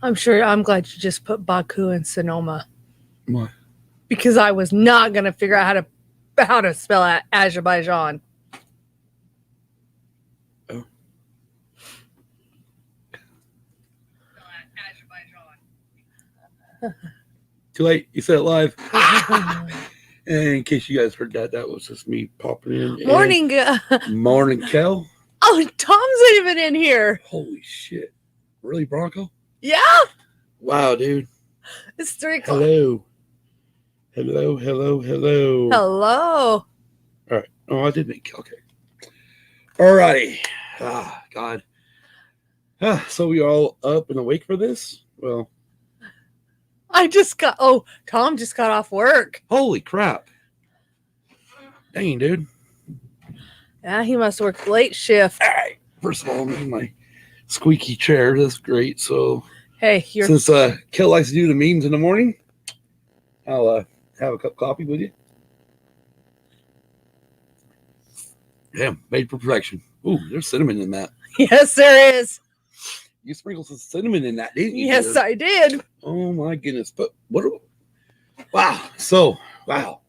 I'm glad you just put Baku and Sonoma. Why? Because I was not going to figure out how to spell Azerbaijan. Oh. Too late. You said it live. And in case you guys heard that, that was just me popping in. Morning. Morning, Kel. Oh, Tom's even in here. Holy shit. Really, Bronco? Yeah. Wow, dude. It's 3 o'clock. Hello. Hello, hello, hello. Hello. All right. Oh, I did make okay. All righty. Ah, God. So we all up and awake for this? Well, Tom just got off work. holy crap. Dang, dude. Yeah, he must work late shift. All right. First of all, I'm in my squeaky chair. That's great. So, hey, since Kel likes to do the memes in the morning, I'll have a cup of coffee with you. Damn, made for perfection. Ooh, there's cinnamon in that. Yes, there is. You sprinkled some cinnamon in that, didn't you? Yes, I did. Oh my goodness! But wow! So wow,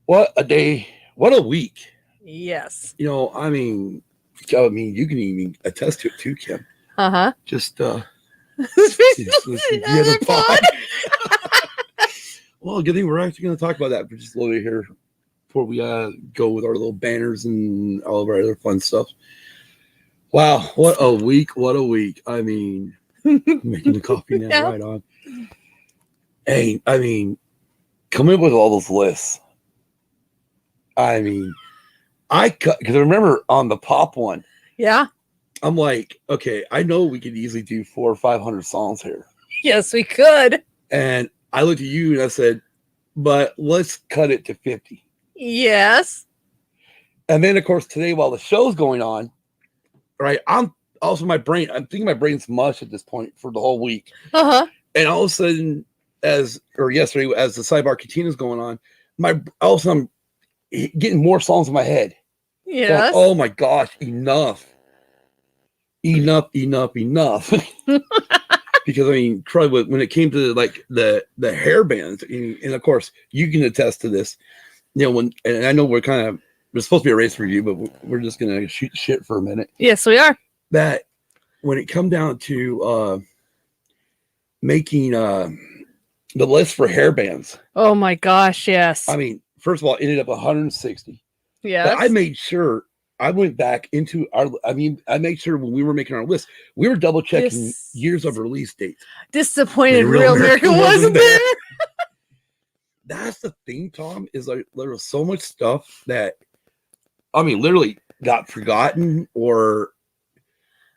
what a day! What a week! Yes. You know, I mean, you can even attest to it too, Kim. Just the other pod. Well, good thing we're actually going to talk about that for just a little bit here before we go with our little banners and all of our other fun stuff. Wow, what a week! What a week! I mean, making the coffee now, yeah. Right on. Hey, I mean, coming up with all those lists. I mean, because I remember on the pop one. Yeah. I'm like, okay, I know we could easily do 400 or 500 songs here. Yes, we could. And I looked at you and I said, but let's cut it to 50. Yes. And then, of course, today while the show's going on, right, I'm thinking my brain's mush at this point for the whole week. And all of a sudden, yesterday, as the sidebar continues going on, all of a sudden I'm getting more songs in my head. Yes. Going, oh my gosh, enough. Because I mean, when it came to like the hair bands, and of course you can attest to this, you know, and I know we're supposed to be a race review, but we're just gonna shoot shit for a minute. Yes, we are. That when it come down to making the list for hair bands. Oh my gosh, yes. I mean, first of all, it ended up 160. Yes. But I made sure I went back into I made sure when we were making our list, we were double checking years of release dates. Disappointed Real American wasn't there. That's the thing, Tom, is like there was so much stuff that, I mean, literally got forgotten or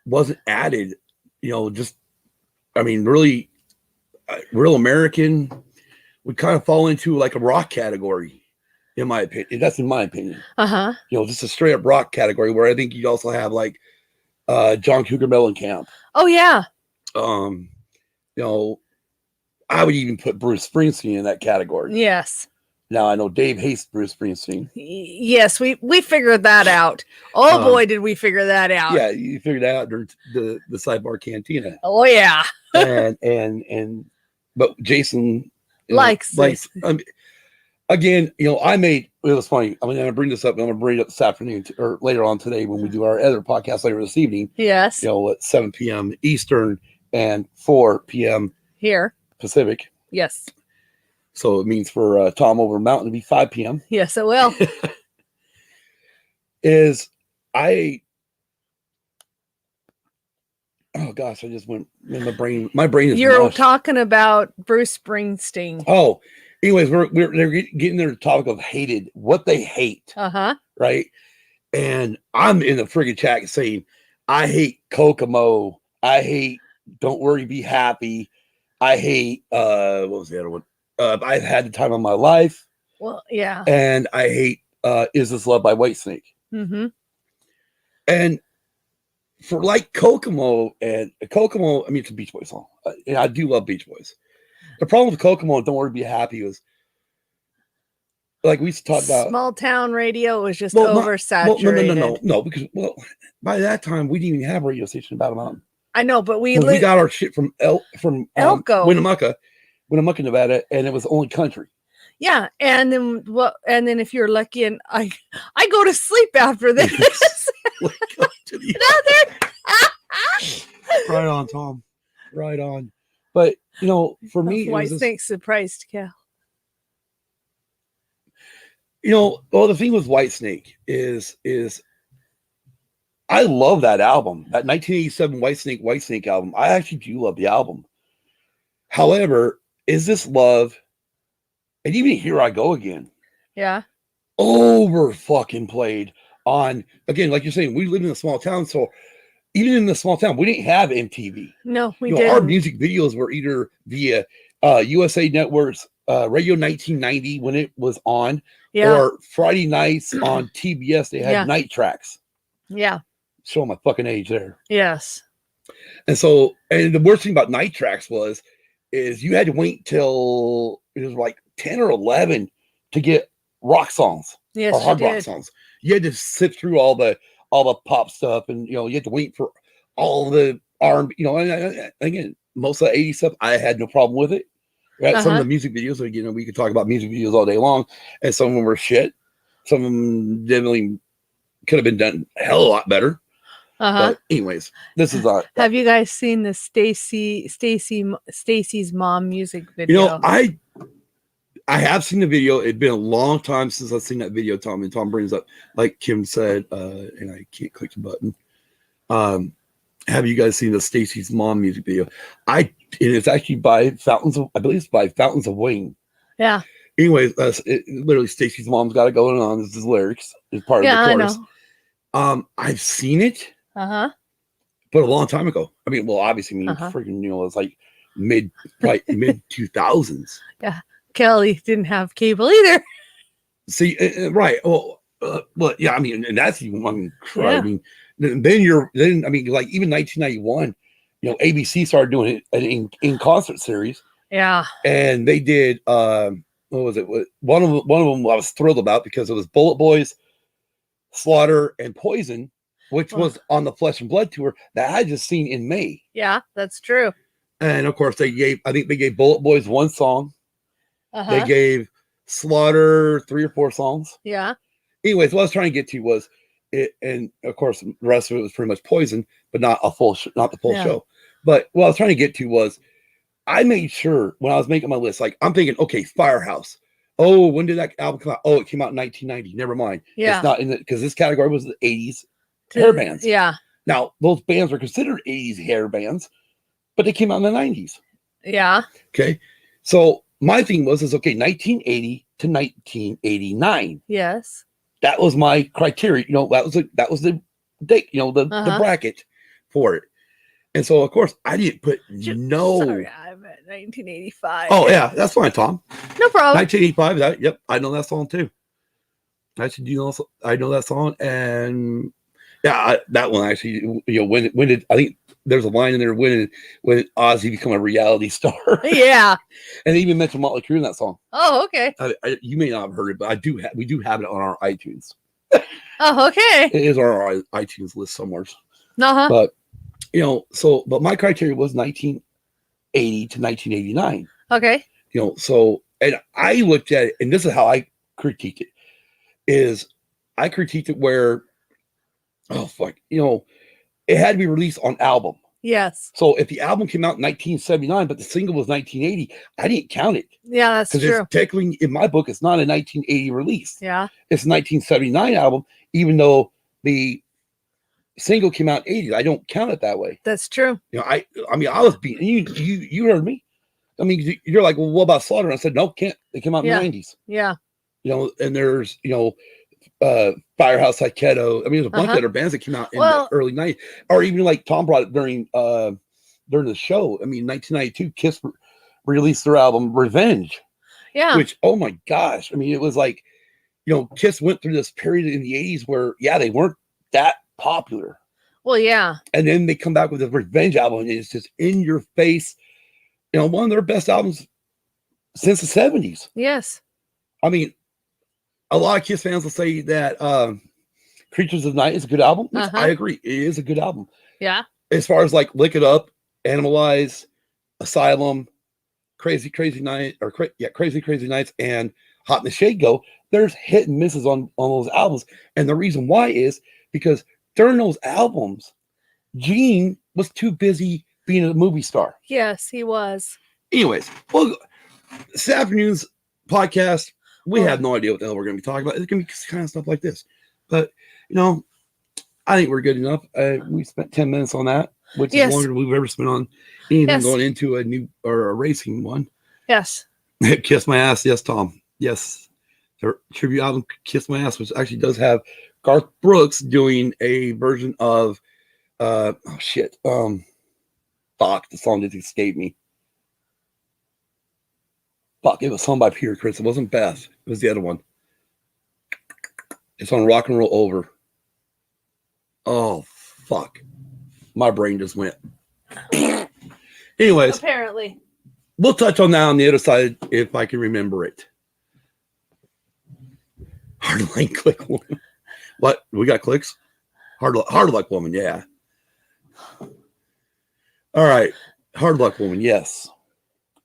wasn't added, you know, just, I mean, really, Real American would kind of fall into like a rock category. In my opinion, that's in my opinion. You know, just a straight up rock category where I think you'd also have like John Cougar Mellencamp. Oh yeah. You know, I would even put Bruce Springsteen in that category. Yes. Now I know Dave hates Bruce Springsteen. Yes, we figured that out. Oh boy, did we figure that out. Yeah, you figured that out during the sidebar cantina. Oh yeah. But Jason likes again, you know, it was funny. I'm going to bring this up. I'm going to bring it up this afternoon or later on today when we do our other podcast later this evening. Yes. You know, at 7 p.m. Eastern and 4 p.m. here Pacific. Yes. So it means for Tom over Mountain to be 5 p.m. Yes, it will. Oh gosh, I just went in my brain is You're mush. Talking about Bruce Springsteen. Oh, anyways, they're getting their topic of hated, what they hate. Right. And I'm in the friggin' chat saying, I hate Kokomo. I hate Don't Worry, Be Happy. I hate what was the other one? I've Had the Time of My Life. Well, yeah. And I hate Is This Love by Whitesnake. And for like Kokomo, I mean, it's a Beach Boys song. And I do love Beach Boys. The problem with Kokomo and Don't Worry, Be Happy was, like we used to talk about, small town radio was just oversaturated. No, because by that time we didn't even have a radio station in Battle Mountain. I know, but we got our shit from Elko. Winnemucca, Nevada, and it was only country. Yeah, and then if you're lucky, and I go to sleep after this. Right on, Tom. Right on. But for me, White Snake surprised Cal. Well, the thing with White Snake is I love that album, that 1987 White Snake album. I actually do love the album. However, Is This Love, and even Here I Go Again, over fucking played on, again, like you're saying, we live in a small town, so even in the small town, we didn't have MTV. No, we didn't. Our music videos were either via USA Network's Radio 1990 when it was on, or Friday nights on TBS. They had night tracks. Yeah. Showing my fucking age there. Yes. And so, and the worst thing about night tracks is you had to wait till it was like 10 or 11 to get rock songs or hard rock songs. You had to sift through all the pop stuff, and you had to wait for all the R&B. And again, most of the 80s stuff, I had no problem with it. Some of the music videos, we could talk about music videos all day long, and some of them were shit. Some of them definitely could have been done a hell of a lot better. But anyways, this is have you guys seen the Stacy's mom music video? I have seen the video. It'd been a long time since I've seen that video, Tom. And Tom brings up, like Kim said, and I can't click the button. Have you guys seen the Stacy's mom music video? It's actually by Fountains of Wayne. Yeah. Anyways, literally Stacy's mom's got it going on. This is lyrics. It's part of the chorus. I know. I've seen it. But a long time ago. I mean, well, obviously, freaking, it's like mid 2000s. Yeah. Kelly didn't have cable either. See, right. Well, yeah, I mean, and that's even one cry. I mean, then like even 1991, ABC started doing it in concert series. Yeah. And they did, what was it? One of them I was thrilled about because it was Bullet Boys, Slaughter, and Poison, which was on the Flesh and Blood tour that I just seen in May. Yeah, that's true. And of course, I think they gave Bullet Boys one song. They gave Slaughter 3 or 4 songs. Yeah. Anyways, what I was trying to get to was it, and of course, the rest of it was pretty much Poison, but not the full show. But what I was trying to get to was I made sure when I was making my list, like I'm thinking, okay, Firehouse. Oh, when did that album come out? Oh, it came out in 1990. Never mind. Yeah. It's not in it because this category was the 80s hair bands. Yeah. Now, those bands were considered 80s hair bands, but they came out in the 90s. Yeah. Okay. So my thing was 1980 to 1989. Yes. That was my criteria. That was the date, the bracket for it. And so, of course, I didn't put Sorry, I'm at 1985. Oh, yeah, that's fine, Tom. No problem. 1985. Yep, I know that song too. I know that song, and yeah, that one actually. When did I think there's a line in there when Ozzy become a reality star? Yeah, and they even mentioned Motley Crue in that song. Oh, okay. You may not have heard it, but we do have it on our iTunes. Oh, okay. It is on our iTunes list somewhere. But. But my criteria was 1980 to 1989. Okay. And I looked at it, and this is how I critiqued it, is I critiqued it where, it had to be released on album. Yes. So if the album came out in 1979, but the single was 1980, I didn't count it. Yeah, that's true. Because technically, in my book, it's not a 1980 release. Yeah. It's a 1979 album, even though the single came out in 80s. I don't count it that way. That's true. I was beating you heard me. I mean, you're like, well, what about Slaughter? And I said, no, can't. They came out in the 90s. Yeah. And there's, Firehouse Taiketo. I mean, there's a bunch of other bands that came out in the early 90s. Or even like Tom brought it during the show. I mean, 1992, Kiss released their album Revenge. Yeah. Which, oh my gosh. I mean, it was like, Kiss went through this period in the 80s where, they weren't that popular. Well, yeah. And then they come back with a Revenge album, and it's just in your face. One of their best albums since the 70s. Yes. I mean, a lot of Kiss fans will say that Creatures of the Night is a good album, which I agree. It is a good album. Yeah. as far as like Lick It Up, Animalize, Asylum, Crazy Night, or Crazy Nights, and Hot in the Shade go, there's hit and misses on those albums. And the reason why is because during those albums, Gene was too busy being a movie star. Yes, he was. Anyways, well, this afternoon's podcast, we have no idea what the hell we're going to be talking about. It's going to be kind of stuff like this. But, you know, I think we're good enough. We spent 10 minutes on that, which is longer than we've ever spent on anything going into a new or a racing one. Yes. Kiss My Ass. Yes, Tom. Yes. The tribute album, Kiss My Ass, which actually does have Garth Brooks doing a version of, fuck, the song just escaped me. Fuck, it was sung by Peter Criss. It wasn't Beth. It was the other one. It's on Rock and Roll Over. Oh, fuck. My brain just went. Anyways. Apparently. We'll touch on that on the other side if I can remember it. Hard Luck Woman. What? We got clicks? Hard Luck Woman, yeah. All right. Hard Luck Woman, yes.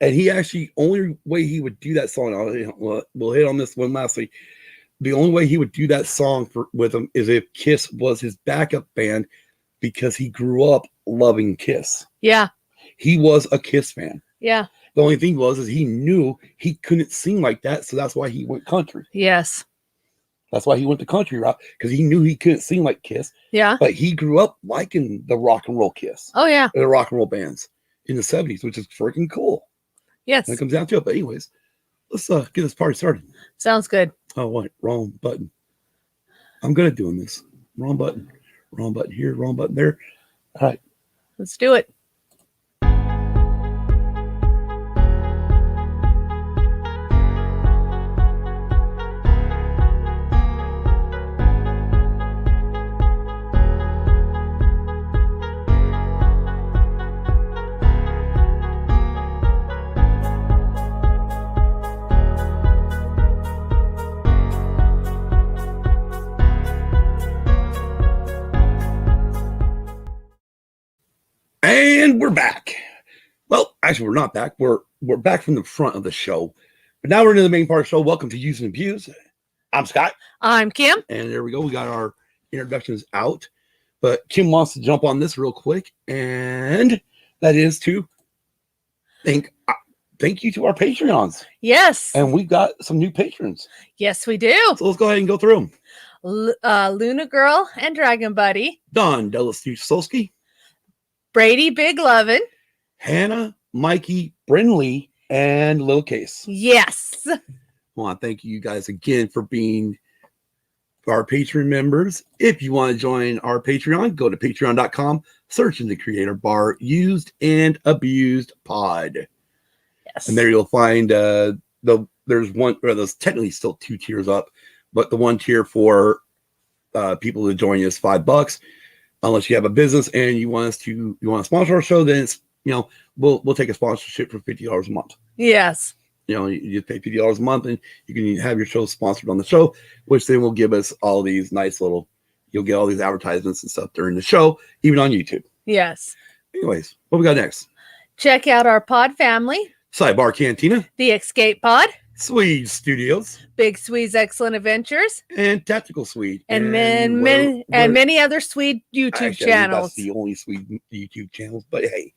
And he actually, only way he would do that song, we'll hit on this one lastly. The only way he would do that song with him is if Kiss was his backup band, because he grew up loving Kiss. Yeah. He was a Kiss fan. Yeah. The only thing is he knew he couldn't sing like that, so that's why he went country. Yes. That's why he went the country route, because he knew he couldn't sing like Kiss. Yeah. But he grew up liking the rock and roll Kiss. Oh, yeah. The rock and roll bands in the 70s, which is freaking cool. Yes. When it comes down to it. But anyways, let's get this party started. Sounds good. Oh, what? Wrong button. I'm good at doing this. Wrong button. Wrong button here. Wrong button there. All right. Let's do it. And we're back. Well, actually, we're not back. We're back from the front of the show. But now we're into the main part of the show. Welcome to Use and Abuse. I'm Scott. I'm Kim. And there we go. We got our introductions out. But Kim wants to jump on this real quick. And that is to thank you to our Patreons. Yes. And we've got some new patrons. Yes, we do. So let's go ahead and go through them. Luna Girl and Dragon Buddy. Don Delasolski. Brady Big Lovin'. Hannah, Mikey, Brinley, and Lil Case. Yes. I want to thank you guys again for being our Patreon members. If you want to join our Patreon, go to patreon.com, search in the creator bar, Used and Abused Pod. Yes. And there you'll find there's one, or there's technically still 2 tiers up, but the one tier for people to join is $5. Unless you have a business and you want to sponsor our show, then it's, we'll take a sponsorship for $50 a month. Yes. You just pay $50 a month and you can have your show sponsored on the show, which then will give us all these nice you'll get all these advertisements and stuff during the show, even on YouTube. Yes. Anyways, what we got next? Check out our pod family. Sidebar Cantina. The Escape Pod. Swede Studios. Big Swede's Excellent Adventures. And Tactical Swede. And many other Swede YouTube channels. That's the only Swede YouTube channels, but hey,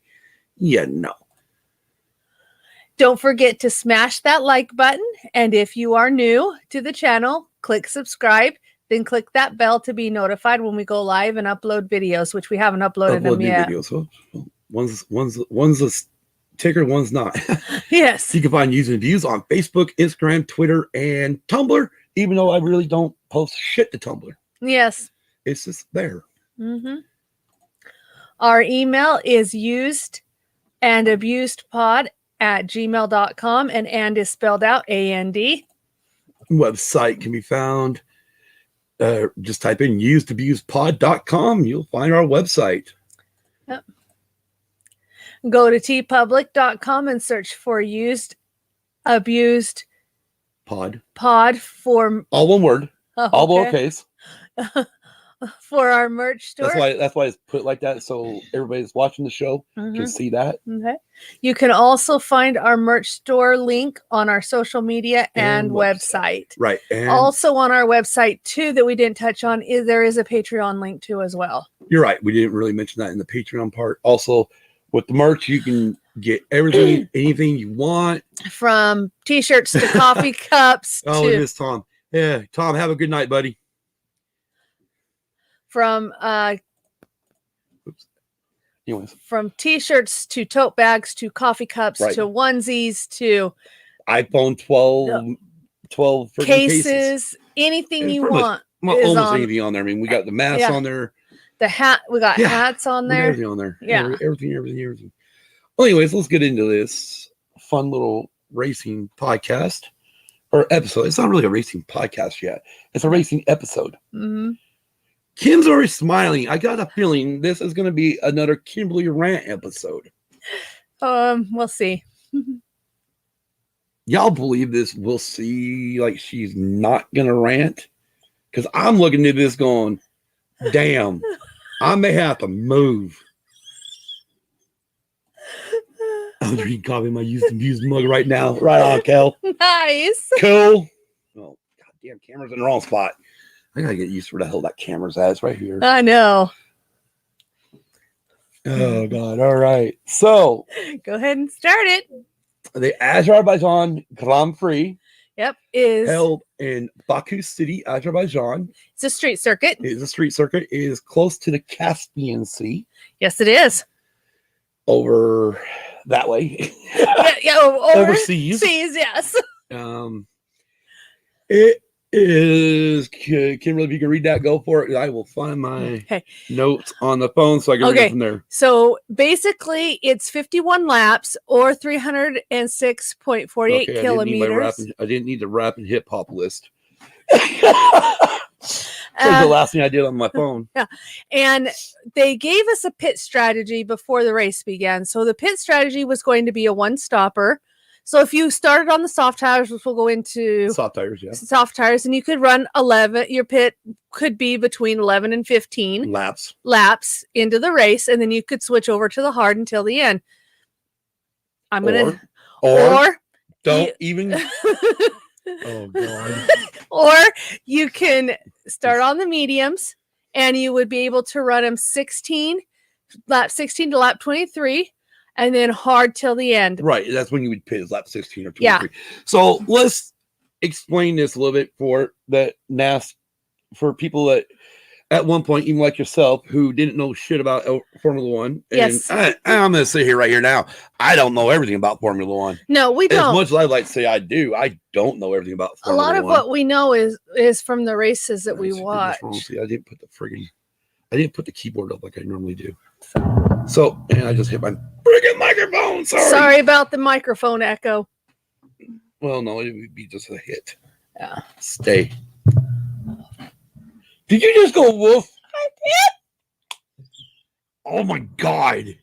Don't forget to smash that like button. And if you are new to the channel, click subscribe. Then click that bell to be notified when we go live and upload videos, which we haven't uploaded them yet. Videos. One's a ticker, one's not. Yes. You can find Using Views on Facebook, Instagram, Twitter, and Tumblr, even though I really don't post shit to Tumblr. Yes. It's just there. Mm-hmm. Our email is usedandabusedpod@gmail.com, and is spelled out AND. Website can be found. Just type in usedabusepod.com. You'll find our website. Yep. Go to tpublic.com and search for Used Abused Pod for all one word, all okay. lowercase. for our merch store. That's why it's put like that, so everybody that's watching the show can see that. Okay. You can also find our merch store link on our social media and website. Right. And also on our website too, that we didn't touch on, there is a Patreon link too as well. You're right. We didn't really mention that in the Patreon part. Also, with the merch, you can get everything, anything you want. From t-shirts to coffee cups. Oh, it is Tom. Yeah, Tom, have a good night, buddy. From t-shirts to tote bags to coffee cups to onesies to iPhone 12 cases, anything you want. Almost anything on there. I mean, we got the masks on there. The hat, we got hats on there. Everything on there. Yeah. Everything. Well, anyways, let's get into this fun little racing podcast or episode. It's not really a racing podcast yet. It's a racing episode. Mm-hmm. Kim's already smiling. I got a feeling this is going to be another Kimberly rant episode. We'll see. Y'all believe this? We'll see. Like, she's not going to rant? Because I'm looking at this going, damn, I may have to move. I'm drinking coffee in my used mug right now. Right on, Kel. Nice. Cool. Oh, goddamn, camera's in the wrong spot. I gotta get used to where the hell that camera's at. It's right here. I know. Oh, God. All right. So, go ahead and start it. The Azerbaijan Grand Prix. Yep. Is held in Baku City, Azerbaijan. It's a street circuit. It is a street circuit. It is close to the Caspian Sea. Yes, it is. Over that way. Overseas. Seas, yes. It is, Kimberly, if you can read that, go for it. I will find my notes on the phone so I can read it from there. So basically, it's 51 laps or 306.48 kilometers. I didn't need the rap and hip hop list. The last thing I did on my phone. Yeah. And they gave us a pit strategy before the race began. So the pit strategy was going to be a one-stopper. So if you started on the soft tires, which we'll go into soft tires, soft tires, and you could run 11, your pit could be between 11 and 15 laps into the race, and then you could switch over to the hard until the end. Even. Oh, God. Or you can start on the mediums, and you would be able to run them lap 16 to lap 23. And then hard till the end. Right. That's when you would pit lap 16 or 23. Yeah. So let's explain this a little bit for for people that at one point, even like yourself, who didn't know shit about Formula One. And yes. I'm going to sit here right here now. I don't know everything about Formula One. No, we don't. As much as I'd like to say I do, I don't know everything about Formula One. A lot of what we know is from the races that we watch. See, I didn't put the keyboard up like I normally do. So, and I just hit my friggin' microphone. Sorry about the microphone echo. Well, no, it would be just a hit. Yeah. Stay. Did you just go woof? I did. Oh my God.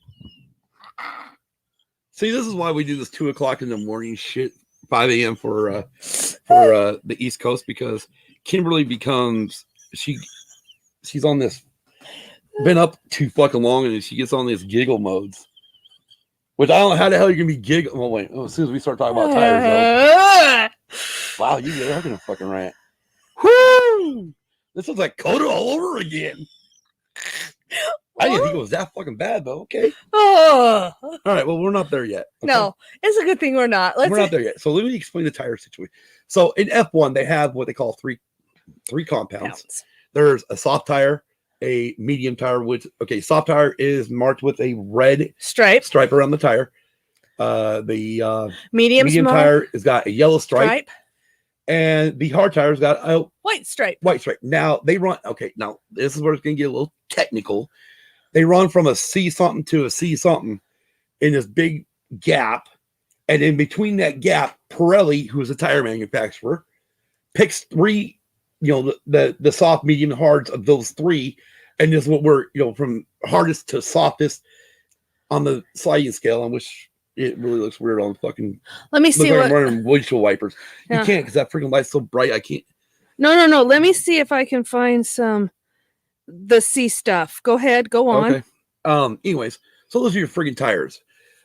See, this is why we do this 2:00 in the morning shit, 5 a.m. for the East Coast, because Kimberly becomes she's on this. Been up too fucking long, and she gets on these giggle modes, which I don't know how the hell you're gonna be giggling. Well, wait, as soon as we start talking about tires, though. Wow, you are gonna fucking rant. Whoo! This is like Coda all over again. I didn't think it was that fucking bad, though. Okay. Oh. All right. Well, we're not there yet. Okay? No, it's a good thing we're not. We're not there yet. So let me explain the tire situation. So in F1, they have what they call three compounds. There's a soft tire, a medium tire, soft tire is marked with a red stripe around the tire. The medium tire has got a yellow stripe. And the hard tire's got a white stripe. Now they run. Okay, now this is where it's gonna get a little technical. They run from a C something to a C something in this big gap, and in between that gap, Pirelli, who is a tire manufacturer, picks three. The soft, medium, hards of those three, and this is what we're from hardest to softest on the sliding scale, on which it really looks weird on fucking. Let me see what I'm running windshield wipers. Yeah. You can't because that freaking light's so bright. I can't. No. Let me see if I can find some. the C stuff. Go ahead, go on. Okay. Anyways, so those are your friggin' tires.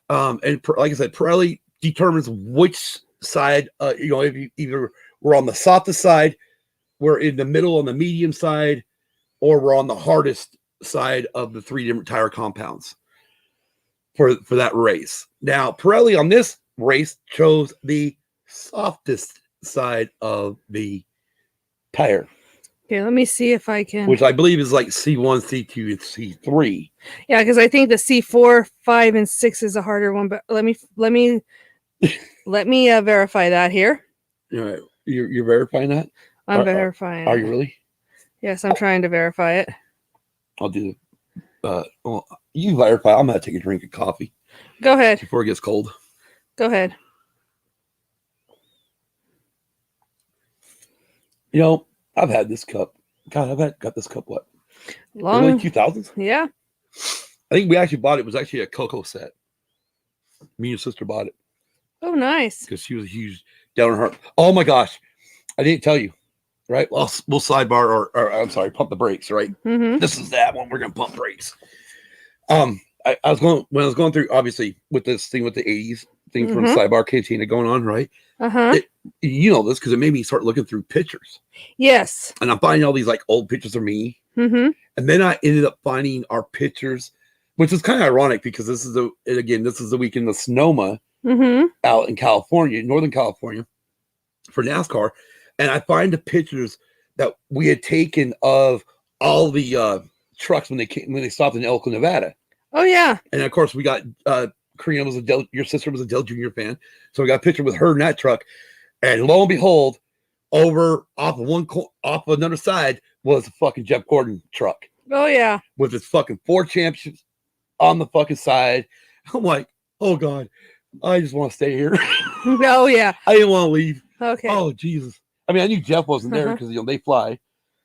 Like I said, Pirelli determines which side, if you either we're on the softest side, we're in the middle on the medium side, or we're on the hardest side of the 3 different tire compounds for that race. Now, Pirelli on this race chose the softest side of the tire. Okay, let me see if I can. Which I believe is like C1, C2, and C3. Yeah, because I think the C4, 5, and 6 is a harder one. But let me verify that here. You're verifying that? I'm verifying. Are you really? Yes, I'm trying to verify it. I'll do it. You verify. I'm gonna take a drink of coffee. Go ahead. Before it gets cold. Go ahead. I've had this cup. God, got this cup what? Long early 2000s? Yeah. I think we actually bought it. It was actually a Cocoa set. Me and your sister bought it. Oh, nice. Because she was a huge down in her heart. Oh my gosh. I didn't tell you. Right? Well, we'll sidebar or I'm sorry, pump the brakes, right? Mm-hmm. This is that one. We're gonna pump brakes. I was going through, obviously, with this thing with the 80s thing from Sidebar Cantina going on, right? You know this because it made me start looking through pictures. Yes. And I'm finding all these like old pictures of me. Mm-hmm. And then I ended up finding our pictures, which is kind of ironic because this is the weekend of Sonoma out in California, Northern California, for NASCAR. And I find the pictures that we had taken of all the trucks when they stopped in Elko, Nevada. Oh yeah. And of course we got Karina your sister was a Dell Jr. fan, so we got a picture with her in that truck. And lo and behold, over off of another side was a fucking Jeff Gordon truck. Oh yeah. With his fucking 4 championships on the fucking side. I'm like, oh God, I just want to stay here. Oh yeah. I didn't want to leave. Okay. Oh Jesus. I mean, I knew Jeff wasn't there because they fly.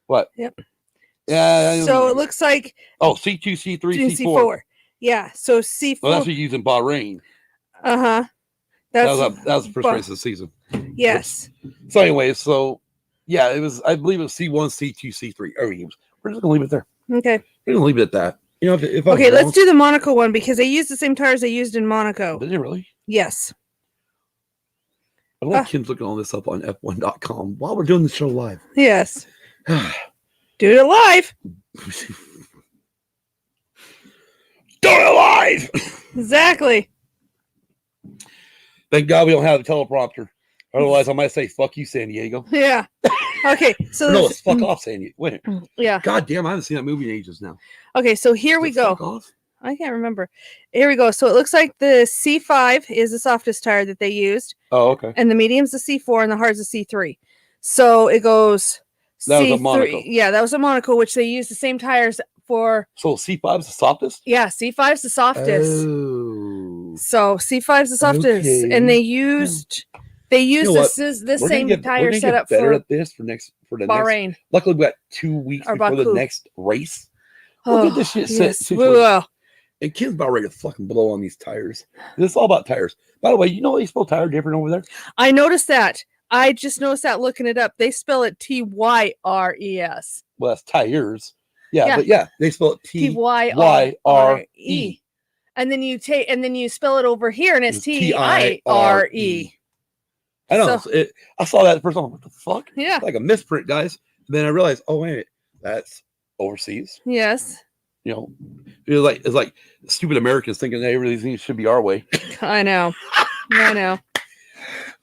What? Yep. Yeah. So it looks like C2, C3, C4. Yeah. So C4. Well, that's what you use in Bahrain. Uh-huh. That was the first race of the season. Yes. So anyway, yeah, it was. I believe it was C1, C2, C3. We're just gonna leave it there. Okay. We're gonna leave it at that. If okay, let's do the Monaco one because they used the same tires they used in Monaco. Did they really? Yes. I like Kim's looking all this up on F1.com while we're doing the show live. Yes. Do it live. Do it live. Exactly. Thank God we don't have a teleprompter. Otherwise, I might say, fuck you, San Diego. Yeah. Okay. So no, it's fuck off, San Diego. Wait. Yeah. God damn, I haven't seen that movie in ages now. Okay, so here we go. Fuck off? I can't remember. Here we go. So it looks like the C5 is the softest tire that they used. Oh, okay. And the medium's the C4 and the hard's the C3. So it goes that C3. Was a Monaco. Yeah, that was a Monaco, which they used the same tires for. So C5 is the softest? Yeah, C5 is the softest. Oh. So C5 is the softest. Okay. And they used the same tire setup for better at this for the Bahrain. Next, luckily we got 2 weeks or before Baku. The next race. We'll get this shit set. We will. And Kim's about ready to fucking blow on these tires. It's all about tires. By the way, you know they spell tire different over there? I noticed that. I just noticed that looking it up. They spell it Tyres. Well, that's tires. Yeah, but yeah, they spell it Tyre. And then you spell it over here and it's Tire. I know. So, I saw that the first time. What the fuck? Yeah. It's like a misprint, guys. And then I realized, oh wait, that's overseas. Yes. It's like stupid Americans thinking that everything should be our way. I know.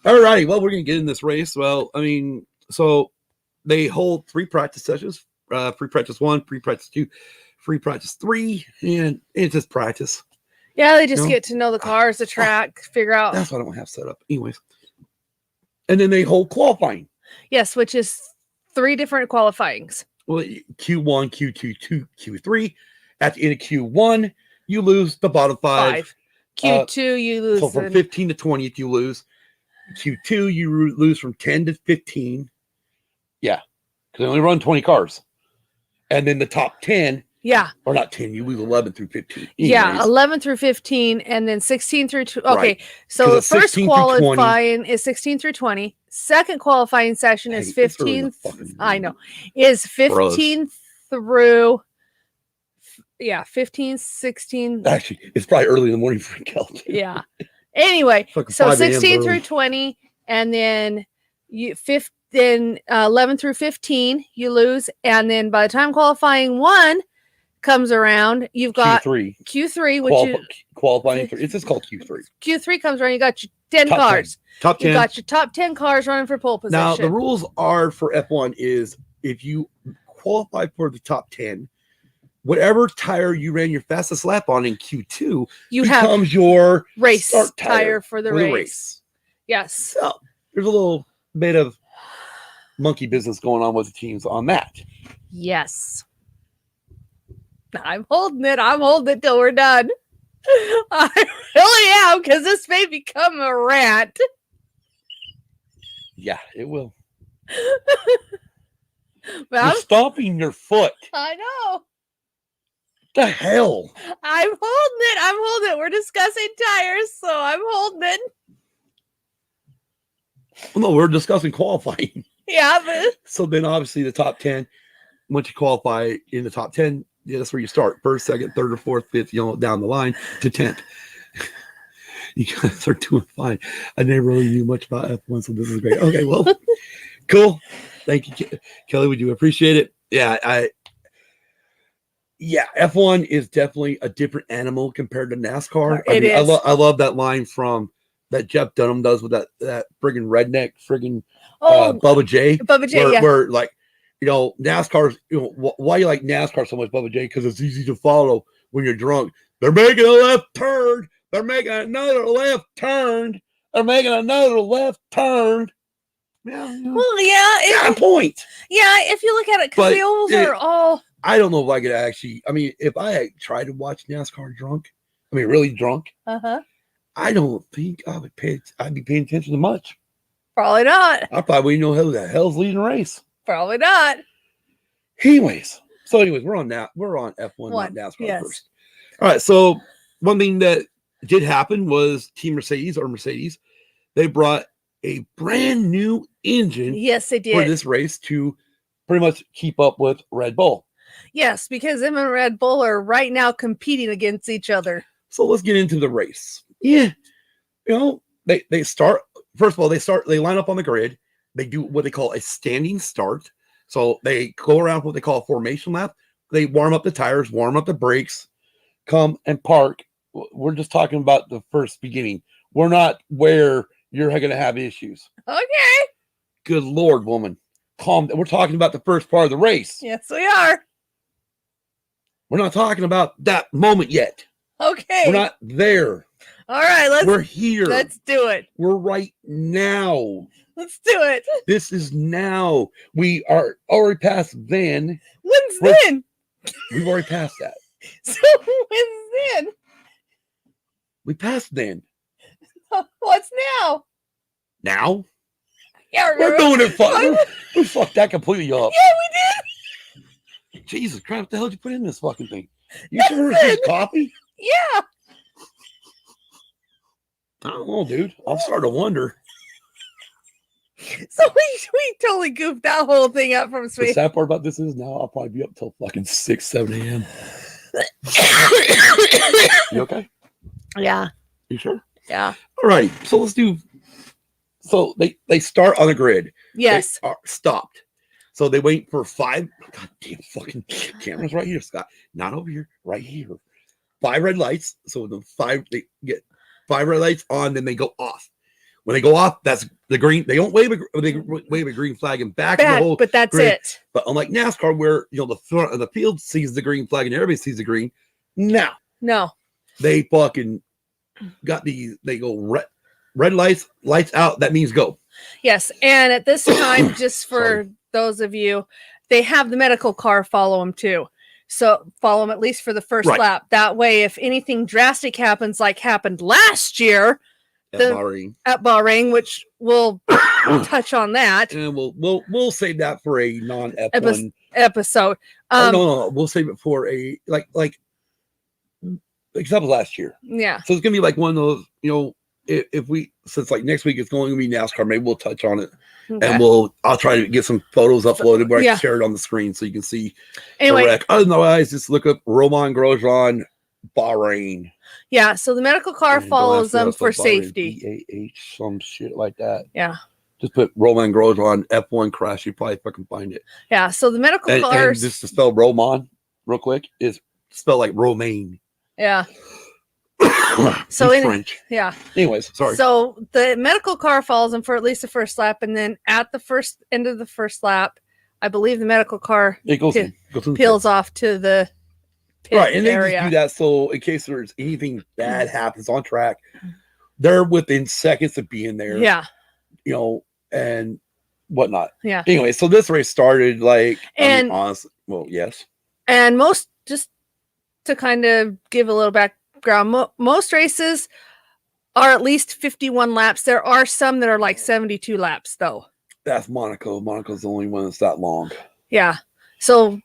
All righty. Well, we're gonna get in this race. Well, I mean, so they hold 3 practice sessions: free practice 1, free practice 2, free practice 3, and it's just practice. Yeah, they just get to know the cars, the track, figure out. That's what I don't have set up, anyways. And then they hold qualifying. Yes, which is 3 different qualifyings. Well, Q1, Q2, Q3. At the end of Q1, you lose the bottom 5. Q2, you lose. So from 15 to 20th, you lose. Q2, you lose from 10 to 15. Yeah, because they only run 20 cars. And then the top 10. Yeah. Or not 10, you lose 11 through 15. Anyways. Yeah, 11 through 15, and then 16 through 20. Okay, right. So the first qualifying is 16 through 20. Second qualifying session is 15. I know. Is 15 through 15, 16. Actually, it's probably early in the morning for Kel. Yeah. Anyway, Fucking so 5 a.m. 16 through early. 20, and then 11 through 15, you lose. And then by the time qualifying 1 comes around, you've got Q3, which qualifying. It's just called Q3. Q3 comes around, you got your 10 Top cars. 10. Top 10. You got your top 10 cars running for pole position. Now, the rules are for F1 is if you qualify for the top 10, whatever tire you ran your fastest lap on in Q2 becomes your race start tire for the race. Yes. So there's a little bit of monkey business going on with the teams on that. Yes. I'm holding it till we're done. I really am, because this may become a rant. Yeah, it will. But You're stomping your foot. I know. The hell? I'm holding it. We're discussing tires, so I'm holding it. Well, no, we're discussing qualifying. Yeah, but So then obviously the top 10, once you qualify in the top 10, yeah, that's where you start. First, second, third, or fourth, fifth, down the line to 10th. You guys are doing fine. I never really knew much about F1, so this is great. Okay, well, cool. Thank you, Kelly. We do appreciate it. Yeah, F1 is definitely a different animal compared to NASCAR. I love that line from that Jeff Dunham does with that friggin' redneck friggin' Bubba J. Bubba J, where like, NASCAR's, why you like NASCAR so much, Bubba J? Because it's easy to follow when you're drunk. They're making a left turn. They're making another left turn. They're making another left turn. Yeah. Well, yeah. Got a point. Yeah, if you look at it, because the ovals are all. I don't know if I could actually. I mean, if I had tried to watch NASCAR drunk, really drunk, I don't think I'd be paying attention to much. Probably not. I probably know who the hell's leading the race. Probably not. Anyways, we're on that. We're on F1, not NASCAR first. All right. So one thing that did happen was Team Mercedes, they brought a brand new engine. Yes, they did. For this race to pretty much keep up with Red Bull. Yes, because them and Red Bull are right now competing against each other. So let's get into the race. Yeah. They start, first of all, they line up on the grid. They do what they call a standing start. So they go around what they call a formation lap. They warm up the tires, warm up the brakes, come and park. We're just talking about the first beginning. We're not where you're going to have issues. Okay. Good Lord, woman. Calm. We're talking about the first part of the race. Yes, we are. We're not talking about that moment yet. Okay. We're not there. All right, we're here. Let's do it. We're right now. Let's do it. This is now. We are already past then. When's then? We've already passed that. So when's then? We passed then. What's now? Now? Yeah, we're doing it. We fucked that completely up. Yeah, we did. Jesus Christ, what the hell did you put in this fucking thing? You sure it's just coffee? Yeah. I don't know, dude. I'm starting to wonder. So we totally goofed that whole thing up from The sad part about this is now I'll probably be up till fucking 6, 7 a.m. You okay? Yeah. You sure? Yeah. All right. So let's do. So they start on the grid. Yes. They are stopped. So they wait for 5. God damn fucking cameras right here, Scott. Not over here. Right here. 5 red lights. So they get 5 red lights on, then they go off. When they go off, that's the green. They don't wave a green flag and back of the whole. But that's grid. it. But unlike NASCAR, where the front of the field sees the green flag and everybody sees the green, no, they fucking got these. They go red lights out. That means go. Yes, and at this time, just for those of you, they have the medical car follow them too. So follow them at least for the first lap. That way, if anything drastic happens, like happened last year. At Bahrain, which we'll touch on that, and we'll save that for a non-F1 episode. No, we'll save it for a like example last year. Yeah. So it's gonna be like one of those, if we, since like next week it's going to be NASCAR, maybe we'll touch on it, Okay. and I'll try to get some photos uploaded where I Yeah. can share it on the screen so you can see Anyway, the wreck. Otherwise, just look up Roman Grosjean, Bahrain. yeah. So the medical car And don't ask follows me them how to for spell Bahrain, safety. BAH, some shit like that. Yeah. Just put Roman Grosjean F1 crash. You probably fucking find it. Yeah. So the medical And cars. just to spell Roman real quick is spelled like Romaine. Yeah. So in French. Yeah. Anyways, sorry. So the medical car follows them for at least the first lap, and then at the first end of the first lap, I believe the medical car It goes peels off to the pit right, and they area. just do that so in case there's anything bad happens on track, they're within seconds of being there. Yeah. You know, and whatnot. Yeah. Anyway, so this race started like, and honestly, well, yes. And most, just to kind of give a little background, most races are at least 51 laps. There are some that are like 72 laps, though. That's Monaco. Monaco's the only one that's that long. Yeah. So.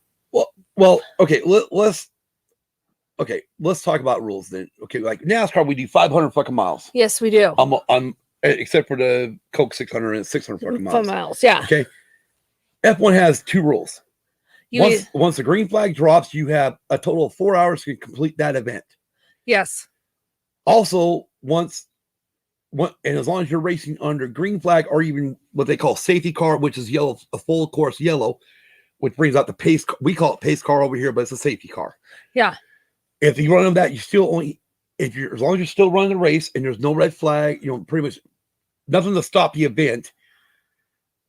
Well, okay. Let's talk about rules then. Okay, like NASCAR, we do 500 fucking miles. Yes, we do. I'm except for the Coke 600 and 600 fucking miles. Yeah. Okay. F1 has 2 rules. Once the green flag drops, you have a total of 4 hours to complete that event. Yes. Also, and as long as you're racing under green flag or even what they call safety car, which is yellow, a full course yellow, which brings out the pace. We call it pace car over here, but it's a safety car. Yeah. If you run them that, you still only, as long as you're still running the race and there's no red flag, pretty much nothing to stop the event.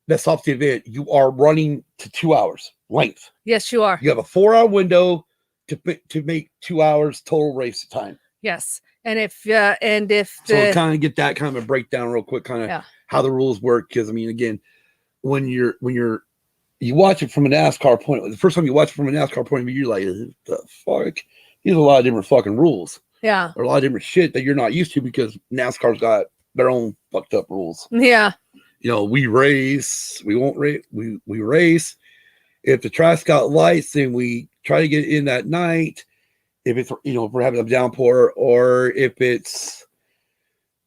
That stops the event. You are running to 2 hours length. Yes, you are. You have a 4-hour window to make 2 hours total race time. Yes, so kind of get that kind of a breakdown real quick, kind of how the rules work. Because I mean, again, when you watch it from a NASCAR point, the first time you watch it from a NASCAR point of view, you're like, the fuck, there's a lot of different fucking rules. Yeah, or a lot of different shit that you're not used to because NASCAR's got their own fucked up rules. Yeah. We race, we won't race, we race. If the track's got lights, then we try to get in that night. If it's, if we're having a downpour, or if it's,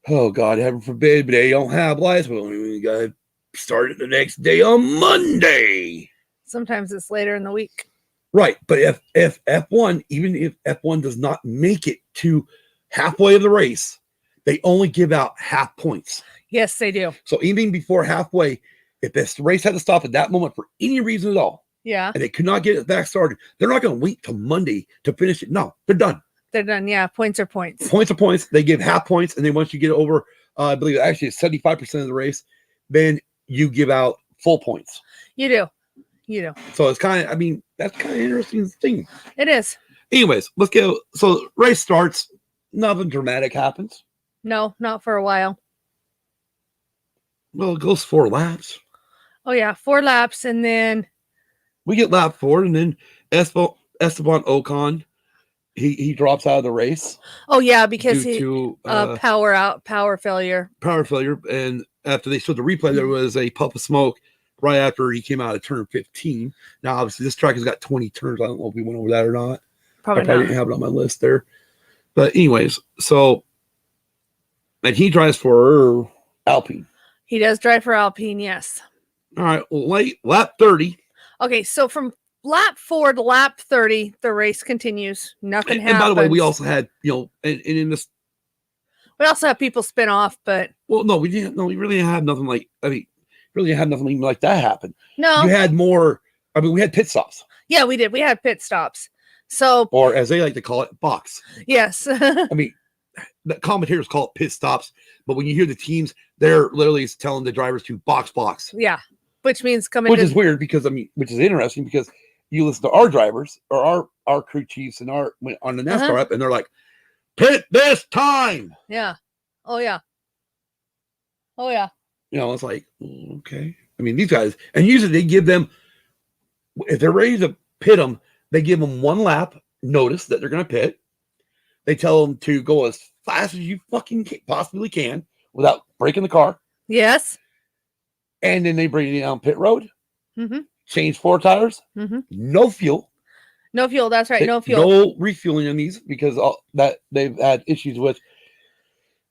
oh God, heaven forbid, but they don't have lights, well, we got to start it the next day on Monday. Sometimes it's later in the week. Right. But if F1, even if F1 does not make it to halfway of the race, they only give out half points. Yes, they do. So even before halfway, if this race had to stop at that moment for any reason at all, and they could not get it back started, they're not going to wait till Monday to finish it. No, they're done. They're done. Yeah, points are points. Points are points. They give half points, and then once you get over, I believe actually it's 75% of the race, then you give out full points. You do. So it's kind of, I mean, that's kind of an interesting thing. It is. Anyways, let's go. So race starts. Nothing dramatic happens. No, not for a while. Well, it goes 4 laps. Oh, yeah, 4 laps, and then we get lap 4, and then Esteban Ocon, he drops out of the race. Oh, yeah, because power failure. And after they showed the replay, there was a puff of smoke right after he came out of turn 15. Now, obviously, this track has got 20 turns. I don't know if we went over that or not. Probably I didn't have it on my list there. But anyways, and he drives for Alpine. He does drive for Alpine, yes. All right, lap 30. Okay, so from lap 4 to lap 30, the race continues. Nothing happens. And by the way, we also had, and in this, we also have people spin off, but we didn't. No, we really had nothing like. I mean, really had nothing even like that happen. No, you had more. I mean, we had pit stops. Yeah, we did. We had pit stops. So, or as they like to call it, box. Yes. I mean, the commentators call it pit stops, but when you hear the teams, they're literally telling the drivers to box. Yeah, which means which is weird because which is interesting because you listen to our drivers or our crew chiefs and on the NASCAR app, and they're like, pit this time. Yeah. Oh yeah. It's like, okay. I mean, these guys, and usually they give them, if they're ready to pit them, they give them 1 lap notice that they're going to pit. They tell them to go as fast as you fucking possibly can without breaking the car. Yes. And then they bring you down pit road, change 4 tires, no fuel. No fuel, that's right, no fuel. No refueling on these because that they've had issues with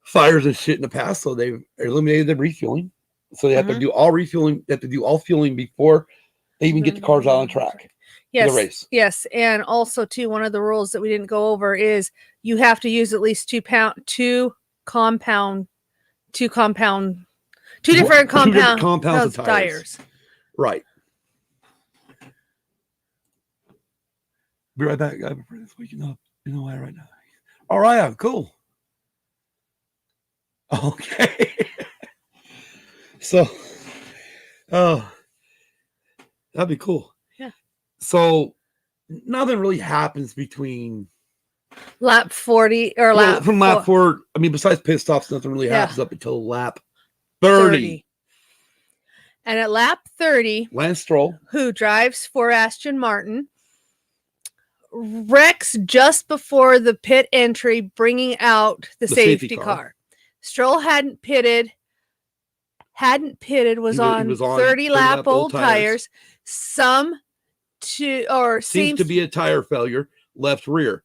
fires and shit in the past, so they've eliminated the refueling. So they have to do all refueling. They have to do all fueling before they even get the cars out on track. Yes, the race. Yes, and also too, one of the rules that we didn't go over is you have to use at least two different compounds of tires. Right. Be right back. I'm waking up. You know why right now? All right, I'm cool. Okay. So, oh, that'd be cool. Yeah. So, nothing really happens between lap 40 or from lap 4. I mean, besides pit stops, nothing really happens up until lap 30. And at lap 30, Lance Stroll, who drives for Aston Martin, wrecks just before the pit entry, bringing out the safety car. Stroll hadn't pitted, was on 30 lap old tires. Seems to be a tire failure, left rear.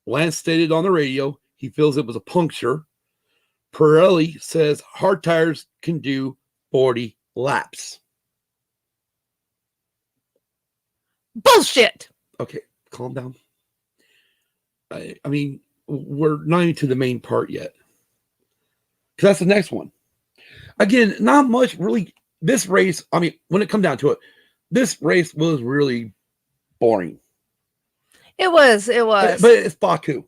Lance stated on the radio he feels it was a puncture. Pirelli says hard tires can do 40 laps. Bullshit. Okay, calm down. I mean, we're not even to the main part yet. Because that's the next one. Again, not much really. This race, I mean, when it comes down to it, this race was really boring. It was. But it's Baku.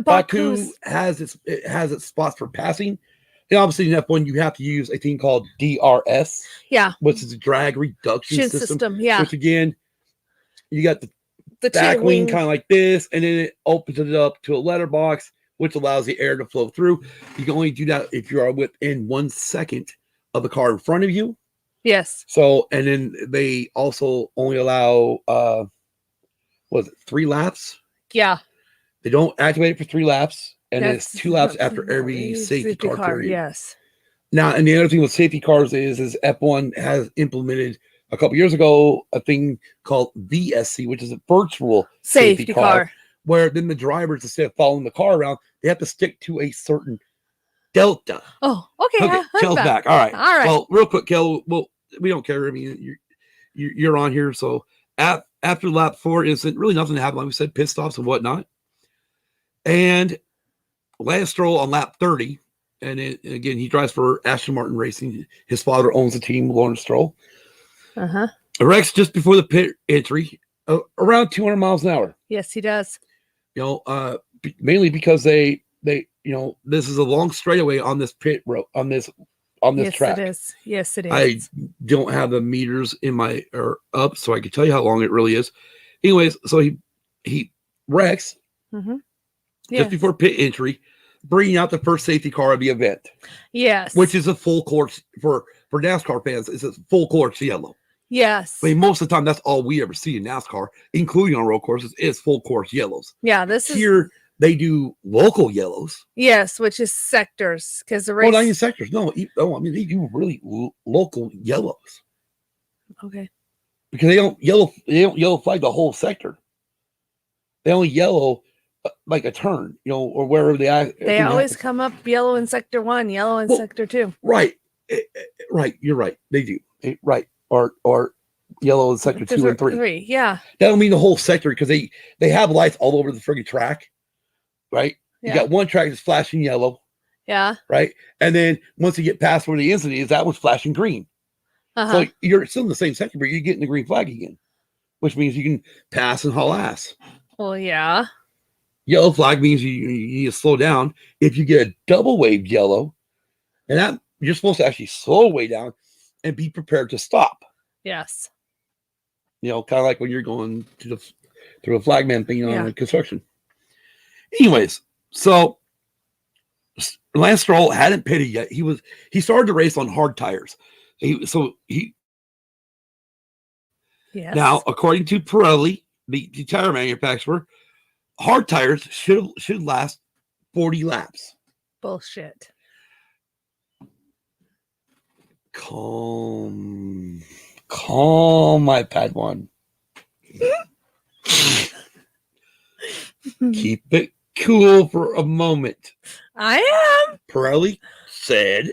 Baku has its spots for passing. And obviously in F1, you have to use a thing called DRS. Yeah. Which is a drag reduction system. Yeah. Which again, you got the back wing kind of like this, and then it opens it up to a letterbox, which allows the air to flow through. You can only do that if you are within 1 second of the car in front of you. Yes. So, and then they also only allow, 3 laps? Yeah. They don't activate it for 3 laps, and it's 2 laps after every safety car period. Yes. Now, and the other thing with safety cars is F1 has implemented a couple years ago a thing called VSC, which is a virtual safety car, where then the drivers, instead of following the car around, they have to stick to a certain delta. Oh, okay. Kel's back. All right. Well, real quick, Kel. Well, we don't care. I mean, you're on here. So after lap 4 incident, really nothing happened. Like we said, pit stops and whatnot. And Lance Stroll on lap 30, and again, he drives for Aston Martin Racing. His father owns the team, Lawrence Stroll. Wrecks just before the pit entry, around 200 miles an hour. Yes, he does. Mainly because they this is a long straightaway on this pit road on this track. It is. Yes, it is. I don't have the meters up, so I can tell you how long it really is. Anyways, so he wrecks just before pit entry, bringing out the first safety car of the event. Yes, which is a full course for NASCAR fans. It's a full course yellow. Yes. I mean, most of the time, that's all we ever see in NASCAR, including on road courses, is full course yellows. Yeah, here they do local yellows. Yes, which is sectors, because the race. Well, not even sectors. No, I mean they do really local yellows. Okay. Because they don't yellow flag the whole sector. They only yellow like a turn, or wherever they act. They always come up yellow in sector 1, yellow in sector 2. Right. Right. You're right. They do. Right. Or yellow in sector 2 and 3. Yeah. That don't mean the whole sector, because they have lights all over the friggin' track. Right. You got one track that's flashing yellow. Yeah. Right. And then once you get past where the incident is, that one's flashing green. So you're still in the same sector, but you're getting the green flag again, which means you can pass and haul ass. Well, yeah. Yellow flag means you need to slow down. If you get a double wave yellow, and that you're supposed to actually slow way down and be prepared to stop. Yes. Kind of like when you're going through a flagman thing on construction. Anyways, so Lance Stroll hadn't pitted yet. He started the race on hard tires. Now, according to Pirelli, the tire manufacturer, hard tires should last 40 laps. Bullshit. Calm, my Padawan. Keep it cool for a moment. I am. Pirelli said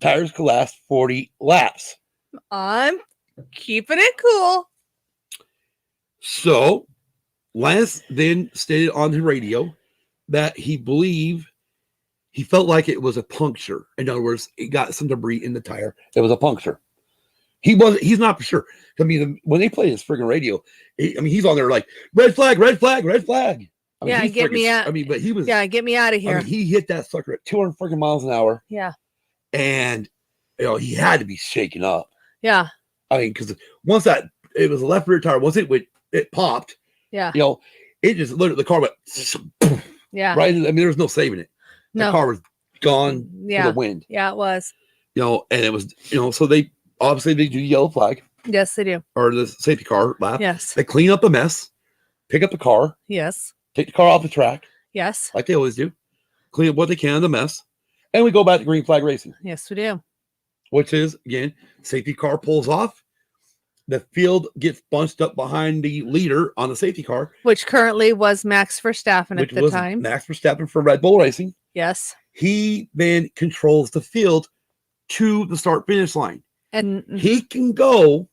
tires could last 40 laps. I'm keeping it cool. So Lance then stated on the radio that he felt like it was a puncture. In other words, it got some debris in the tire. It was a puncture. He's not for sure. I mean, when they play this friggin' radio, he's on there like red flag, red flag, red flag. I mean, Yeah, get me out. But he was. Yeah, get me out of here. I mean, he hit that sucker at 200 friggin' miles an hour. Yeah. And he had to be shaken up. Yeah. I mean, because once it was a left rear tire, once it popped. Yeah. It just literally the car went. Yeah. Right. I mean, there was no saving it. The car was gone to the wind. Yeah, it was. And it was, so they obviously they do yellow flag. Yes, they do. Or the safety car lap. Yes. They clean up the mess, pick up the car. Yes. Take the car off the track. Yes. Like they always do. Clean up what they can of the mess. And we go back to green flag racing. Yes, we do. Which is, again, safety car pulls off. The field gets bunched up behind the leader on the safety car. Which currently was Max Verstappen at the time. Max Verstappen for Red Bull Racing. Yes. He then controls the field to the start-finish line. And he can go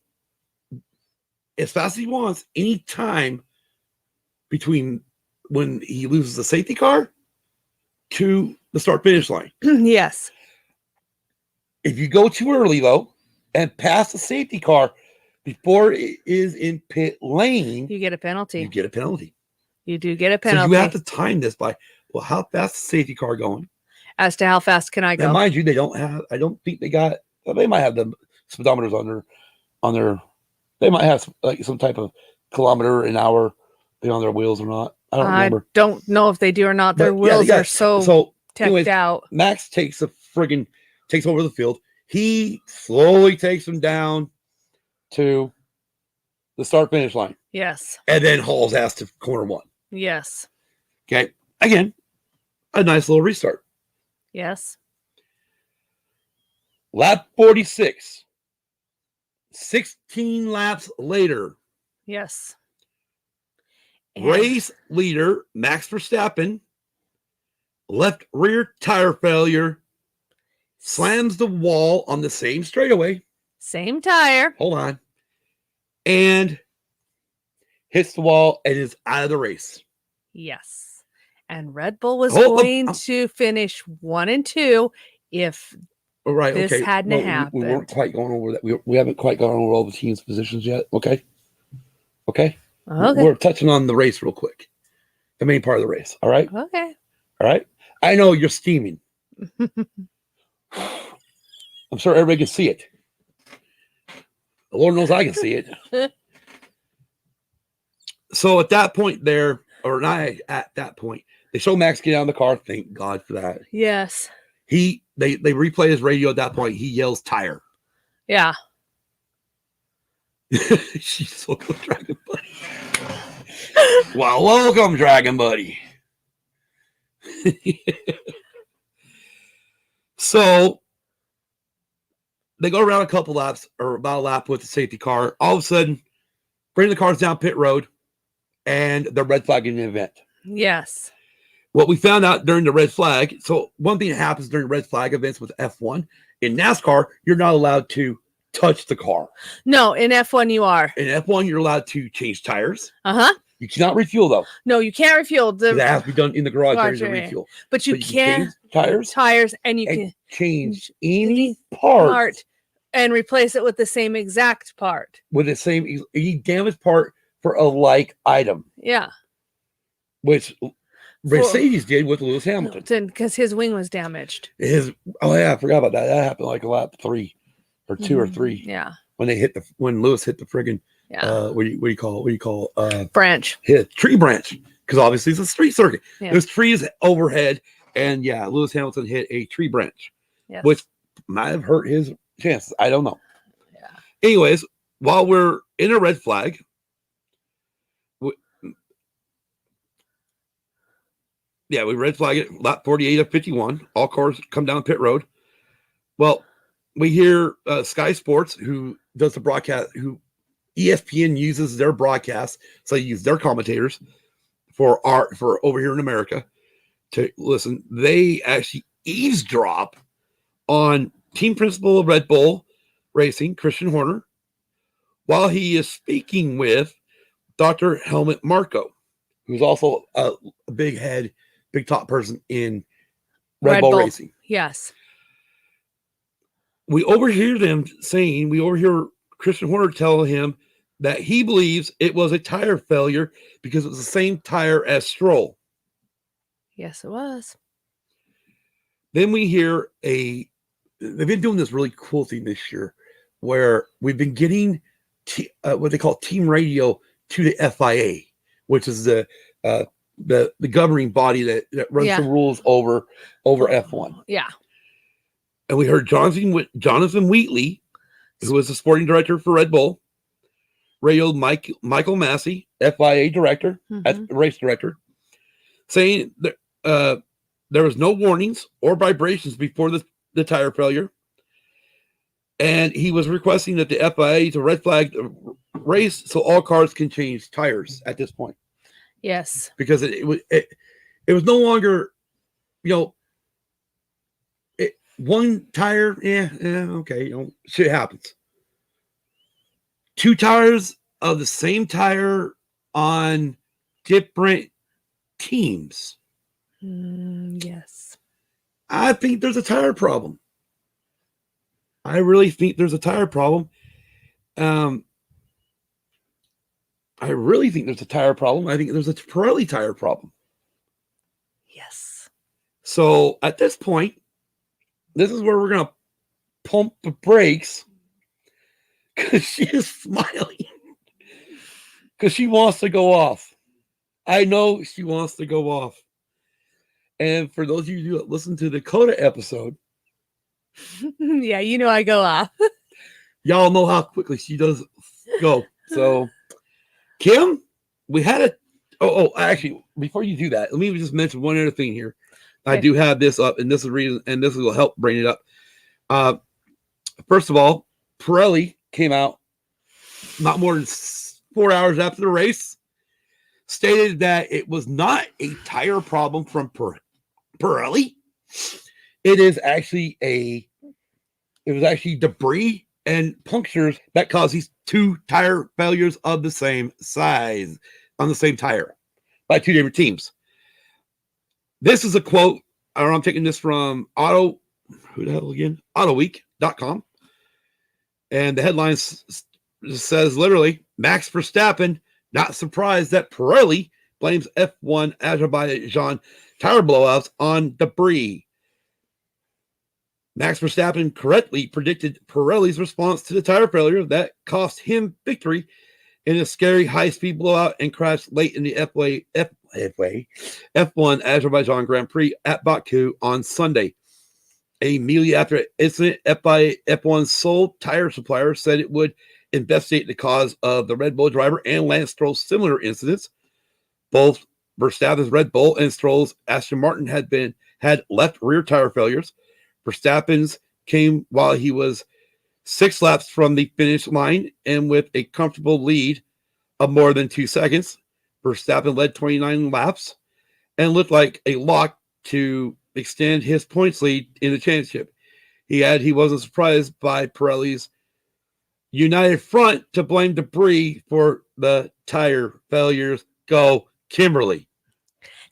as fast as he wants anytime between when he loses the safety car to the start-finish line. Yes. If you go too early, though, and pass the safety car before it is in pit lane, you get a penalty. You get a penalty. You do get a penalty. So you have to time this by, how fast is the safety car going? As to how fast can I go? And mind you, I don't think they got, they might have the speedometers on their, they might have some type of kilometer an hour thing on their wheels or not. I don't remember. I don't know if they do or not. Their wheels are so teched out. Max takes over the field. He slowly takes them down to the start finish line. Yes. And then hauls ass to corner one. Yes. Okay. Again, a nice little restart. Yes. Lap 46. 16 laps later. Yes. Race leader Max Verstappen, left rear tire failure, slams the wall on the same straightaway. Same tire. Hold on. And hits the wall and is out of the race. Yes. And Red Bull was going to finish 1 and 2 if this hadn't happened. We weren't quite going over that. We haven't quite gone over all the teams' positions yet. Okay. We're touching on the race real quick. The main part of the race. All right. Okay. All right. I know you're steaming. I'm sure everybody can see it. The Lord knows I can see it. So at that point there, or not at that point, they show Max get out of the car. Thank God for that. Yes. They replay his radio at that point. He yells tire. Yeah. She's so cool, Dragon Buddy. Well, welcome, Dragon Buddy. So they go around a couple laps, or about a lap with the safety car. All of a sudden, bring the cars down pit road, and they're red flagging the event. Yes. What we found out during the red flag, so one thing that happens during red flag events with F1, in NASCAR, you're not allowed to touch the car. No, in F1 you are. In F1, you're allowed to change tires. Uh-huh. You cannot refuel, though. No, you can't refuel. That has to be done in the garage area to refuel. But you can change tires, and you can change any part and replace it with the same exact part. With the same any damaged part for a like item. Yeah. Which Mercedes did with Lewis Hamilton. Because his wing was damaged. I forgot about that. That happened like a lap 3 or 2 or 3. Yeah. When Lewis hit the friggin' what do you call branch. Hit tree branch. Because obviously it's a street circuit. Yeah. There's trees overhead, and Lewis Hamilton hit a tree branch. Yes. Which might have hurt his chances. I don't know. Yeah. Anyways, while we're in a red flag, we red flag it, lap 48 of 51. All cars come down pit road. Well, we hear Sky Sports, who does the broadcast, who ESPN uses their broadcast, so they use their commentators for over here in America to listen. They actually eavesdrop on team principal of Red Bull Racing, Christian Horner, while he is speaking with Dr. Helmut Marko, who's also a big top person in Red Bull Racing. Yes. We overhear Christian Horner tell him that he believes it was a tire failure because it was the same tire as Stroll. Yes, it was. Then we hear they've been doing this really cool thing this year where we've been getting what they call team radio to the FIA, which is the governing body that runs the rules over F1. Yeah. And we heard Jonathan Wheatley, who was the sporting director for Red Bull, radioed Michael Massey, FIA director, race director, saying that there was no warnings or vibrations before the tire failure. And he was requesting that the FIA to red flag the race so all cars can change tires at this point. Yes. Because it was no longer, one tire, okay, shit happens. Two tires of the same tire on different teams. Yes. I think there's a tire problem. I really think there's a tire problem. I really think there's a tire problem. I think there's a Pirelli tire problem. Yes. So at this point, this is where we're going to pump the brakes because she is smiling because she wants to go off. I know she wants to go off. And for those of you that listen to the Coda episode, yeah, I go off. Y'all know how quickly she does go. So, Kim, we had actually, before you do that, let me just mention one other thing here. Okay. I do have this up, and this is the reason, and this will help bring it up. First of all, Pirelli came out not more than 4 hours after the race, stated that it was not a tire problem from Pirelli. It was actually debris and punctures that caused these two tire failures of the same size on the same tire by two different teams. This is a quote, or I'm taking this from AutoWeek.com. And the headline says literally, Max Verstappen not surprised that Pirelli blames F1 Azerbaijan tire blowouts on debris. Max Verstappen correctly predicted Pirelli's response to the tire failure that cost him victory in a scary high-speed blowout and crashed late in the F1 Azerbaijan Grand Prix at Baku on Sunday. Immediately after the incident, F1's sole tire supplier said it would investigate the cause of the Red Bull driver and Lance Stroll's similar incidents. Both Verstappen's Red Bull and Stroll's Aston Martin had left rear tire failures. Verstappen's came while he was 6 laps from the finish line and with a comfortable lead of more than 2 seconds. Verstappen led 29 laps and looked like a lock to extend his points lead in the championship. He wasn't surprised by Pirelli's united front to blame debris for the tire failures. Go, Kimberly.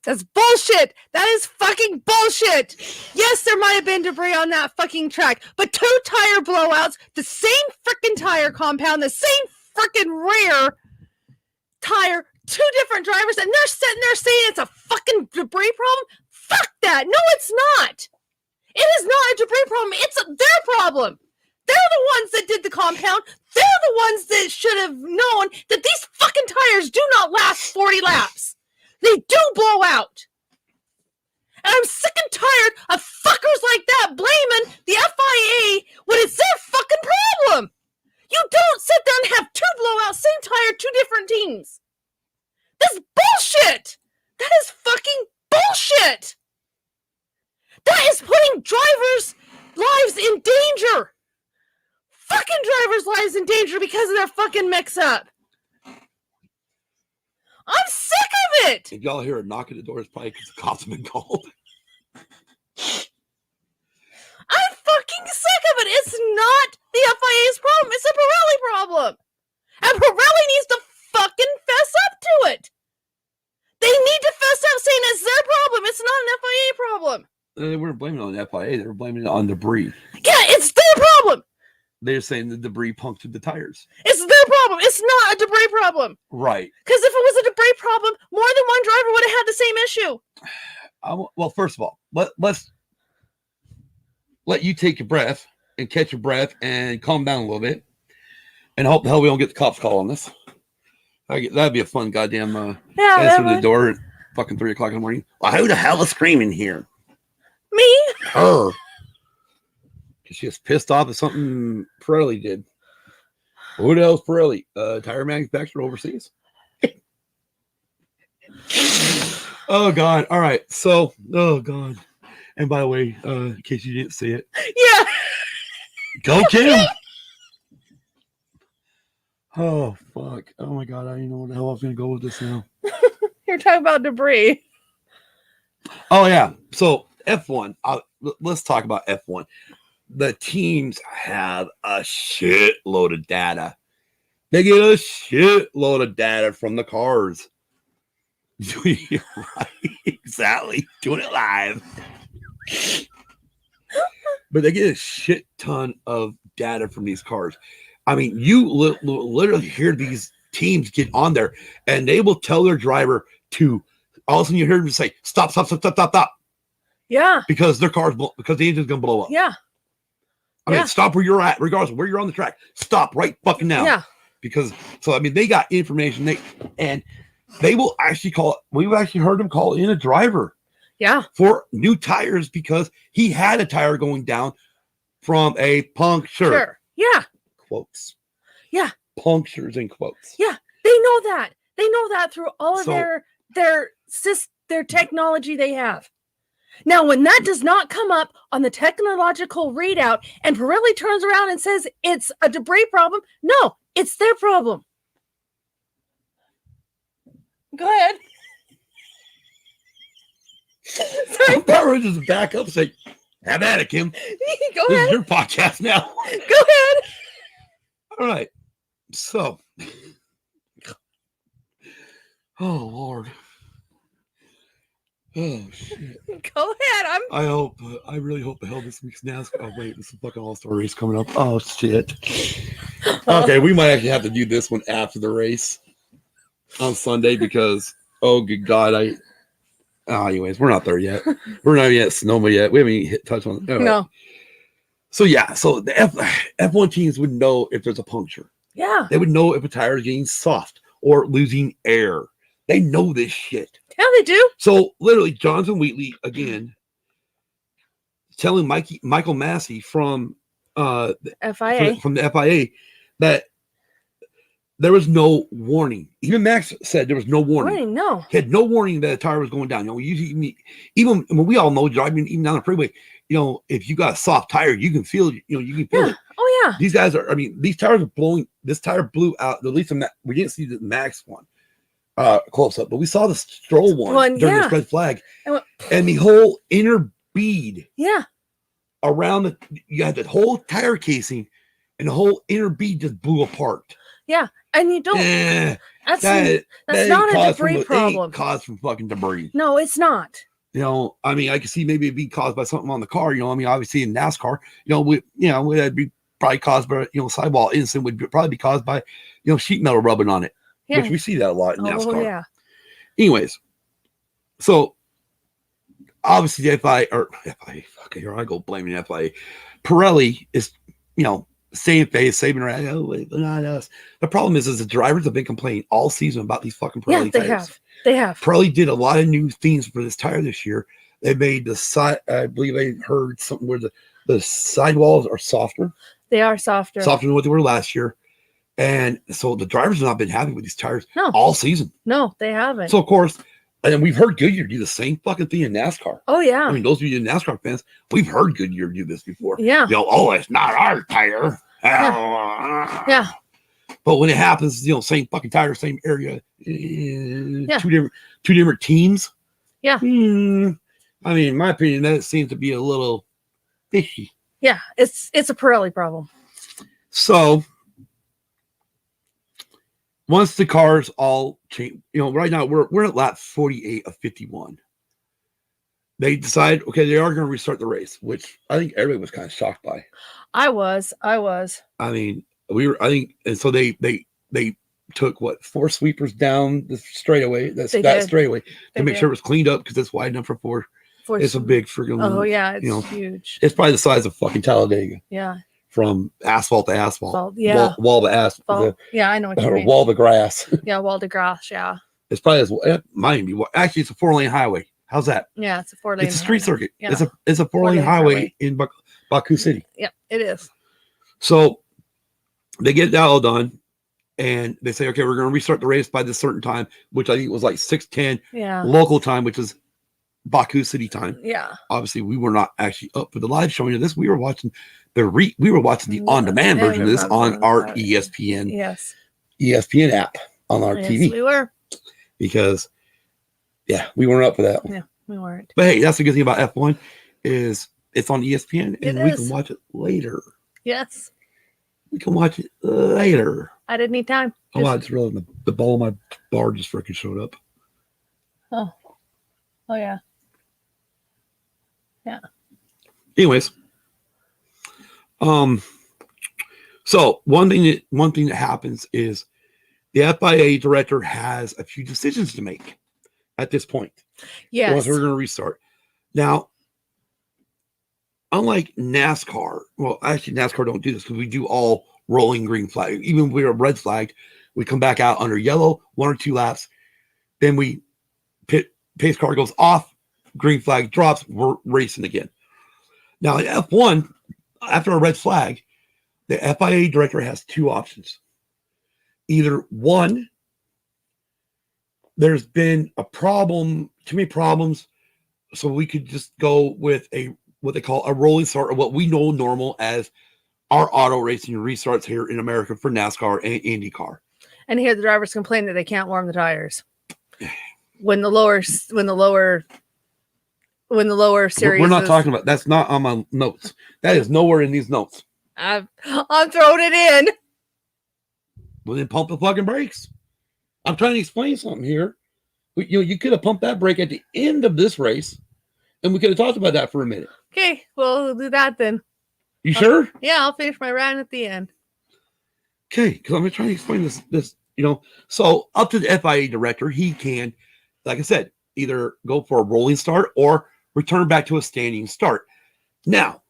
That's bullshit. That is fucking bullshit. Yes, there might have been debris on that fucking track, but 2 tire blowouts, the same freaking tire compound, the same freaking rear tire, 2 different drivers, and they're sitting there saying it's a fucking debris problem? Fuck that. No, it's not. It is not a debris problem. It's their problem. They're the ones that did the compound. They're the ones that should have known that these fucking tires do not last 40 laps. They do blow out. And I'm sick and tired of fuckers like that blaming the FIA when it's their fucking problem. You don't sit there and have 2 blowouts, same tire, 2 different teams. That's bullshit. That is fucking bullshit. That is putting drivers' lives in danger. Fucking drivers' lives in danger because of their fucking mix-up. I'm sick of it. If y'all hear a knock at the door, it's probably because the cops have been called. I'm fucking sick of it. It's not the FIA's problem. It's a Pirelli problem. And Pirelli needs to fucking fess up to it. They need to fess up saying it's their problem. It's not an FIA problem. They weren't blaming it on the FIA. They were blaming it on debris. Yeah, it's their problem. They're saying the debris punctured the tires. It's their problem. It's not a debris problem. Right. Because if it was a debris problem, more than one driver would have had the same issue. Well, first of all, let's let you take your breath and catch your breath and calm down a little bit. And hope the hell we don't get the cops call on this. That'd be a fun goddamn answer to the door at fucking 3 o'clock in the morning. Well, who the hell is screaming here? Me? Her. Because she was pissed off at something Pirelli did. Who the hell's Pirelli? Tire manufacturer overseas? Oh, God. All right. So, oh, God. And by the way, in case you didn't see it. Yeah. Go, Kim. Oh, fuck. Oh, my God. I don't know where the hell I was going to go with this now. You're talking about debris. Oh, yeah. So, F1. Let's talk about F1. The teams have a shitload of data. They get a shitload of data from the cars. Right. Exactly. Doing it live. But they get a shit ton of data from these cars. I mean, you literally hear these teams get on there and they will tell their driver to, all of a sudden you hear them say, stop. Yeah. Because their car's, because the engine's going to blow up. Yeah. I mean, stop where you're at, regardless of where you're on the track. Stop right fucking now. Yeah. Because, so, I mean, they got information. And they will actually we've actually heard them call in a driver. Yeah. For new tires because he had a tire going down from a puncture. Sure. Yeah. Quotes. Yeah. Punctures in quotes. Yeah. They know that. They know that through all of their technology they have. Now, when that does not come up on the technological readout and Pirelli turns around and says it's a debris problem, no, it's their problem. Go ahead. Sorry. Pirelli just back up and say, have at it, Kim. Go This ahead. is your podcast now. Go ahead. All right. So, oh, Lord. Oh, shit. Go ahead. I really hope the hell this week's NASCAR. Oh, wait, there's a fucking all-star race coming up. Oh, shit. Okay, we might actually have to do this one after the race on Sunday because, oh, good God, anyways, we're not there yet. We're not even at Sonoma yet. We haven't even touched on it. Right. No. So, yeah, so the F1 teams would know if there's a puncture. Yeah. They would know if a tire is getting soft or losing air. They know this shit. Yeah, they do. So literally, Jonathan Wheatley again telling Michael Massey from the FIA that there was no warning. Even Max said there was no warning. No, he had no warning that a tire was going down. You know, even when we all know driving even down the freeway, you know, if you got a soft tire, you can feel. You know, you can feel it. Oh yeah. These guys are. I mean, these tires are blowing. This tire blew out. At least we didn't see the Max one. Close up, but we saw the Stroll one during the red flag, and the whole inner bead, around you had the whole tire casing, and the whole inner bead just blew apart. Yeah, and you don't. That's not a debris problem. Caused from fucking debris. No, it's not. You know, I mean, I can see maybe it'd be caused by something on the car. You know, I mean, obviously in NASCAR, it'd be probably caused by sidewall incident would probably be caused by sheet metal rubbing on it. Yeah. Which we see that a lot in NASCAR. Oh, yeah. Anyways, so obviously the FIA, fuck, here I go blaming the FIA. Pirelli is, saving face, saving her. Oh, not us. The problem is the drivers have been complaining all season about these fucking Pirelli tires. They have. Pirelli did a lot of new things for this tire this year. They made the side. I believe I heard something where the sidewalls are softer. They are softer than what they were last year. And so the drivers have not been happy with these tires all season. No, they haven't. So, of course, and we've heard Goodyear do the same fucking thing in NASCAR. Oh, yeah. I mean, those of you NASCAR fans, we've heard Goodyear do this before. Yeah. It's not our tire. Yeah. But when it happens, same fucking tire, same area, two different teams. Yeah. I mean, in my opinion, that seems to be a little fishy. Yeah, it's a Pirelli problem. So once the cars all change, right now we're at lap 48 of 51. They decide, okay, they are going to restart the race, which I think everybody was kind of shocked by. I was. I mean, and so they took 4 sweepers down the straightaway, that straightaway to make sure it was cleaned up because it's wide enough for four. It's a big freaking. Oh yeah, it's huge. It's probably the size of fucking Talladega. Yeah. From asphalt to asphalt. Yeah. Wall to asphalt. Yeah, I know what you mean. Wall to grass. Yeah, wall to grass. Yeah. It's probably actually it's a 4-lane highway. How's that? Yeah, it's a 4-lane. It's a street circuit. Yeah. It's a 4-lane highway in Baku City. Yeah, it is. So they get that all done, and they say, okay, we're going to restart the race by this certain time, which I think was like 6:10 local time, which is Baku City time. Yeah. Obviously, we were not actually up for the live showing of this. We were watching the on-demand version of this on our ESPN app on our TV. We were. Because we weren't up for that. Yeah, we weren't. But hey, that's the good thing about F1 is it's on ESPN and we can watch it later. Yes. We can watch it later. I didn't need time. Oh, I just realized the ball of my bar just freaking showed up. Oh yeah. Yeah. Anyways, so one thing that happens is the FIA director has a few decisions to make at this point. Yes. Once we're going to restart. Now, unlike NASCAR, well, actually NASCAR don't do this because we do all rolling green flag. Even if we're red flagged, we come back out under yellow, 1 or 2 laps. Then we pace car goes off, green flag drops, we're racing again. Now in F1, after a red flag, the FIA director has 2 options. Either one, there's been too many problems, so we could just go with what they call a rolling start, or what we know normal as our auto racing restarts here in America for NASCAR and IndyCar. And here the drivers complain that they can't warm the tires when the lower series. We're not talking about that's not on my notes. That is nowhere in these notes. I'm throwing it in. Well, then pump the fucking brakes. I'm trying to explain something here. You could have pumped that brake at the end of this race, and we could have talked about that for a minute. Okay, well, we'll do that then. You sure? Yeah, I'll finish my rant at the end. Okay, because I'm trying to explain this. So up to the FIA director, he can, like I said, either go for a rolling start or return back to a standing start. Now,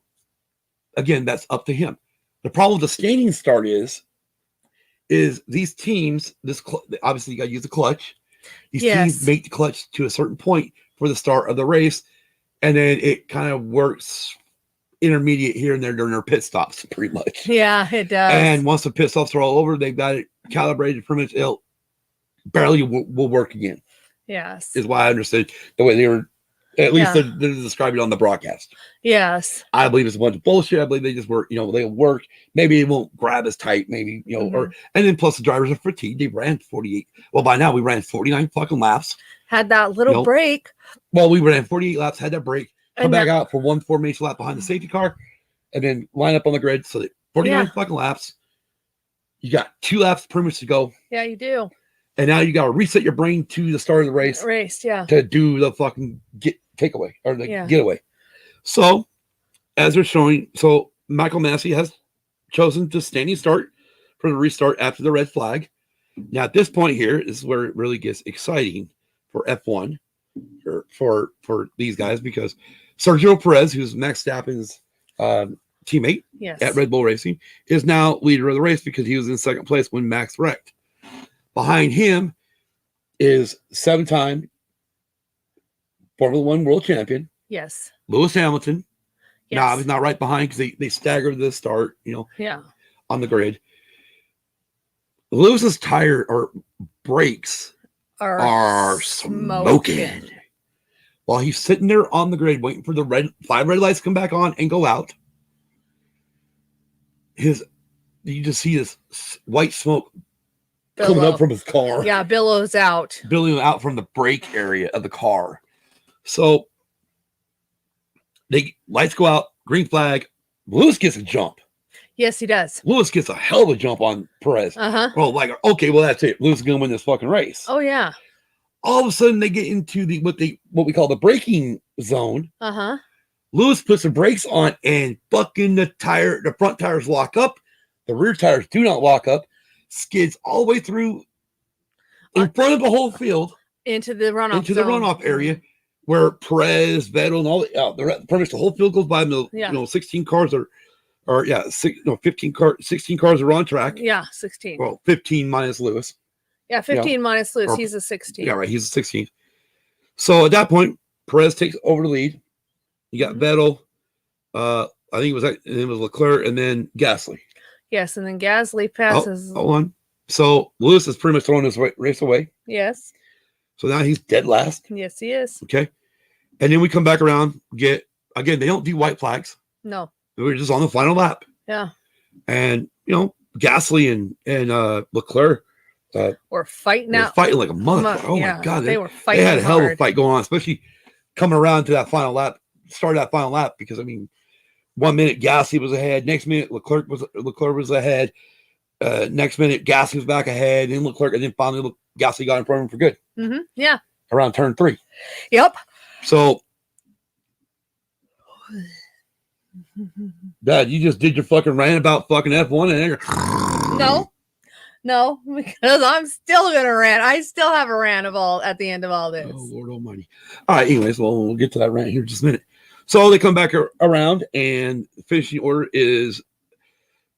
again, that's up to him. The problem with the standing start is these teams, obviously you got to use the clutch. These teams make the clutch to a certain point for the start of the race, and then it kind of works intermediate here and there during their pit stops, pretty much. Yeah, it does. And once the pit stops are all over, they've got it calibrated pretty much. It'll barely will work again. Yes, is why I understood the way they were. At least they're describing it on the broadcast. Yes. I believe it's a bunch of bullshit. I believe they just work, they'll work. Maybe it won't grab as tight, maybe, and then plus the drivers are fatigued. They ran 48. Well, by now we ran 49 fucking laps. Had that little break. Well, we ran 48 laps, had that break, come back out for one formation lap behind the safety car, and then line up on the grid. So that 49 fucking laps. You got 2 laps pretty much to go. Yeah, you do. And now you got to reset your brain to the start of the race. To do the fucking takeaway or the getaway. So, as they're showing, Michael Massey has chosen to standing start for the restart after the red flag. Now, at this point here, this is where it really gets exciting for F1 for these guys, because Sergio Perez, who's Max Verstappen's teammate at Red Bull Racing, is now leader of the race because he was in second place when Max wrecked. Behind him is 7-time Formula One world champion. Yes. Lewis Hamilton. Yes. Now, he's not right behind because they staggered the start, on the grid. Lewis's tire or brakes are smoking. While he's sitting there on the grid waiting for the 5 red lights to come back on and go out, you just see this white smoke coming up from his car. Yeah, billows out. Billowing out from the brake area of the car. So lights go out, green flag. Lewis gets a jump. Yes, he does. Lewis gets a hell of a jump on Perez. Well, like, okay, well, that's it. Lewis is gonna win this fucking race. Oh yeah. All of a sudden they get into what we call the braking zone. Lewis puts the brakes on and fucking the front tires lock up. The rear tires do not lock up. Skids all the way through in front of the whole field into the runoff the runoff area where Perez, Vettel, and all pretty much the whole field goes by. 16 cars or 15 cars, 16 cars are on track. Yeah, 16. Well, 15 minus Lewis. Yeah, 15 minus Lewis. He's a 16. Yeah, right. He's a 16. So at that point, Perez takes over the lead. You got Vettel. I think it was Leclerc and then Gasly. Yes, and then Gasly passes. Hold on. So Lewis is pretty much throwing his race away. Yes. So now he's dead last. Yes, he is. Okay. And then we come back around, they don't do white flags. No. We're just on the final lap. Yeah. And, Gasly and Leclerc were fighting out. Fighting like a motherfucker. Oh, my God. They were fighting. They had a hell of a fight going on, especially coming around to that final lap, start that final lap, because, 1 minute Gasly was ahead. Next minute, Leclerc was ahead. Next minute, Gasly was back ahead. Then Leclerc, and then finally, Gasly got in front of him for good. Yeah. Around turn 3. Yep. So, Dad, you just did your fucking rant about fucking F1 and No, because I'm still gonna rant. I still have a rant at the end of all this. Oh, Lord Almighty! All right. Anyways, we'll get to that rant here in just a minute. So they come back around, and the finishing order is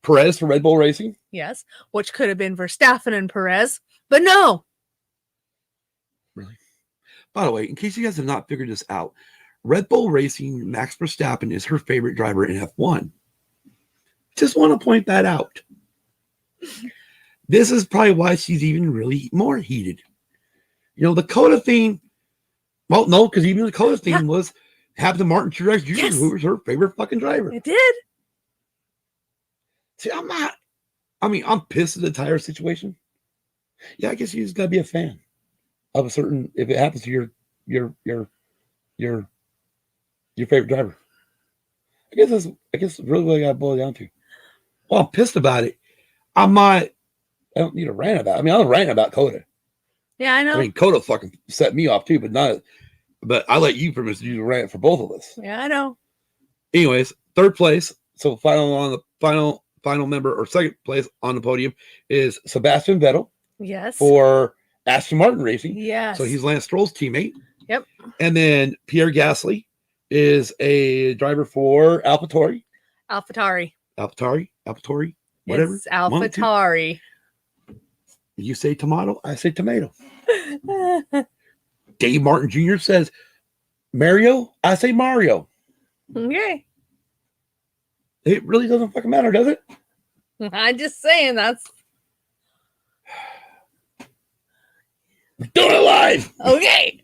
Perez for Red Bull Racing. Yes, which could have been Verstappen and Perez, but no. Really? By the way, in case you guys have not figured this out, Red Bull Racing, Max Verstappen is her favorite driver in F1. Just want to point that out. This is probably why she's even really more heated. The Coda thing. Well, no, because even the Coda thing was happened to Martin Truex Jr., who was her favorite fucking driver. It did. See, I'm pissed at the tire situation. Yeah, I guess you just gotta be a fan of a certain. If it happens to your favorite driver, I guess really what I gotta boil it down to. Well, I'm pissed about it. I don't need a rant about it. I'm ranting about Coda. Yeah, I know. Coda fucking set me off too, but I let you pretty much do the rant for both of us. Yeah, I know. Anyways, third place. So final member or second place on the podium is Sebastian Vettel. Yes. For Aston Martin Racing. Yes. So he's Lance Stroll's teammate. Yep. And then Pierre Gasly is a driver for AlphaTauri. Whatever. It's AlphaTauri. You say tomato, I say tomato. Dave Martin Jr. says Mario, I say Mario. Okay. It really doesn't fucking matter, does it? I'm just saying that's. Doing it live. Okay.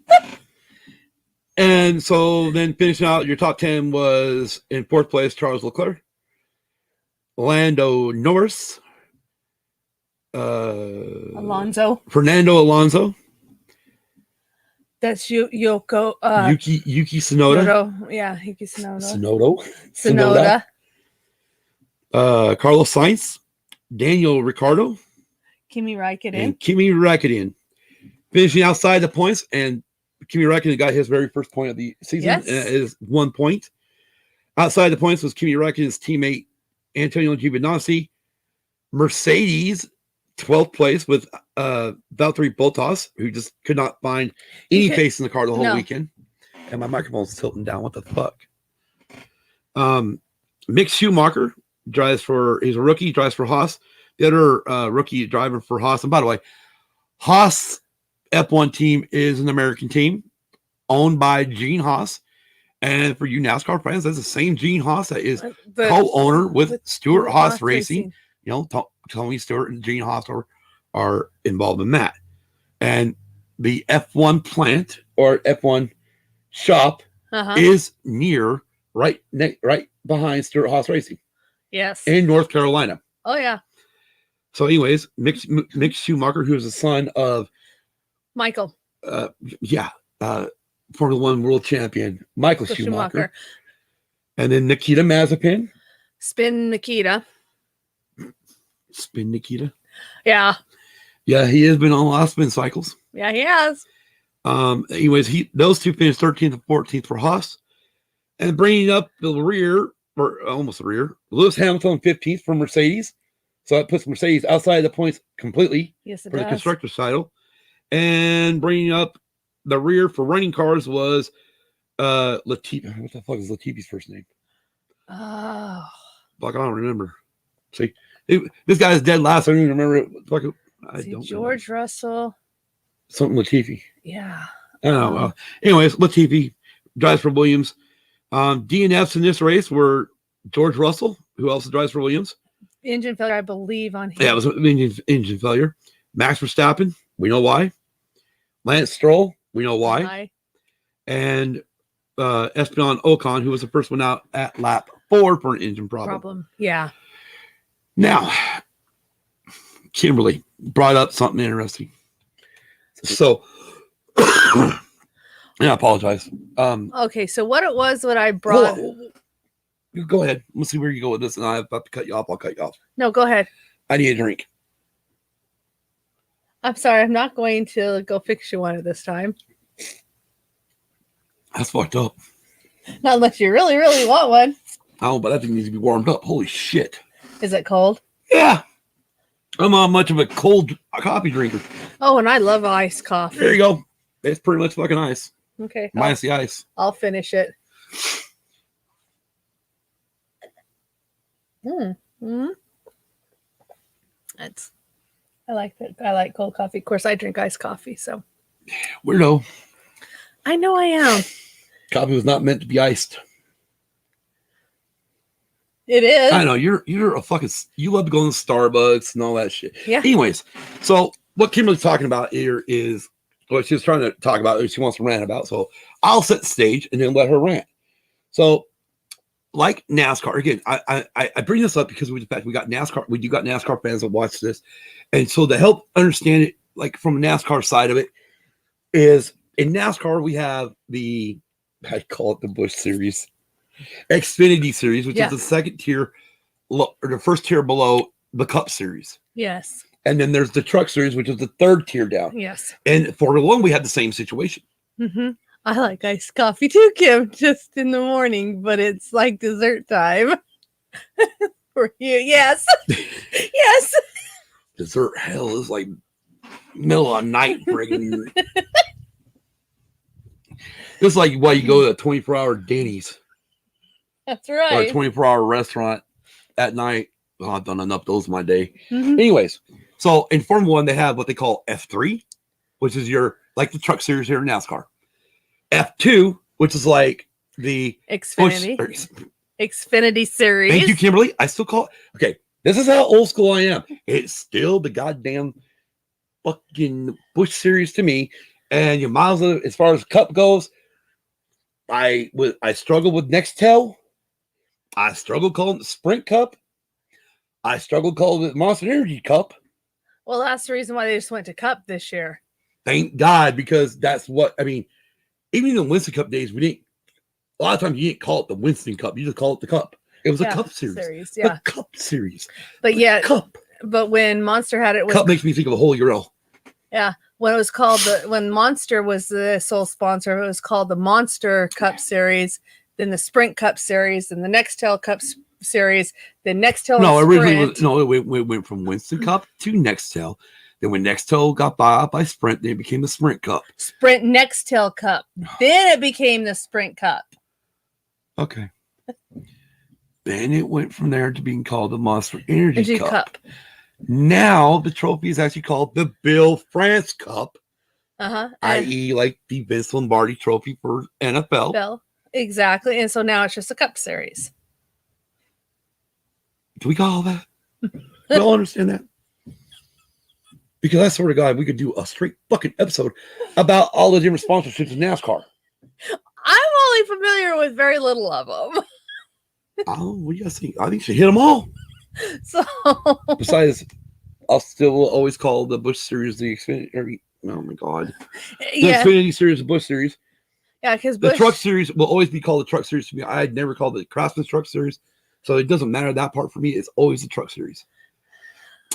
And so then finishing out your top 10 was in fourth place, Charles Leclerc, Lando Norris, Alonso, Fernando Alonso. That's Yuki Tsunoda. Yeah, Yuki Tsunoda. Carlos Sainz, Daniel Ricciardo, Kimi Räikkönen. Finishing outside the points, and Kimi Räikkönen got his very first point of the season. Yes. And it is 1 point. Outside the points was Kimi Räikkönen's teammate Antonio Giovinazzi. Mercedes, 12th place with Valtteri Bottas, who just could not find any pace in the car the whole weekend. And my microphone's tilting down. What the fuck? Mick Schumacher he's a rookie, drives for Haas. The other rookie driver for Haas. And by the way, Haas F1 team is an American team owned by Gene Haas. And for you NASCAR fans, that's the same Gene Haas that is co-owner with Stewart Haas Racing. Tony Stewart and Gene Haas are involved in that. And the F1 plant or F1 shop is near right behind Stewart Haas Racing. Yes. In North Carolina. Oh, yeah. So, anyways, Mick Schumacher, who is the son of Michael. Formula One world champion Michael Schumacher. Schumacher. And then Nikita Mazepin. Spin Nikita. Yeah. Yeah, he has been on a lot of spin cycles. Yeah, he has. Anyways, those two finished 13th and 14th for Haas. And bringing up the rear, or almost the rear, Lewis Hamilton 15th for Mercedes. So that puts Mercedes outside of the points completely for the constructor's title. And bringing up the rear for running cars was Latifi. What the fuck is Latifi's first name? Oh. Fuck, I don't remember. See, this guy is dead last. I don't even remember it. Fuck, I don't George remember. Russell. Something Latifi. Yeah. I don't know. Anyways, Latifi drives for Williams. DNFs in this race were George Russell, who also drives for Williams. Engine failure, I believe, on him. Yeah, it was engine failure. Max Verstappen, we know why. Lance Stroll, we know why. And Esteban Ocon, who was the first one out at lap 4 for an engine problem. Yeah. Now, Kimberly brought up something interesting. So, I apologize. Okay, so what it was what I brought. You go ahead. Let's see where you go with this, and I'm about to cut you off. I'll cut you off. No, go ahead. I need a drink. I'm sorry, I'm not going to go fix you one at this time. That's fucked up. Not unless you really, really want one. Oh, but that thing needs to be warmed up. Holy shit. Is it cold? Yeah. I'm not much of a cold coffee drinker. Oh, and I love iced coffee. There you go. It's pretty much fucking ice. Okay. Minus the ice. I'll finish it. I like that. I like cold coffee. Of course, I drink iced coffee, so. Weirdo. I know I am. Coffee was not meant to be iced. It is. I know you're a fucking. You love to go to Starbucks and all that shit. Yeah. Anyways, so what Kimberly's talking about here is what she was trying to talk about. She wants to rant about. So I'll set the stage and then let her rant. So, like NASCAR again, I bring this up because we got NASCAR. We do got NASCAR fans that watch this, and so to help understand it, like from a NASCAR side of it, is in NASCAR we have I call it the Busch Series. Xfinity Series, which is the second tier, or the first tier below the Cup Series. Yes. And then there's the Truck Series, which is the third tier down. Yes. And Formula One, we had the same situation. Mm-hmm. I like iced coffee too, Kim, just in the morning, but it's like dessert time. For you, yes. Yes. Dessert hell is like middle of the night friggin'. This is like why you go to a 24-hour Denny's. That's right. Or a 24-hour restaurant at night. Oh, I've done enough of those in my day. Mm-hmm. Anyways, so in Formula One, they have what they call F3, which is like the Truck Series here in NASCAR. F2, which is like the Xfinity Series. Thank you, Kimberly. I still call it. Okay, this is how old school I am. It's still the goddamn fucking Busch Series to me. And your miles of, as far as Cup goes, I struggle with Nextel. I struggle calling it the Sprint Cup. I struggle calling it the Monster Energy Cup. Well, that's the reason why they just went to Cup this year. Thank God, because that's what I mean. Even in the Winston Cup days, we didn't. A lot of times, you didn't call it the Winston Cup. You just call it the Cup. It was a Cup Series. Yeah, the Cup Series. But Cup. But when Monster had it, Cup makes me think of a Holy Grail. Yeah, when it was called when Monster was the sole sponsor, it was called the Monster Cup Series, then the Sprint Cup Series, then the Nextel Cup Series, then Nextel. No, originally it went from Winston Cup to Nextel. Then when Nextel got bought by Sprint, then it became the Sprint Cup. Sprint Nextel Cup. Then it became the Sprint Cup. Okay. Then it went from there to being called the Monster Energy Cup. Now the trophy is actually called the Bill France Cup, i.e., like the Vince Lombardi Trophy for NFL. Exactly, and so now it's just a Cup Series. Do we got all that? We all understand that? Because I swear to God, we could do a straight fucking episode about all the different sponsorships in NASCAR. I'm only familiar with very little of them. Oh, what do you guys think? I think you should hit them all. So, besides I'll still always call the Busch Series the Xfinity. Oh my God. The Yeah. Xfinity Series, the Busch Series. Yeah, because The Truck Series will always be called the Truck Series to me. I'd never called it the Craftsman Truck Series. So it doesn't matter that part for me. It's always the Truck Series.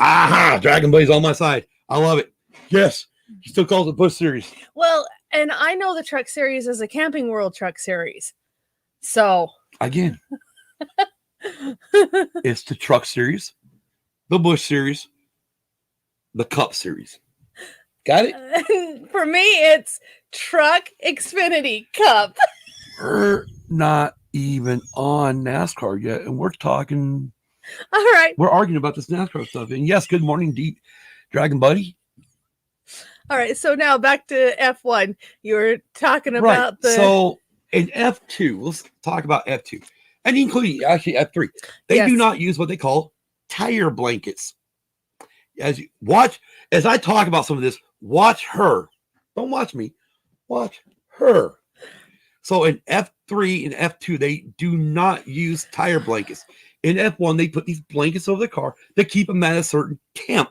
Aha! Dragon Buddy's on my side. I love it. Yes. He still calls it Busch Series. Well, and I know the Truck Series is a Camping World Truck Series. So. Again, it's the Truck Series, the Busch Series, the Cup Series. Got it? For me, it's Truck Xfinity Cup. We're not even on NASCAR yet, and we're talking. All right. We're arguing about this NASCAR stuff. And yes, good morning, Deep Dragon Buddy. All right. So now back to F1. You were talking about right. So in F2, let's talk about F2, and including actually F3. They do not use what they call tire blankets. As you watch, as I talk about some of this, watch her. Don't watch me. Watch her. So in F3 and F2, they do not use tire blankets. In F1, they put these blankets over the car to keep them at a certain temp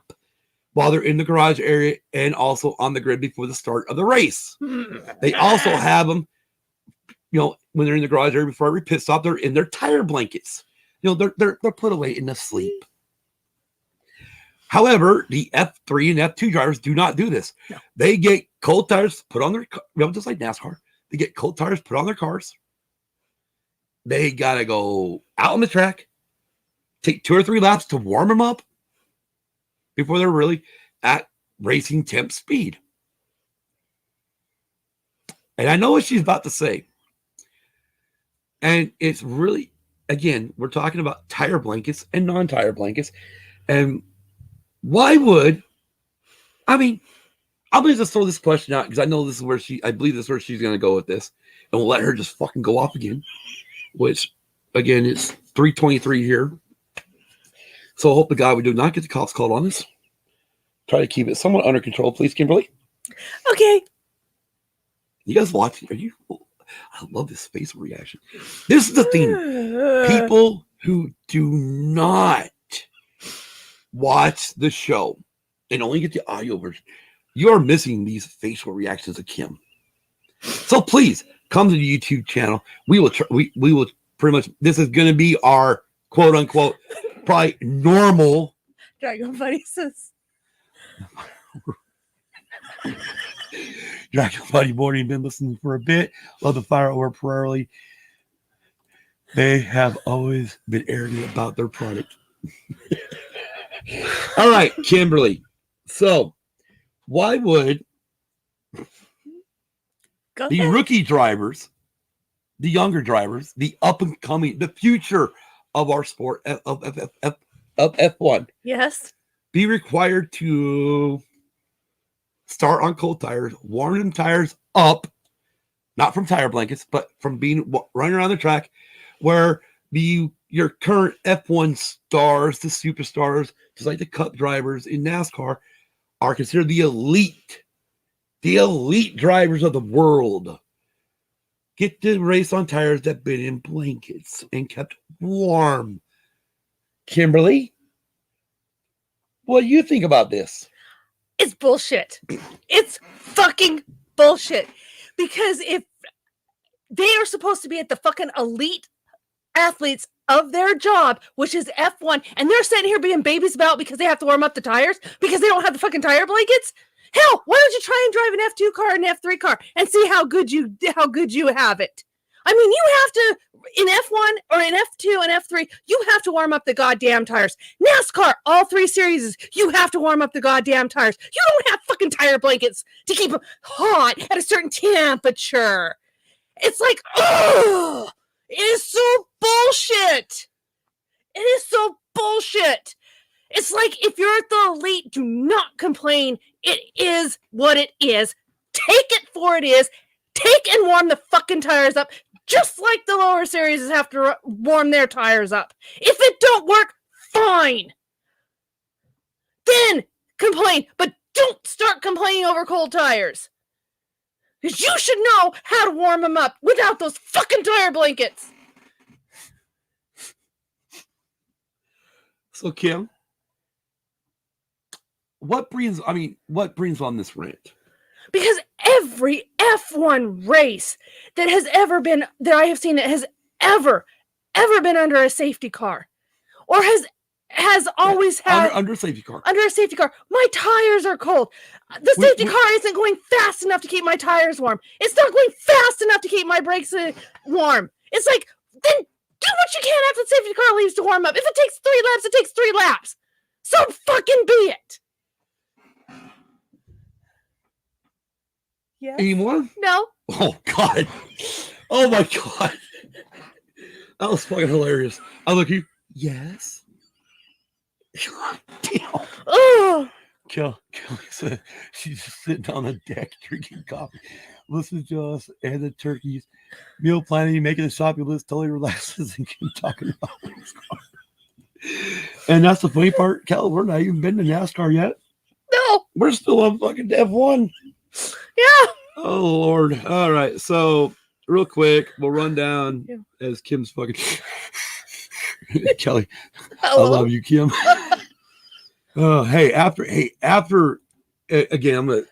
while they're in the garage area and also on the grid before the start of the race. They also have them, when they're in the garage area before every pit stop, they're in their tire blankets. They're put away in the sleep. However, the F3 and F2 drivers do not do this. No. They get cold tires put on their, just like NASCAR. They get cold tires put on their cars. They got to go out on the track, take 2 or 3 laps to warm them up before they're really at racing temp speed. And I know what she's about to say. And it's really, again, we're talking about tire blankets and non-tire blankets. And why would, I'm going to just throw this question out because I know this is where I believe this is where she's going to go with this. And we'll let her just fucking go off again, which, again, it's 3:23 here. So I hope to God we do not get the cops called on us. Try to keep it somewhat under control, please, Kimberly. Okay. You guys watching? Are you? I love this facial reaction. This is the thing. People who do not watch the show and only get the audio version, you are missing these facial reactions of Kim. So please come to the YouTube channel. We will we will pretty much, this is going to be our quote unquote probably normal Dragon Buddy says Dragon Buddy morning, been listening for a bit. Love the fire over temporarily. They have always been arrogant about their product. All right, Kimberly. So, why would the rookie drivers, the younger drivers, the up and coming, the future of our sport of F1, yes, be required to start on cold tires, warm them tires up, not from tire blankets, but from being running around the track, where your current F1 stars, the superstars, just like the cup drivers in NASCAR, are considered the elite drivers of the world, get to race on tires that have been in blankets and kept warm. Kimberly, what do you think about this? It's bullshit. It's fucking bullshit. Because if they are supposed to be at the fucking elite athletes of their job, which is F1, and they're sitting here being babies about because they have to warm up the tires because they don't have the fucking tire blankets. Hell, why don't you try and drive an F2 car and an F3 car and see how good you have it? I mean, you have to, in F1 or in F2 and F3, you have to warm up the goddamn tires. NASCAR, all 3 series, you have to warm up the goddamn tires. You don't have fucking tire blankets to keep them hot at a certain temperature. It's like, oh, it is so bullshit. It is so bullshit. It's like, if you're at the elite, do not complain. It is what it is. Take it for it is. Take and warm the fucking tires up, just like the lower series have to warm their tires up. If it don't work, fine. Then complain, but don't start complaining over cold tires. Because you should know how to warm them up without those fucking tire blankets. So, Kim, what brings on this rant? Because every F1 race that I have seen has ever been under a safety car, or has always had under a safety car. Under a safety car. My tires are cold. The safety car isn't going fast enough to keep my tires warm. It's not going fast enough to keep my brakes warm. It's like, then do what you can after the safety car leaves to warm up. If it takes 3 laps, it takes 3 laps. So fucking be it. Yes. Any more? No. Oh God. Oh my God. That was fucking hilarious. I look at you. Yes. Damn. Oh. Kelly said she's just sitting on the deck drinking coffee, listening to us and the turkeys, meal planning, making a shopping list, totally relaxes and keep talking about NASCAR. And that's the funny part, Kelly. We're not even been to NASCAR yet. No. We're still on fucking F1. Yeah. Oh Lord. All right. So real quick, we'll run down as Kim's fucking Kelly. Hello. I love you, Kim. After again, I'm gonna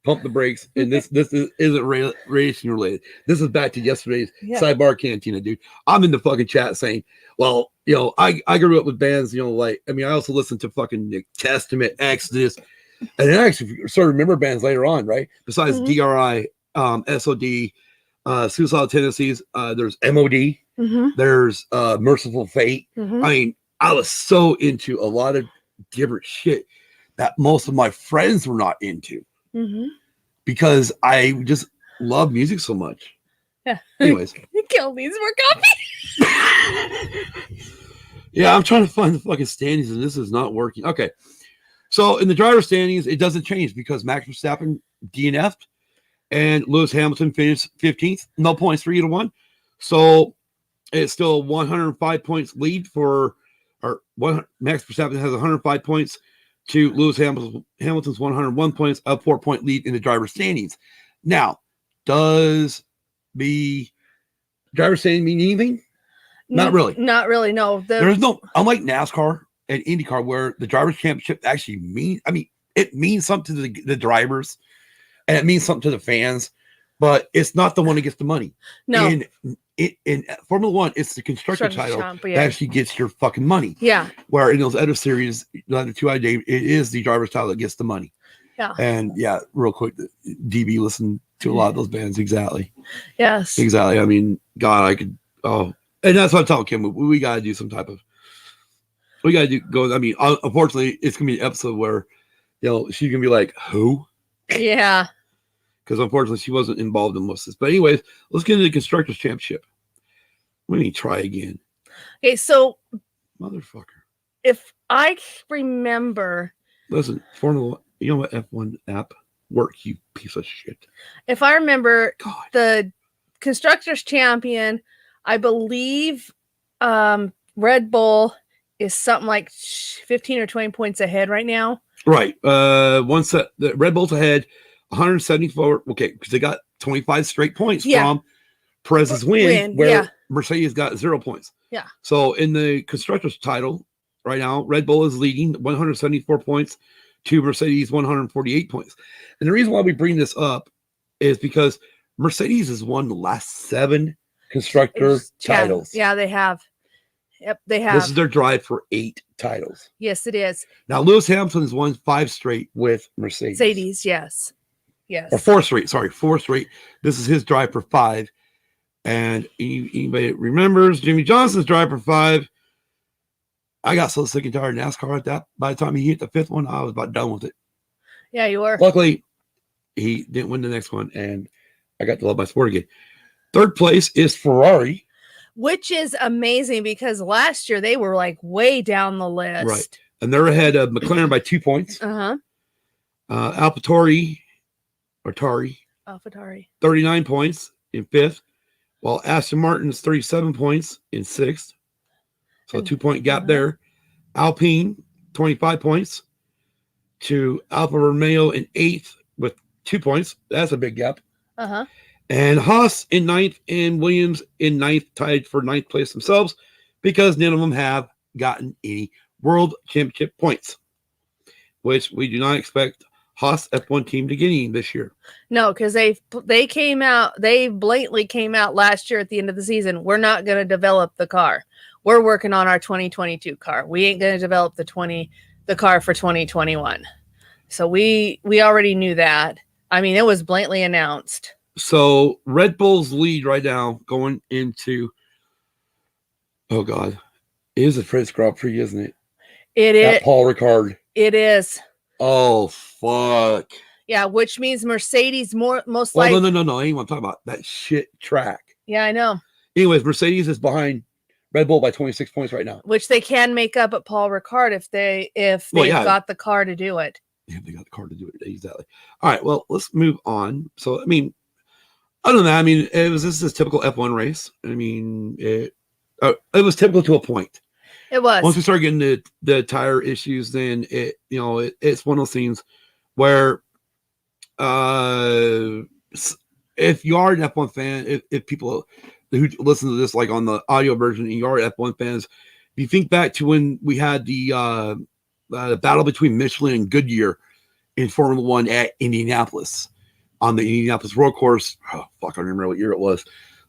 pump the brakes, and this isn't racing related. This is back to yesterday's sidebar cantina, dude. I'm in the fucking chat saying, well, I grew up with bands, I also listened to fucking Nick Testament, Exodus, and I actually started to remember bands later on, right? Besides DRI, SOD, Suicidal Tendencies, there's MOD, there's Merciful Fate. I mean, I was so into a lot of different shit that most of my friends were not into because I just love music so much. Yeah. Anyways, Kill needs more coffee. Yeah, I'm trying to find the fucking standings and this is not working. Okay. So in the driver standings, it doesn't change because Max Verstappen DNF'd and Lewis Hamilton finished 15th. No points, 3-1. So it's still 105 points lead Max Verstappen has 105 points to Lewis Hamilton's 101 points, a 4-point lead in the driver standings. Now, does the driver standing mean anything? Not really. Not really, no. There's no, unlike NASCAR and IndyCar, where the drivers' championship actually it means something to the drivers and it means something to the fans, but it's not the one that gets the money. No. In Formula One, it's the constructor title that actually gets your fucking money. Yeah. Where in those other series, the other two I gave, it is the driver's title that gets the money. Yeah. And real quick, DB listened to a lot of those bands. Exactly. Yes. Exactly. I mean, God, I could. Oh, and that's what I'm telling Kim. We got to do some type of. We got to go. I mean, unfortunately, it's gonna be an episode where, she's gonna be like, "Who?" Yeah. Because unfortunately, she wasn't involved in most of this. But anyways, let's get into the Constructors' Championship. We need to try again. Okay, so motherfucker. If I remember, listen, Formula One, you know what F1 app work, you piece of shit. If I remember, the Constructors' Champion, I believe, Red Bull is something like 15 or 20 points ahead right now. Right. The Red Bull's ahead. 174. Okay, because they got 25 straight points from Perez's win, where Mercedes got 0 points. Yeah. So in the constructors title right now, Red Bull is leading 174 points to Mercedes 148 points. And the reason why we bring this up is because Mercedes has won the last 7 constructor titles. Yeah, they have. Yep, they have. This is their drive for 8 titles. Yes, it is. Now Lewis Hamilton has won 5 straight with Mercedes. Mercedes, yes. Yes. Or 4 straight. Sorry, 4 straight. This is his drive for 5. And anybody remembers Jimmy Johnson's drive for 5. I got so sick and tired of NASCAR at that. By the time he hit the 5th one, I was about done with it. Yeah, you were. Luckily, he didn't win the next one, and I got to love my sport again. 3rd place is Ferrari. Which is amazing because last year they were like way down the list. Right. And they're ahead of McLaren by 2 points. AlphaTauri, 39 points in 5th, while Aston Martin's 37 points in 6th. So a 2-point gap there. Alpine, 25 points to Alfa Romeo in 8th with 2 points. That's a big gap. And Haas in 9th and Williams in 9th, tied for 9th place themselves because none of them have gotten any world championship points. which we do not expect Haas F1 team to get in this year. No, because they blatantly came out last year at the end of the season. We're not going to develop the car. We're working on our 2022 car. We ain't going to develop the car for 2021. So we already knew that. I mean, it was blatantly announced. So Red Bull's lead right now going into, oh God, it is the French Grand Prix, isn't it? It is. At Paul Ricard. It is. Oh, fuck. Yeah, which means Mercedes most likely. No. I ain't want to talk about that shit track. Yeah, I know. Anyways, Mercedes is behind Red Bull by 26 points right now. Which they can make up at Paul Ricard if they got the car to do it. Yeah, they got the car to do it. Exactly. All right, well, let's move on. So, I mean, other than that, I mean, this is a typical F1 race. I mean, it was typical to a point. It was. Once we start getting the tire issues, then it's one of those things where if you are an F1 fan, if people who listen to this like on the audio version and you are F1 fans, if you think back to when we had the battle between Michelin and Goodyear in Formula One at Indianapolis on the Indianapolis road course. Oh, fuck, I don't remember what year it was,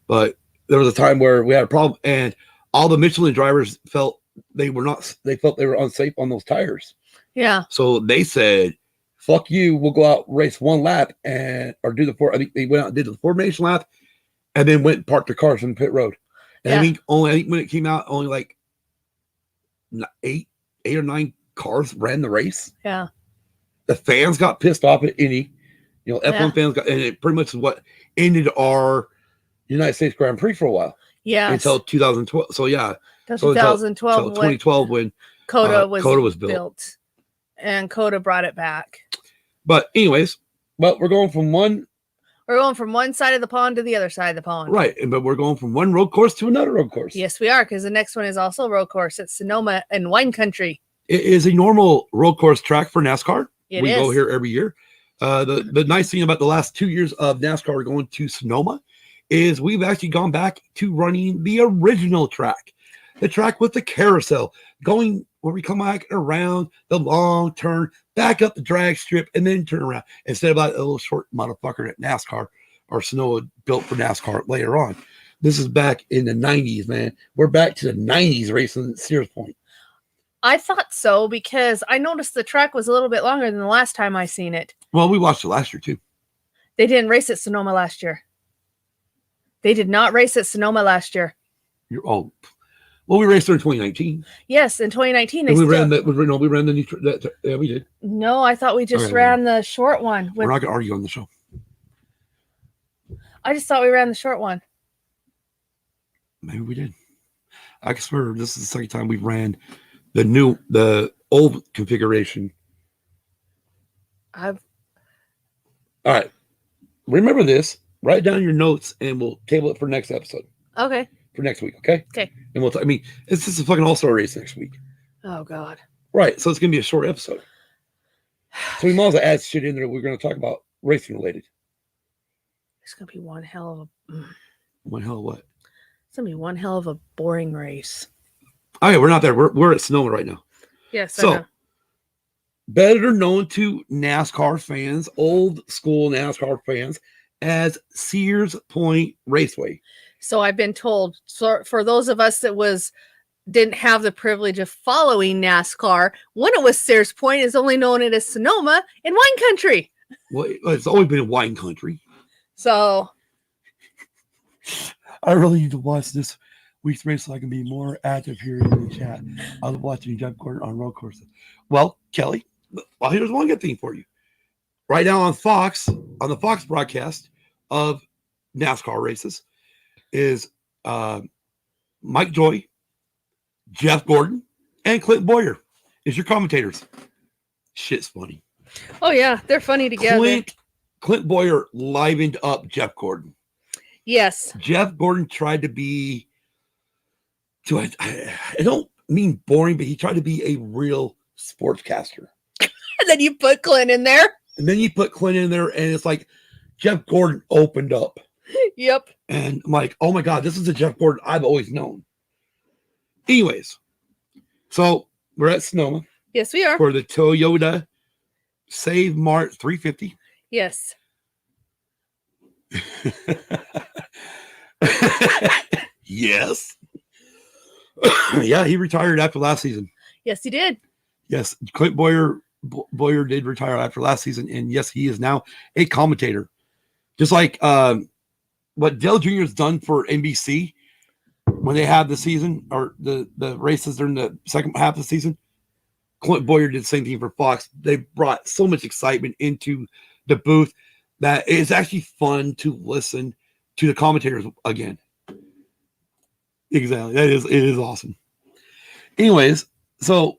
but there was a time where we had a problem and all the Michelin drivers felt they were unsafe on those tires. Yeah. So they said, fuck you, we'll go out, race one lap or do the four. I think they went out and did the formation lap and then went and parked their cars in the pit road. And I think when it came out, only like eight or nine cars ran the race. Yeah. The fans got pissed off at Indy. F1 fans got, and it pretty much is what ended our United States Grand Prix for a while. Yeah. Until 2012. So yeah. Until 2012. Until 2012 when Coda was built. And Coda brought it back. But anyways, we're going from one side of the pond to the other side of the pond. Right. But we're going from one road course to another road course. Yes, we are, because the next one is also a road course. It's Sonoma and wine country. It is a normal road course track for NASCAR. We go here every year. The nice thing about the last 2 years of NASCAR going to Sonoma is we've actually gone back to running the original track, the track with the carousel, going where we come back around the long turn, back up the drag strip, and then turn around instead of that little short motherfucker that NASCAR or Sonoma built for NASCAR later on. This is back in the 90s, man. We're back to the 90s racing at Sears Point. I thought so because I noticed the track was a little bit longer than the last time I seen it. Well, we watched it last year, too. They didn't race at Sonoma last year. They did not race at Sonoma last year. Well, we raced there in 2019. Yes, in 2019 we ran the new. Yeah, we did. No, I thought we just ran the short one. We're not gonna argue on the show. I just thought we ran the short one. Maybe we did. I can swear this is the second time we ran the old configuration. All right. Remember this. Write down your notes, and we'll table it for next episode. Okay. For next week, okay? Okay. And it's just a fucking all-star race next week. Oh, God. Right. So it's going to be a short episode. So we might as well add shit in there we're going to talk about racing related. It's going to be one hell of a... One hell of what? It's going to be one hell of a boring race. Okay, we're not there. We're at Sonoma right now. Yes, so, I know. Better known to NASCAR fans, old school NASCAR fans, as Sears Point Raceway. So I've been told. So for those of us that didn't have the privilege of following NASCAR, when it was Sears Point, is only known as Sonoma in wine country. Well, it's always been wine country. So I really need to watch this week's race so I can be more active here in the chat. I was watching Jeff Gordon on road courses. Well, Kelly, here's one good thing for you. Right now on the Fox broadcast of NASCAR races is Mike Joy, Jeff Gordon, and Clint Boyer is your commentators. Shit's funny. Oh, yeah. They're funny together. Clint Boyer livened up Jeff Gordon. Yes. Jeff Gordon tried to be, I don't mean boring, but he tried to be a real sportscaster. And then you put Clint in there. And it's like Jeff Gordon opened up. Yep. And I'm like, oh my God, this is the Jeff Gordon I've always known. Anyways, so we're at Sonoma. Yes, we are. For the Toyota save Mart 350. Yes. Yes. Yeah, he retired after last season. Yes, he did. Yes, Clint Boyer did retire after last season, and yes, he is now a commentator. Just like what Dale Jr. has done for NBC when they have the season or the races during the second half of the season. Clint Boyer did the same thing for Fox. They brought so much excitement into the booth that it's actually fun to listen to the commentators again. Exactly. It is awesome. Anyways, so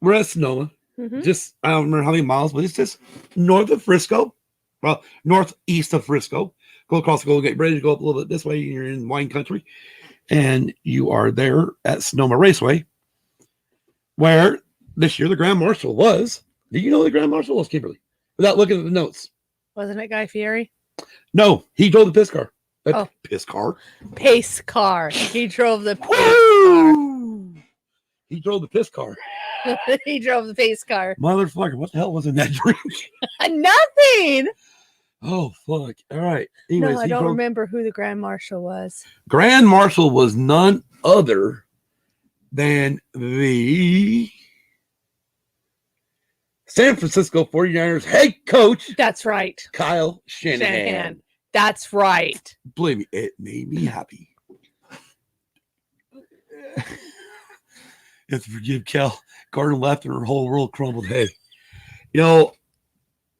we're at Sonoma. Mm-hmm. Just, I don't remember how many miles, but it's just north of Frisco. Well, northeast of Frisco. Go across the Golden Gate Bridge, go up a little bit this way, you're in wine country. And you are there at Sonoma Raceway, where this year the Grand Marshal was. Do you know the Grand Marshal was, Kimberly? Without looking at the notes. Wasn't it Guy Fieri? No, he drove the piss car. Piss car. Pace car. He drove the pace car. He drove the piss car. He drove the pace car. Motherfucker, what the hell was in that drink? Nothing. Oh, fuck. All right. Anyways, no, I don't remember who the Grand Marshal was. Grand Marshal was none other than the San Francisco 49ers head coach. That's right. Kyle Shanahan. That's right. Believe me, it made me happy. You have to forgive Cal. Gordon left and her whole world crumbled. Hey, you know,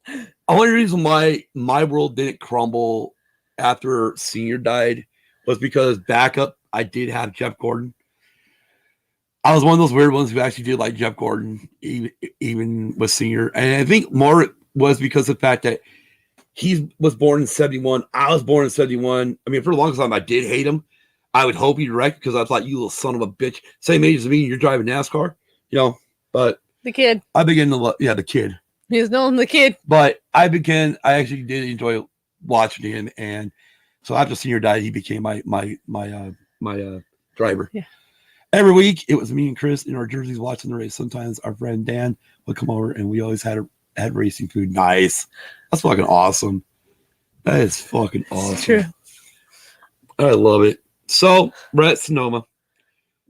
the only reason why my world didn't crumble after Senior died was because backup, I did have Jeff Gordon. I was one of those weird ones who actually did like Jeff Gordon, even with Senior. And I think more was because of the fact that he was born in 71. I was born in 71. I mean, for the longest time, I did hate him. I would hope he'd wreck because I thought, you little son of a bitch. Same age as me, and you're driving NASCAR, you know. But the kid. I began to love, the kid. He was known the kid. But I actually did enjoy watching him. And so after Senior died, he became my driver. Yeah. Every week, it was me and Chris in our jerseys watching the race. Sometimes our friend Dan would come over, and we always had racing food. Nice. That's fucking awesome. That is fucking awesome. It's true. I love it. So, we're at Sonoma.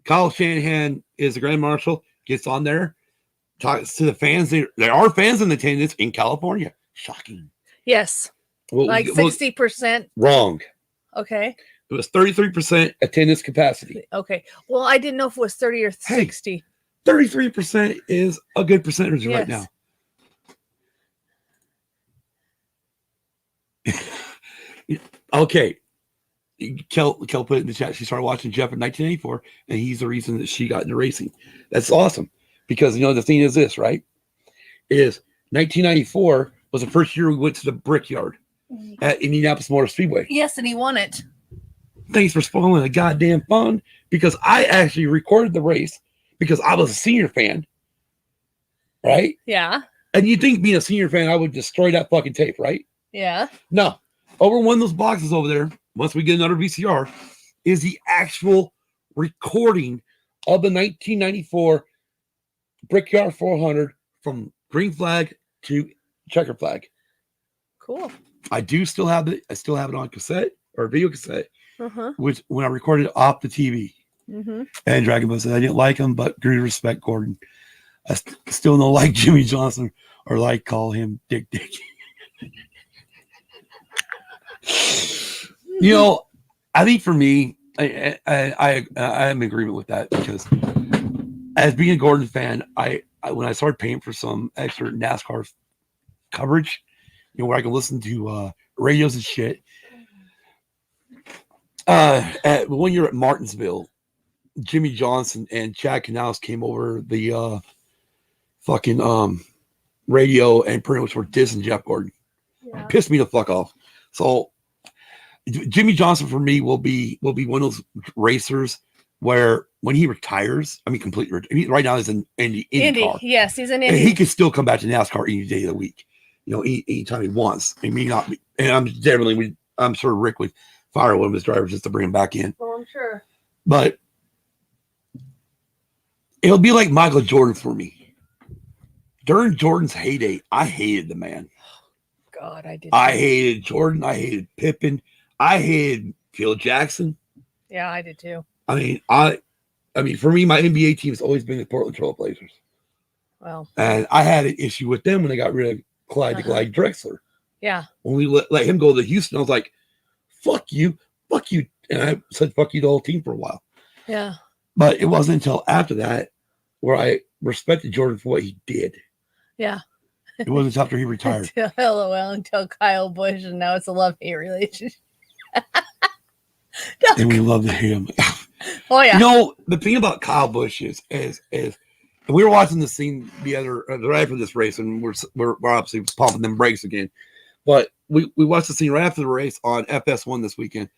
Kyle Shanahan is the Grand Marshal, gets on there, talks to the fans. There are fans in attendance in California. Shocking. Yes. Like 60%. Wrong. Okay. It was 33% attendance capacity. Okay. Well, I didn't know if it was 30 or 60. 33% is a good percentage right now. Okay. Kel put it in the chat. She started watching Jeff in 1984, and he's the reason that she got into racing. That's awesome. Because, the thing is this, right? Is 1994 was the first year we went to the Brickyard at Indianapolis Motor Speedway. Yes, and he won it. Thanks for spoiling the goddamn fun, because I actually recorded the race because I was a Senior fan, right? Yeah. And you think being a Senior fan, I would destroy that fucking tape, right? Yeah. No. Over one of those boxes over there, once we get another VCR, is the actual recording of the 1994 Brickyard 400 from green flag to checker flag. Cool. I do still have it. I still have it on cassette or video cassette, which when I recorded it off the TV. Mm-hmm. And Dragon Ball said I didn't like him, but great respect, Gordon. I still don't like Jimmy Johnson or call him Dick. I think for me, I am in agreement with that, because as being a Gordon fan, I when I started paying for some extra NASCAR coverage, where I can listen to radios and shit. When you're at Martinsville, Jimmy Johnson and Chad Canals came over the radio and pretty much were dissing Jeff Gordon. Yeah. Pissed me the fuck off. So Jimmy Johnson for me will be one of those racers where when he retires, completely. Right now he's in IndyCar. Yes, he's in Indy. And he can still come back to NASCAR any day of the week. Anytime he wants. I mean, not. And I'm sure Rick would fire one of his drivers just to bring him back in. Oh, I'm sure. But it'll be like Michael Jordan for me. during Jordan's heyday, I hated the man. God, I did. I hated Jordan. I hated Pippen. I hated Phil Jackson. Yeah, I did too. I mean, for me, my NBA team's always been the Portland Trail Blazers. Well, and I had an issue with them when they got rid of Clyde the Glide Drexler. Yeah. When we let him go to Houston, I was like, fuck you. And I said, fuck you to the whole team for a while. Yeah. But it wasn't until after that where I respected Jordan for what he did. Yeah. It wasn't until after he retired. LOL until Kyle Busch, and now it's a love-hate relationship. And we love him. Oh, yeah. You know, the thing about Kyle Busch is we were watching the scene right after this race, and we're obviously pumping them brakes again. But we watched the scene right after the race on FS1 this weekend,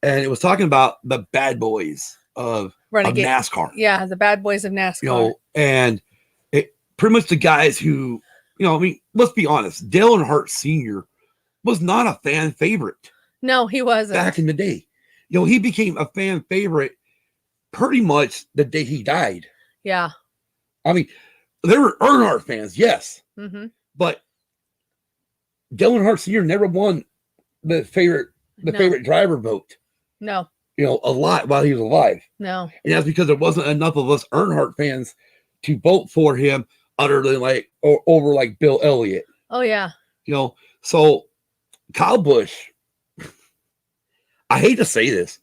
and it was talking about the bad boys of NASCAR. Yeah, the bad boys of NASCAR. You know, and it pretty much the guys who, you know, I mean, let's be honest, Dale Earnhardt Sr. was not a fan favorite. No, he wasn't. Back in the day. You know, he became a fan favorite pretty much the day he died. Yeah. I mean, there were Earnhardt fans, yes. Mm-hmm. But Dale Earnhardt Sr. never won the favorite driver vote. No. You know, a lot while he was alive. No. And that's because there wasn't enough of us Earnhardt fans to vote for him other than over like Bill Elliott. Oh, yeah. You know, so Kyle Busch, I hate to say this,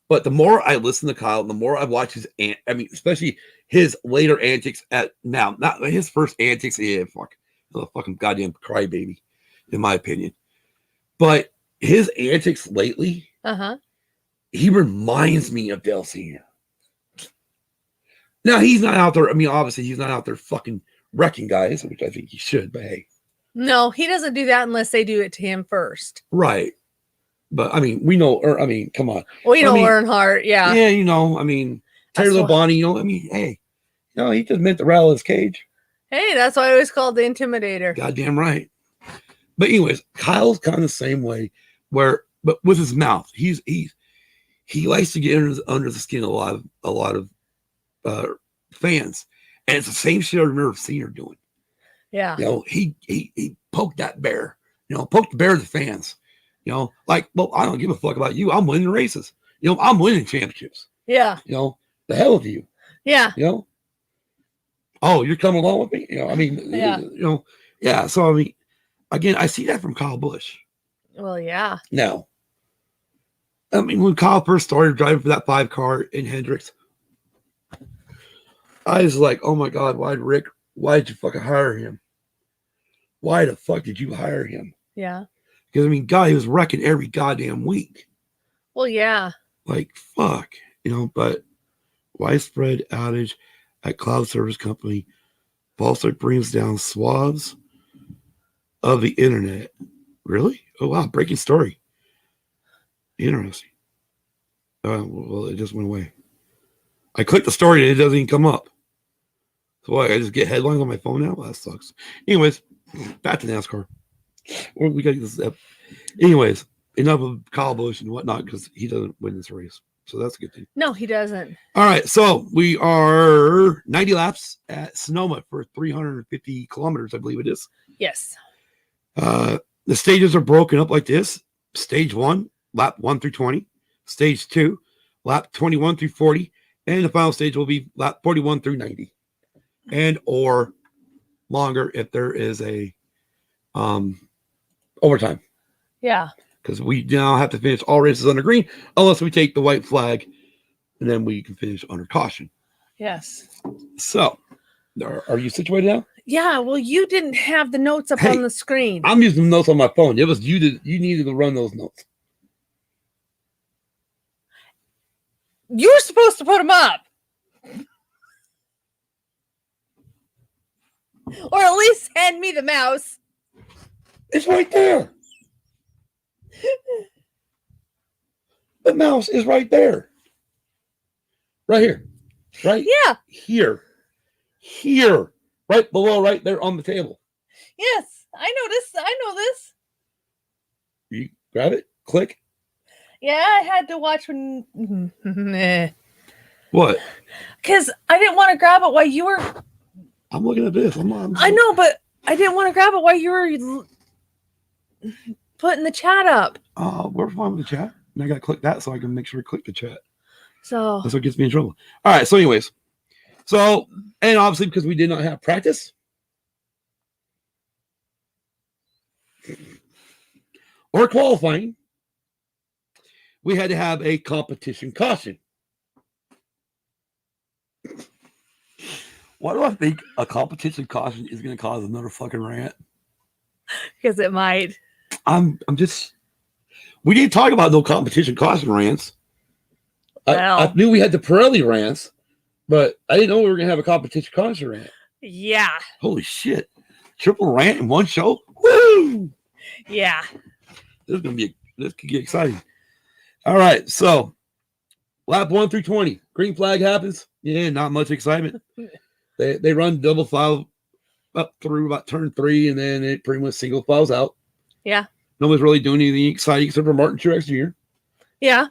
but the more I listen to Kyle, the more I watch especially his later antics not his first antics, fucking goddamn crybaby, in my opinion. But his antics lately, he reminds me of Dale Sr. Now, he's not out there. I mean, obviously, he's not out there fucking wrecking guys, which I think he should, but hey. No, he doesn't do that unless they do it to him first. Right. But, I mean, we know, come on. We know Earnhardt, yeah. Yeah, you know, I mean, Terry Labonte, you know, I mean, hey, you know, he just meant to rattle his cage. Hey, that's why I was called the Intimidator. Goddamn right. But anyways, Kyle's kind of the same way but with his mouth, he likes to get under the skin of a lot of fans. And it's the same shit I remember Senior doing. Yeah. You know, he poked that bear, you know, poked the bear to the fans. You know, like, well, I don't give a fuck about you. I'm winning races. You know, I'm winning championships. Yeah. You know, the hell with you. Yeah. You know, oh, you're coming along with me. You know, I mean, yeah. You know, yeah. So, I mean, again, I see that from Kyle Busch. Well, yeah. Now, I mean, when Kyle first started driving for that 5 car in Hendricks, I was like, oh my God, why did you fucking hire him? Why the fuck did you hire him? Yeah. Because, I mean, God, he was wrecking every goddamn week. Well, yeah. Like, fuck. You know, but widespread outage at cloud service company falsely brings down swaths of the internet. Really? Oh, wow. Breaking story. Interesting. Well, it just went away. I clicked the story and it doesn't even come up. So what, I just get headlines on my phone now? Well, that sucks. Anyways, back to NASCAR. We got to get this up. Anyways, enough of Kyle Busch and whatnot because he doesn't win this race. So that's a good thing. No, he doesn't. All right. So we are 90 laps at Sonoma for 350 kilometers, I believe it is. Yes. The stages are broken up like this. Stage 1, lap 1 through 20. Stage 2, lap 21 through 40. And the final stage will be lap 41 through 90. And or longer if there is a overtime. Yeah. Because we now have to finish all races under green unless we take the white flag and then we can finish under caution. Yes. So, are you situated now? Yeah. Well, you didn't have the notes up on the screen. I'm using notes on my phone. It was you needed to run those notes. You were supposed to put them up. Or at least hand me the mouse. It's right there. The mouse is right there. Right here. Right? Yeah. Here. Right below, right there on the table. Yes. I know this. You grab it, click. Yeah, I had to watch when. What? Because I didn't want to grab it while you were I'm looking at this. I know, but I didn't want to grab it while you were putting the chat up. We're fine with the chat. And I got to click that so I can make sure to click the chat. So that's what gets me in trouble. All right. So, anyways, and obviously because we did not have practice or qualifying, we had to have a competition caution. Why do I think a competition caution is going to cause another fucking rant? Because it might. I'm just. We didn't talk about no competition caution rants. Well, I knew we had the Pirelli rants, but I didn't know we were going to have a competition caution rant. Yeah. Holy shit. Triple rant in one show? Woo! Yeah. This could get exciting. All right. So, lap 1 through 20. Green flag happens. Yeah, not much excitement. They run double file up through about turn 3, and then it pretty much single files out. Yeah. Nobody's really doing anything exciting except for Martin Truex Jr. Yeah.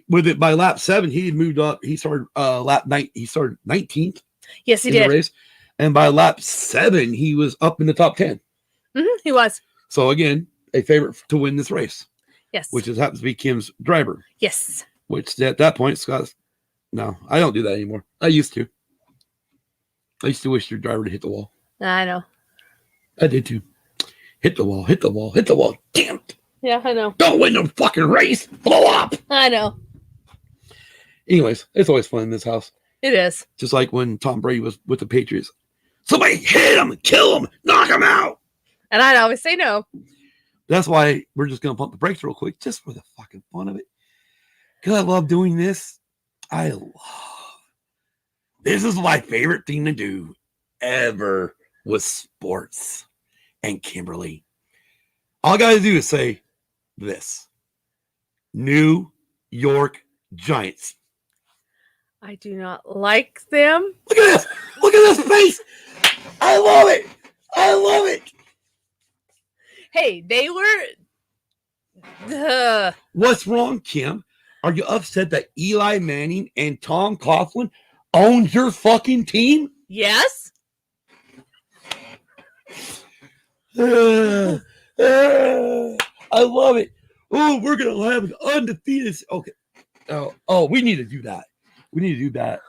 With it by lap 7, he had moved up. He started lap 9. He started 19th. Yes, he in did. The race, and by lap 7, he was up in the top 10. He was. So again, a favorite to win this race. Yes. Which happens to be Kim's driver. Yes. Which at that point, Scott. No, I don't do that anymore. I used to. I used to wish your driver to hit the wall. I know. I did too. Hit the wall, hit the wall, hit the wall. Damn it. Yeah, I know. Don't win no fucking race. Blow up. I know. Anyways, it's always fun in this house. It is. Just like when Tom Brady was with the Patriots. Somebody hit him, kill him, knock him out. And I'd always say no. That's why we're just going to pump the brakes real quick, just for the fucking fun of it. Because I love doing this. This is my favorite thing to do ever with sports. And Kimberly, all I got to do is say this. New York Giants. I do not like them. Look at this. Look at this face. I love it. I love it. Hey, they were. What's wrong, Kim? Are you upset that Eli Manning and Tom Coughlin owns your fucking team? Yes. I love it. Oh, we're going to have an undefeated. Okay. Oh, we need to do that. We need to do that.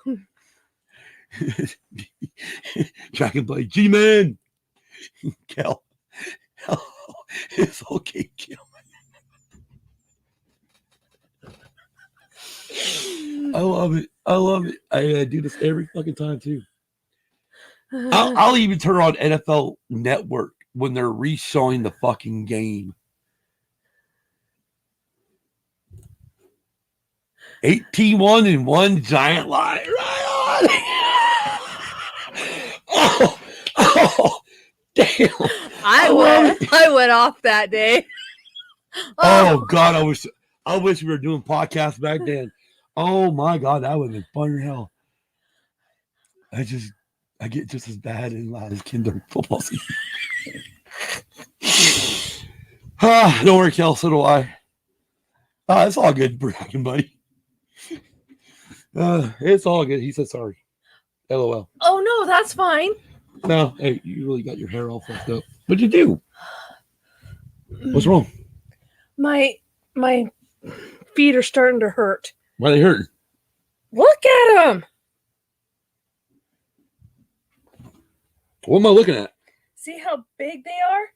Track and play. G-Man. Kel. Oh, it's okay, Kel. I love it. I love it. I do this every fucking time, too. I'll even turn on NFL Network when they're re-showing the fucking game. 18-1 giant lie. Right on. Oh, damn. I went off that day. Oh God, I wish we were doing podcasts back then. Oh my God, that would have been fun as hell. I get just as bad and loud as Kim during football season. Don't worry, Kel, so do I. It's all good, bragging, buddy. It's all good. He said sorry. LOL. Oh no, that's fine. No, hey, you really got your hair all fucked up. What'd you do? What's wrong? My feet are starting to hurt. Why are they hurting? Look at them. What am I looking at? See how big they are?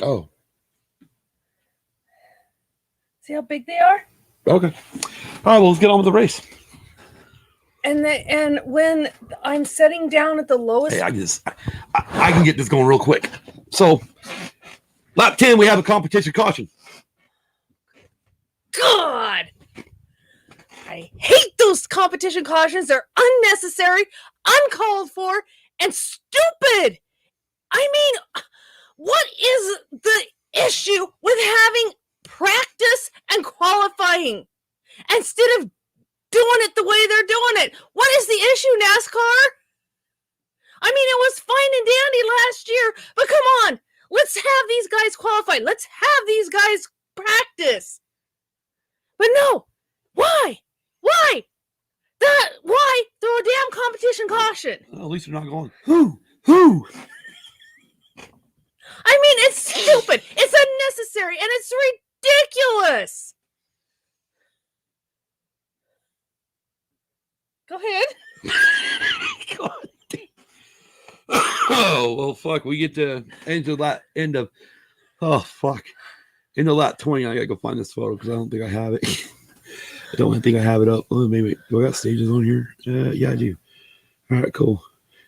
Oh. See how big they are? Okay. All right, well, let's get on with the race. And when I'm setting down at the lowest... Hey, I can get this going real quick. So, lap 10, we have a competition caution. God! I hate those competition cautions. They're unnecessary, uncalled for, and stupid. I mean, what is the issue with having practice and qualifying instead of doing it the way they're doing it? What is the issue, NASCAR? I mean, it was fine and dandy last year, but come on, let's have these guys qualify. Let's have these guys practice. But no, why? Why throw a damn competition caution? Well, at least they're not going, whoo, Who? I mean, it's stupid. It's unnecessary, and it's ridiculous. Go ahead. God damn. Oh, well, fuck. We get to end of end of lap 20. I gotta go find this photo because I don't think I have it. I don't think I have it up. Oh, maybe. Do I got stages on here? Yeah, I do. All right, cool.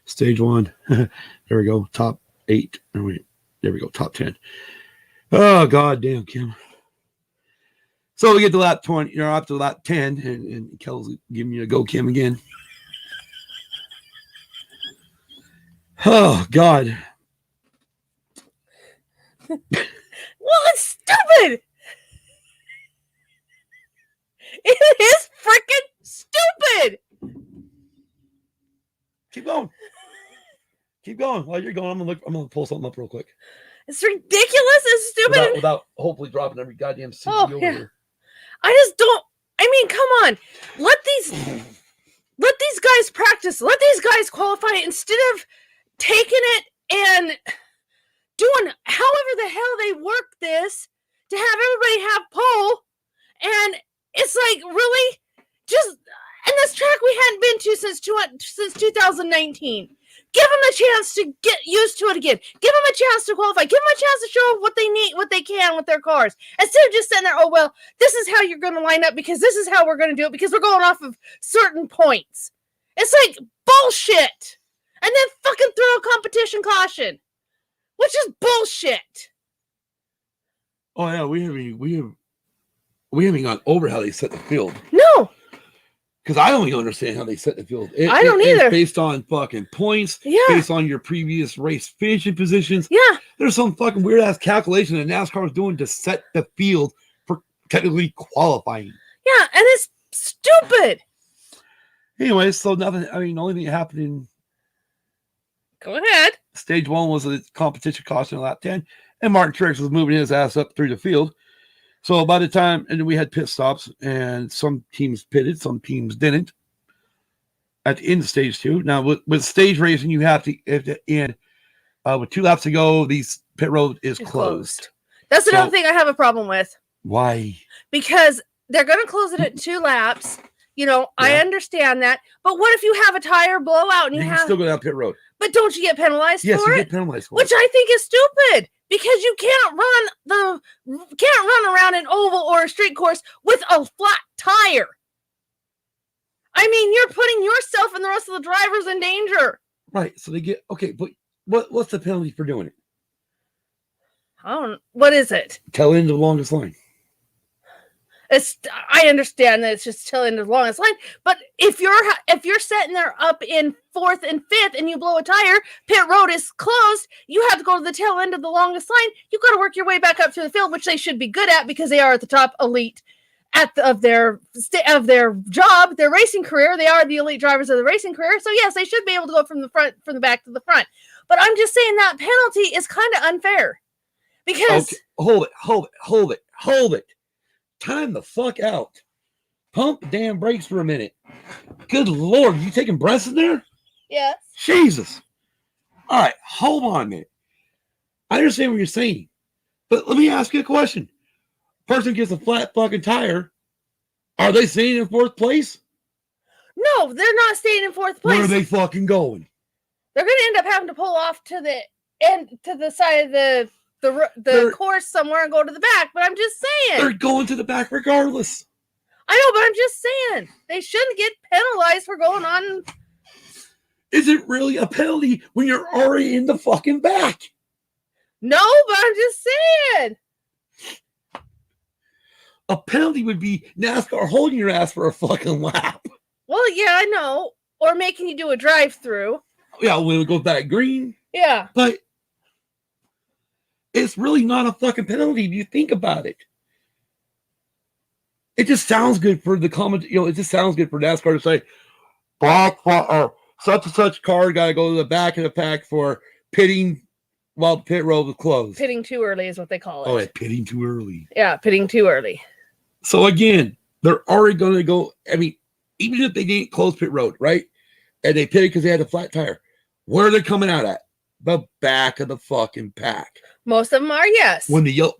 Stage 1. There we go. Top 8. Oh, wait. There we go. Top 10. Oh, God damn, Kim. So we get to lap 20, up to lap 10, and Kel's giving me a go, Kim, again. Oh, God. Well, it's stupid. It is freaking stupid. Keep going. Keep going. While you're going, I'm gonna pull something up real quick. It's ridiculous. It's stupid. Without hopefully dropping every goddamn CD over here. I just don't. I mean, come on. Let these guys practice. Let these guys qualify instead of taking it and doing however the hell they work this to have everybody have pole. And it's like, really? Just, and this track we hadn't been to since 2019. Give them a chance to get used to it again. Give them a chance to qualify. Give them a chance to show what they need, what they can with their cars. Instead of just sitting there, oh, well, this is how you're going to line up because this is how we're going to do it because we're going off of certain points. It's like bullshit. And then fucking throw a competition caution, which is bullshit. Oh, yeah, we haven't gone over how they set the field. No. Because I don't even understand how they set the field. I don't either. It's based on fucking points. Yeah. Based on your previous race finishing positions. Yeah. There's some fucking weird ass calculation that NASCAR was doing to set the field for technically qualifying. Yeah, and it's stupid. Anyway, so nothing. I mean, the only thing that happened in Go ahead. stage 1 was a competition caution in lap 10, and Martin Truex was moving his ass up through the field. So by the time, and then we had pit stops, and some teams pitted, some teams didn't. At the end of stage 2, now with stage racing, you have to end with 2 laps to go. The pit road is closed. That's another thing I have a problem with. Why? Because they're going to close it at 2 laps. You know, yeah. I understand that. But what if you have a tire blowout and you can still go down pit road? But don't you get penalized for it? Yes, you get penalized for it. Which I think is stupid. Because you can't run around an oval or a street course with a flat tire. I mean, you're putting yourself and the rest of the drivers in danger. Right. So they get but what's the penalty for doing it? What is it? Tail end of the longest line. I understand that it's just tail end of the longest line, but if you're sitting there up in 4th and 5th and you blow a tire, pit road is closed, you have to go to the tail end of the longest line. You got to work your way back up to the field, which they should be good at because they are at the top elite of their job, their racing career. They are the elite drivers of the racing career. So yes, they should be able to go from the back to the front. But I'm just saying that penalty is kind of unfair because hold it. Time the fuck out. Pump the damn brakes for a minute. Good Lord, you taking breaths in there? Yes. Jesus. All right, hold on a minute. I understand what you're saying, but let me ask you a question. Person gets a flat fucking tire. Are they staying in 4th place? No, they're not staying in 4th place. Where are they fucking going? They're going to end up having to pull off to the end, to the side of the course somewhere and go to the back, but I'm just saying. They're going to the back regardless. I know, but I'm just saying. They shouldn't get penalized for going on. Is it really a penalty when you're already in the fucking back? No, but I'm just saying. A penalty would be NASCAR holding your ass for a fucking lap. Well, yeah, I know. Or making you do a drive-through. Yeah, when it goes back green. Yeah. But it's really not a fucking penalty if you think about it. It just sounds good for the comment. It just sounds good for NASCAR to say, such and such car got to go to the back of the pack for pitting while the pit road was closed. Pitting too early is what they call it. Oh, yeah, pitting too early. Yeah, pitting too early. So again, they're already going to go. I mean, even if they didn't close pit road, right? And they pitted because they had a flat tire. Where are they coming out at? the back of the fucking pack. Most of them are, yes. When the yellow,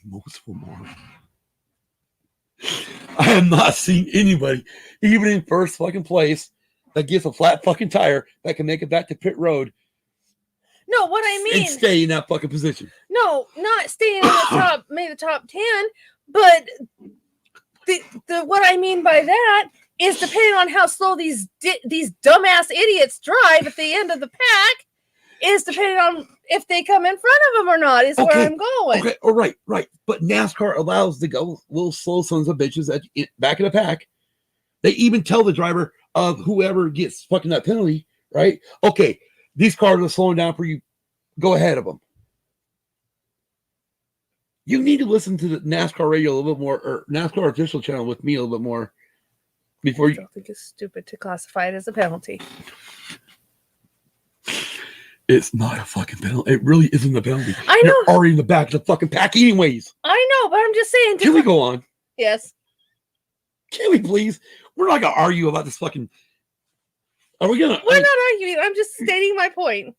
most of them are. I have not seen anybody, even in first fucking place, that gets a flat fucking tire that can make it back to pit road. No, what I mean, and stay in that fucking position. No, not staying in the top, maybe the top 10, but the what I mean by that is depending on how slow these dumbass idiots drive at the end of the pack is depending on if they come in front of them or not. Is where I'm going. Okay, all right, right. But NASCAR allows the go little slow sons of bitches at back of the pack. They even tell the driver of whoever gets fucking that penalty, right? Okay, these cars are slowing down for you. Go ahead of them. You need to listen to the NASCAR radio a little bit more, or NASCAR official channel with me a little bit more before you. I don't think it's stupid to classify it as a penalty. It's not a fucking penalty. It really isn't a penalty. I know. They're already in the back of the fucking pack anyways. I know, but I'm just saying. Can we go on? Yes. Can we please? We're not going to argue about this fucking... Are we going to... We're not arguing. I'm just stating my point.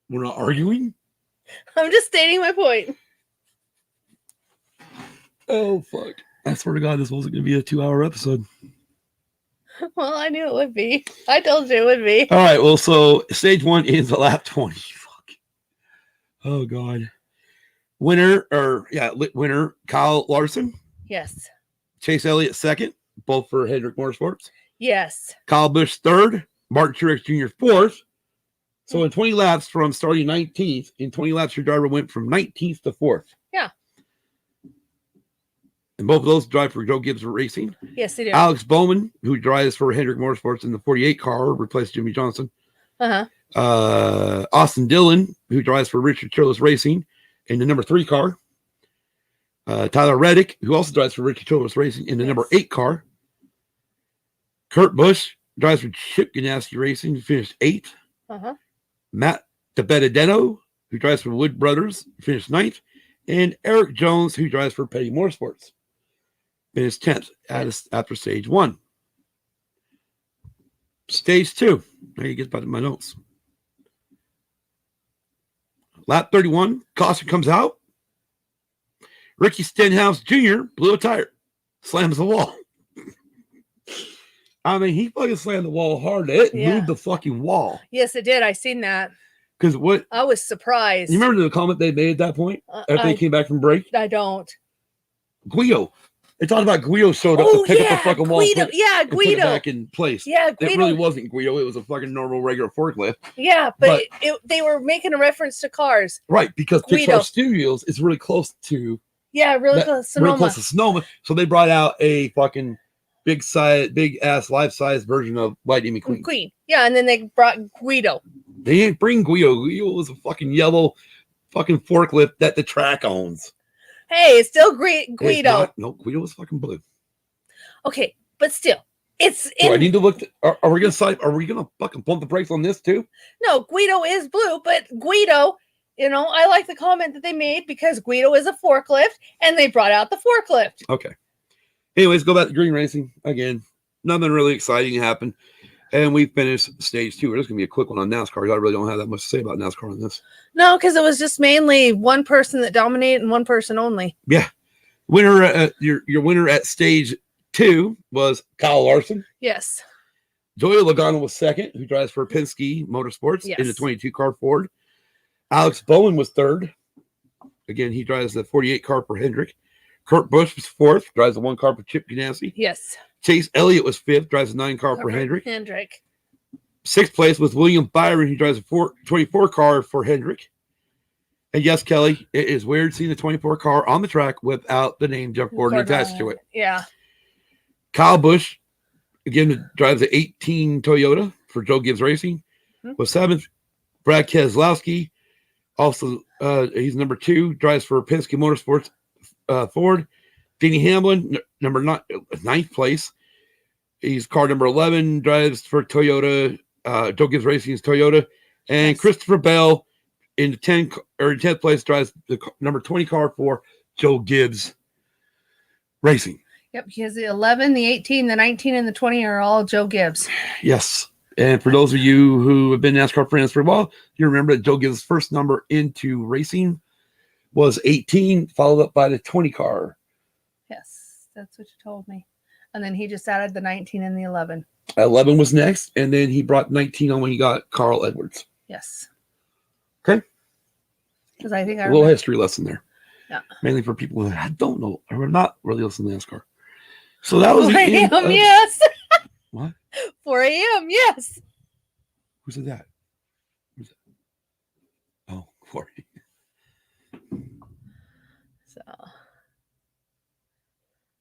We're not arguing? I'm just stating my point. Oh, fuck. I swear to God, this wasn't going to be a 2-hour episode. Well, I knew it would be. I told you it would be. All right, well, so stage 1 is a lap 20. Fuck. Oh, God. Winner, Kyle Larson. Yes. Chase Elliott second, both for Hendrick Motorsports. Yes. Kyle Busch third, Martin Truex Jr. fourth. So in 20 laps from starting 19th, in 20 laps, your driver went from 19th to 4th. Yeah. And both of those drive for Joe Gibbs Racing. Yes, they do. Alex Bowman, who drives for Hendrick Motorsports in the 48 car, replaced Jimmy Johnson. Austin Dillon, who drives for Richard Childress Racing in the number 3 car. Tyler Reddick, who also drives for Richard Childress Racing in the number 8 car. Kurt Busch drives for Chip Ganassi Racing, who finished 8th. Matt DiBenedetto, who drives for Wood Brothers, finished 9th. And Eric Jones, who drives for Petty Motorsports, finished 10th after stage 1. Stage 2. Now you get back to my notes. Lap 31, caution comes out. Ricky Stenhouse Jr. blew a tire, slams the wall. I mean, he fucking slammed the wall hard. It moved the fucking wall. Yes, it did. I seen that. Because what? I was surprised. You remember the comment they made at that point after they came back from break? I don't. Guido. They talked about Guido showed up to pick up the fucking wall. Guido. Put it back in place. Yeah, Guido. It really wasn't Guido. It was a fucking normal, regular forklift. Yeah, but they were making a reference to cars. Right, because Swede Studios is really close to... Yeah, really close to Sonoma. Really close to Sonoma. So they brought out a fucking big ass life-size version of Lightning McQueen. Yeah, and then they brought Guido. They didn't bring Guido. Guido was a fucking yellow fucking forklift that the track owns. Hey, it's still Guido. No, Guido was fucking blue. Okay, but still, it's. I need to look. Are we gonna fucking pump the brakes on this too? No, Guido is blue, but Guido. I like the comment that they made because Guido is a forklift, and they brought out the forklift. Okay. Anyways, go back to green racing again. Nothing really exciting happened. And we finished stage 2. It's going to be a quick one on NASCAR. I really don't have that much to say about NASCAR on this. No, because it was just mainly one person that dominated and one person only. Yeah. Winner, your winner at stage 2 was Kyle Larson. Yes. Joey Logano was second, who drives for Penske Motorsports in the 22 car Ford. Alex Bowen was third. Again, he drives the 48 car for Hendrick. Kurt Busch was fourth, drives the 1 car for Chip Ganassi. Yes. Chase Elliott was fifth, drives a 9 car for Hendrick. 6th place was William Byron, who drives a 24 car for Hendrick. And yes, Kelly, it is weird seeing the 24 car on the track without the name Jeff Gordon attached to it. Yeah. Kyle Busch, again, drives the 18 Toyota for Joe Gibbs Racing, was 7th. Brad Keselowski, also, he's number 2, drives for Penske Motorsports Ford. Denny Hamlin, number 9th place. He's car number 11, drives for Toyota. Joe Gibbs Racing's Toyota. And Christopher Bell in the 10th place drives the number 20 car for Joe Gibbs Racing. Yep, he has the 11, the 18, the 19, and the 20 are all Joe Gibbs. Yes. And for those of you who have been NASCAR friends for a while, you remember that Joe Gibbs' first number into racing was 18, followed up by the 20 car. Yes, that's what you told me. And then he just added the 19 and the 11. 11 was next, and then he brought 19 on when he got Carl Edwards. Yes. Okay. Because I think a little history lesson there. Yeah. Mainly for people who don't know or are not really listening to NASCAR. So that was 4 the end a.m. of... Yes. What? 4 a.m. Yes. Who said that? Who's that? Oh, 4 a.m. So.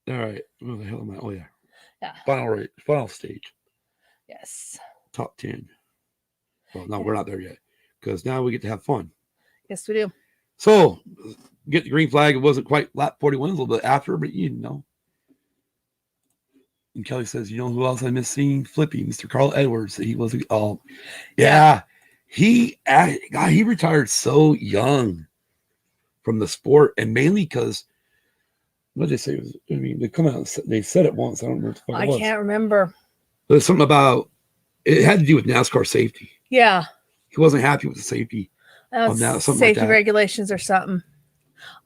All right. Where the hell am I? Oh, yeah. Yeah. Final stage. Yes. Top 10. Well, no, we're not there yet because now we get to have fun. Yes, we do. So, get the green flag. It wasn't quite lap 41, a little bit after, but you know. And Kelly says, you know who else I miss seeing flippy? Mr. Carl Edwards. He was, oh, yeah. He retired so young from the sport, and mainly because, what did they say? I mean, they come out and they said it once. I don't remember what the fuck it was. I can't remember. There's something about, it had to do with NASCAR safety. Yeah. He wasn't happy with the safety. Safety regulations or something.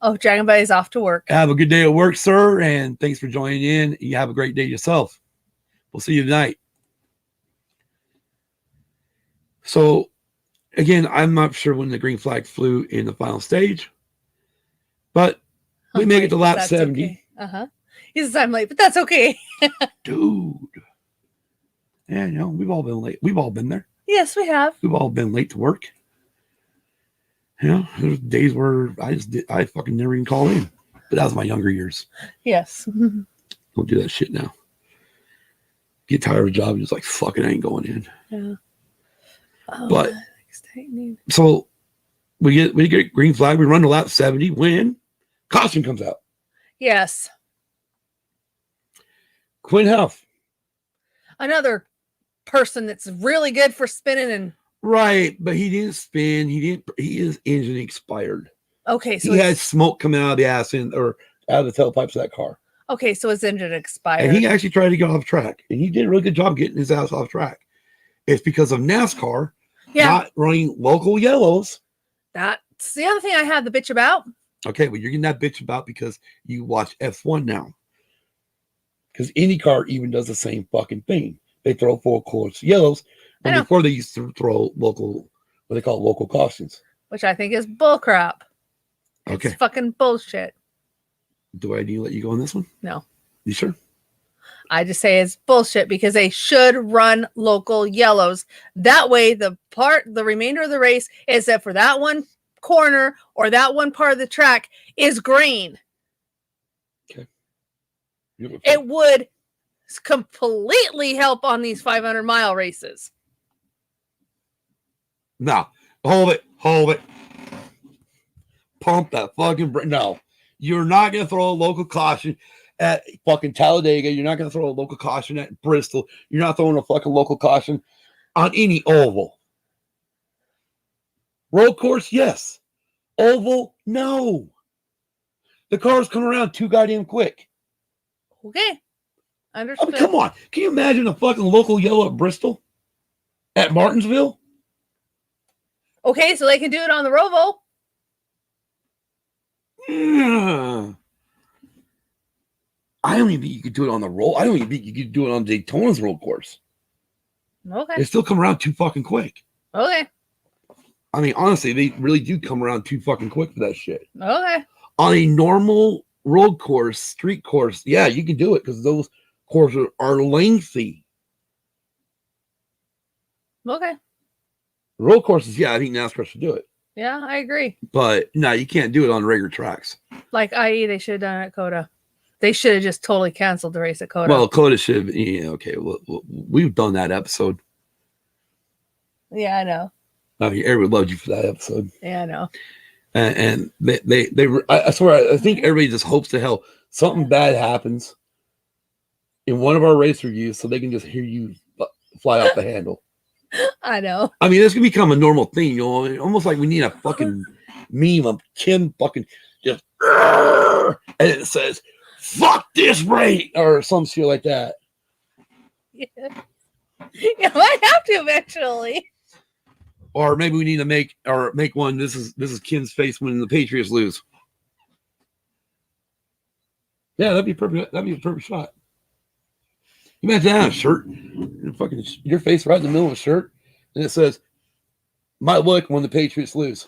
Oh, Dragon Buddy's off to work. Have a good day at work, sir, and thanks for joining in. You have a great day yourself. We'll see you tonight. So, again, I'm not sure when the green flag flew in the final stage, but we make it to lap 70. Okay. Uh-huh. He says I'm late, but that's okay. Dude. Yeah, you know, we've all been late. We've all been there. Yes, we have. We've all been late to work. You know, there's days where I fucking never even call in. But that was my younger years. Yes. Don't do that shit now. Get tired of a job, just like, fuck it, I ain't going in. Yeah. Oh, but so we get green flag, we run to lap 70 when caution comes out. Yes. Quinn Huff. Another person that's really good for spinning and right, but he didn't spin. His engine expired. Okay, so he had smoke coming out of the ass or out of the tailpipes of that car. Okay, so his engine expired. And he actually tried to get off track. And he did a really good job getting his ass off track. It's because of NASCAR not running local yellows. That's the other thing I had the bitch about. Okay, well, you're getting that bitch about because you watch F1 now. Because IndyCar even does the same fucking thing. They throw full course yellows. And before they used to throw local, what they call local cautions. Which I think is bullcrap. Okay. It's fucking bullshit. Do I need to let you go on this one? No. You sure? I just say it's bullshit because they should run local yellows. That way, the remainder of the race is that for that one corner or that one part of the track is green. Okay. It would completely help on these 500-mile races. No. Hold it. Pump that fucking no. You're not going to throw a local caution at fucking Talladega. You're not going to throw a local caution at Bristol. You're not throwing a fucking local caution on any oval. Road course, yes. Oval, no. The cars come around too goddamn quick. Okay. Understood. I mean, come on. Can you imagine a fucking local yellow at Bristol? At Martinsville? Okay, so they can do it on the Rovo. Yeah. I don't even think you could do it on the roll. I don't even think you could do it on Daytona's road course. Okay. They still come around too fucking quick. Okay. I mean, honestly, they really do come around too fucking quick for that shit. Okay. On a normal road course, street course, yeah, you can do it because those courses are lengthy. Okay. Road courses, yeah, I think NASCAR should do it. Yeah, I agree. But no, you can't do it on regular tracks. Like IE, they should have done it at COTA. They should have just totally canceled the race at COTA. Well, COTA should have, yeah, okay. Well, we've done that episode. Yeah, I know. I mean, everybody loved you for that episode. Yeah, I know. And I swear, I think everybody just hopes to hell something bad happens in one of our race reviews so they can just hear you fly off the handle. I know. I mean, this can become a normal thing, you know, almost like we need a fucking meme of Kim fucking just, and it says, fuck this rate, or some shit like that. Yeah. You might have to eventually. Or maybe we need to make one. This is Ken's face when the Patriots lose. Yeah, that'd be perfect. That'd be a perfect shot. You imagine that on a shirt, your face right in the middle of a shirt, and it says, "My look when the Patriots lose,"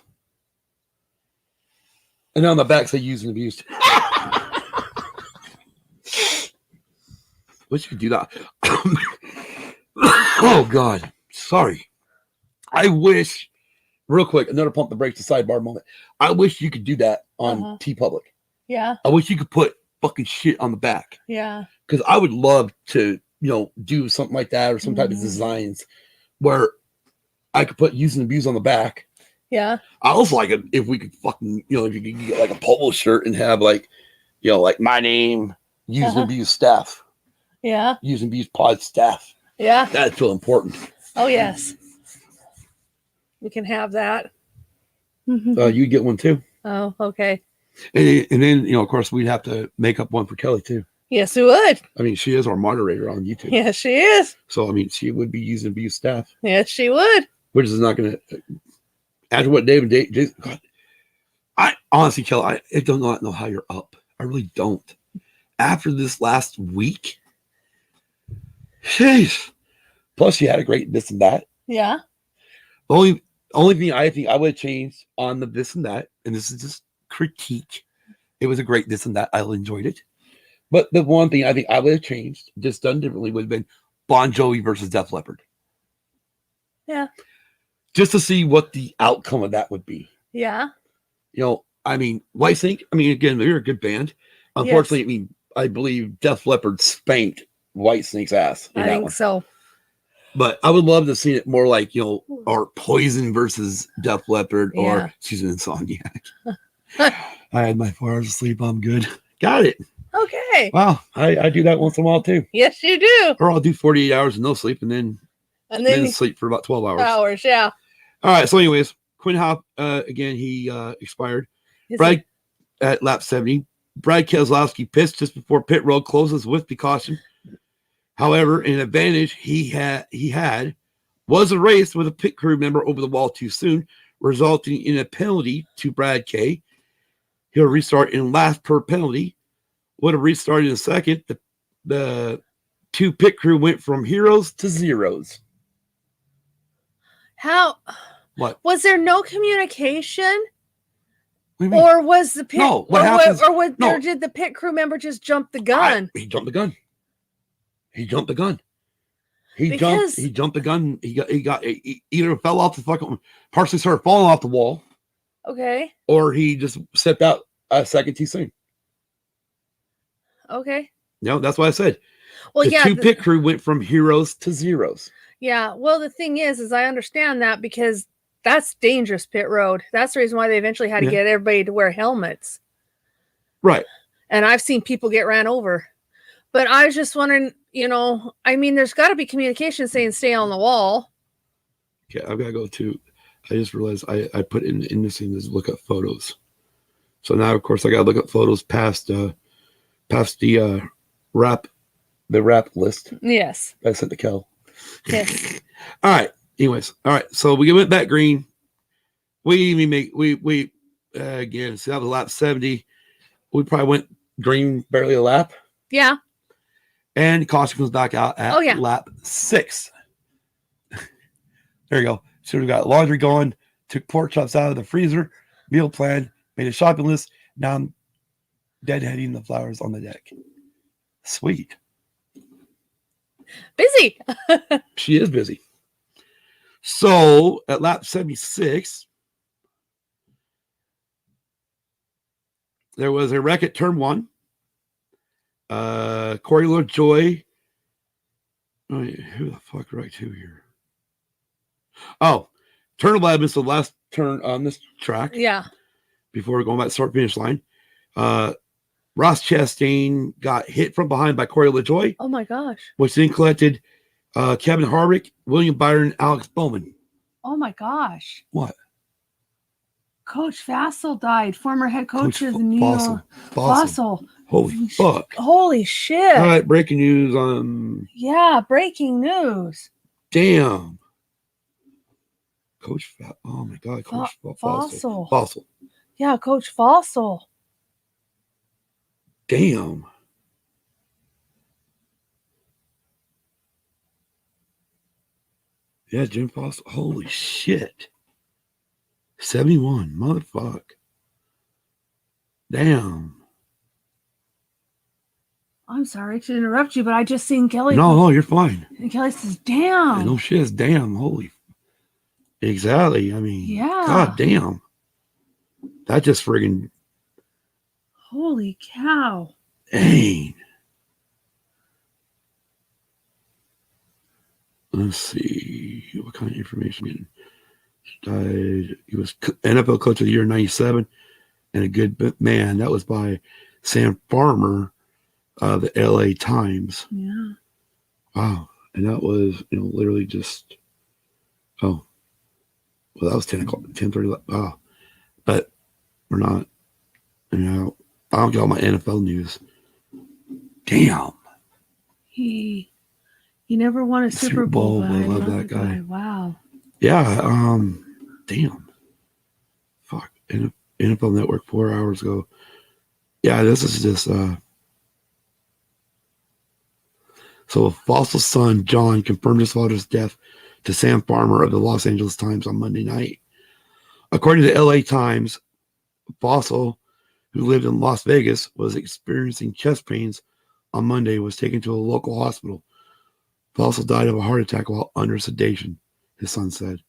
and on the back say "used and abused." Wish you could do that. Oh God, sorry. I wish, real quick, another pump the brakes, the sidebar moment. I wish you could do that on TeePublic. Yeah. I wish you could put fucking shit on the back. Yeah. Because I would love to, do something like that or some type of designs where I could put use and abuse on the back. Yeah. I also like it if we could fucking, if you could get like a polo shirt and have like my name, use and abuse staff. Yeah. Use and abuse pod staff. Yeah. That's so important. Oh, yes. We can have that. You get one too. Oh, okay. And then, of course, we'd have to make up one for Kelly too. Yes, we would. I mean, she is our moderator on YouTube. Yes, she is. So, I mean, she would be using abuse staff. Yes, she would. Which is not going to, after what Dave, God, I honestly, Kelly, I do not know how you're up. I really don't. After this last week, jeez. Plus, you had a great this and that. Yeah. The only thing I think I would have changed on the this and that, and this is just critique. It was a great this and that. I enjoyed it. But the one thing I think I would have changed, just done differently, would have been Bon Jovi versus Def Leppard. Yeah. Just to see what the outcome of that would be. Yeah. I mean, Whitesnake, again, they're a good band. Unfortunately, yes. I believe Def Leppard spanked Whitesnake's ass. I think so. But I would love to see it more like, or Poison versus Def Leppard or Susan Insomniac. I had my 4 hours of sleep. I'm good. Got it. Okay. Wow. I do that once in a while too. Yes, you do. Or I'll do 48 hours of no sleep and then sleep for about 12 hours. Hours, yeah. All right. So anyways, Quinn Hop, again, he expired. Brad at lap 70. Brad Keselowski pissed just before pit road closes with precaution. However, an advantage he had was a race with a pit crew member over the wall too soon, resulting in a penalty to Brad K. He'll restart in last per penalty. Would have restarted in a second. The two pit crew went from heroes to zeros. How? What? Was there no communication? Or was the pit? No. What happens? Or did the pit crew member just jump the gun? He jumped the gun. He jumped the gun. He jumped the gun. He either fell off the fucking, partially started falling off the wall. Okay. Or he just stepped out a second too soon. Okay. That's what I said. Well, the pit crew went from heroes to zeros. Yeah. Well, the thing is I understand that because that's dangerous pit road. That's the reason why they eventually had to get everybody to wear helmets. Right. And I've seen people get ran over. But I was just wondering, there's got to be communication saying stay on the wall. Okay, I've got to go to, I just realized I put in this thing to look at photos. So now, of course, I got to look at photos past the rap list. Yes. I sent to Kel. Yes. All right. Anyways, all right. So we went back green. We again, so that was lap 70. We probably went green barely a lap. Yeah. And caution comes back out at lap 6. There you go. So we got laundry going, took pork chops out of the freezer, meal plan, made a shopping list. Now I'm deadheading the flowers on the deck. Sweet. Busy. She is busy. So at lap 76, there was a wreck at turn 1. Corey LaJoy. Oh, who the fuck wrecked who here? Oh, turn 11 is the last turn on this track. Yeah. Before going back to start finish line. Ross Chastain got hit from behind by Corey LaJoy. Oh my gosh. Which then collected Kevin Harvick, William Byron, Alex Bowman. Oh my gosh. What? Coach Vassell died, former head coach of the New York. Vassell. Holy fuck. Holy shit. All right, breaking news. Yeah, breaking news. Damn. Coach, oh my God, Coach Fossil. Fossil. Yeah, Coach Fossil. Damn. Yeah, Jim Fossil. Holy shit. 71. Motherfuck. Damn. I'm sorry to interrupt you, but I just seen Kelly. No, you're fine. And Kelly says, damn. No shit, it's damn. Holy. Exactly. I mean, Yeah. God damn. That just friggin'. Holy cow. Dang. Let's see. What kind of information? Died. He was NFL Coach of the Year in 97. And a good man. That was by Sam Farmer, the LA Times. Yeah. Wow. And that was, literally just, well, that was 10 o'clock, 10:30. Wow. But we're not, I don't get all my NFL news. Damn. He never won a Super Bowl. I love that guy. Wow. Yeah. Damn. Fuck. NFL Network 4 hours ago. Yeah, this is just, so Fossil's son, John, confirmed his father's death to Sam Farmer of the Los Angeles Times on Monday night. According to the LA Times, Fossil, who lived in Las Vegas, was experiencing chest pains on Monday, was taken to a local hospital. Fossil died of a heart attack while under sedation, his son said.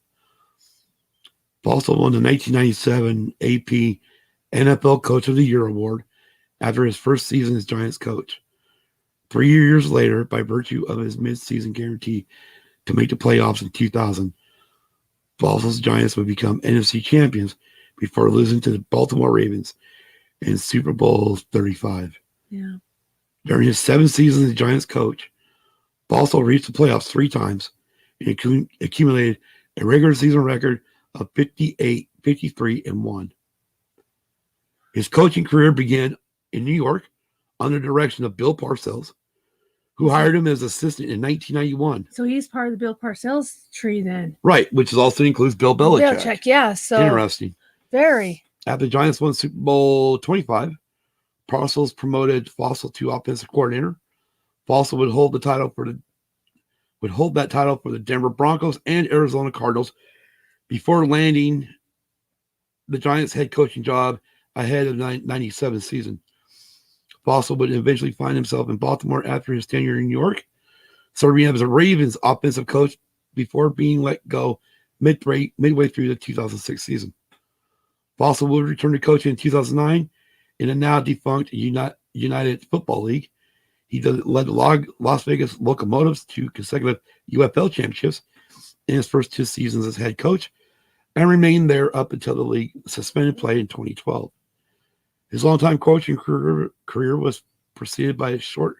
Fossil won the 1997 AP NFL Coach of the Year award after his first season as Giants coach. 3 years later, by virtue of his mid-season guarantee to make the playoffs in 2000, Fossil's Giants would become NFC champions before losing to the Baltimore Ravens in Super Bowl 35. Yeah. During his 7 seasons as Giants coach, Fossil reached the playoffs 3 times and accumulated a regular season record of 58, 53, and 1. His coaching career began in New York under the direction of Bill Parcells, who hired him as assistant in 1991. So he's part of the Bill Parcells tree then. Right, which also includes Bill Belichick. Yeah. So interesting. Very. After the Giants won Super Bowl 25, Parcells promoted Fossil to offensive coordinator. Fossil would hold that title for the Denver Broncos and Arizona Cardinals before landing the Giants head coaching job ahead of the 97 season. Fossil would eventually find himself in Baltimore after his tenure in New York, serving as a Ravens offensive coach before being let go midway through the 2006 season. Fossil would return to coaching in 2009 in the now defunct United Football League. He led the Las Vegas Locomotives to consecutive UFL championships in his first 2 seasons as head coach and remained there up until the league suspended play in 2012. His longtime coaching career was preceded by a short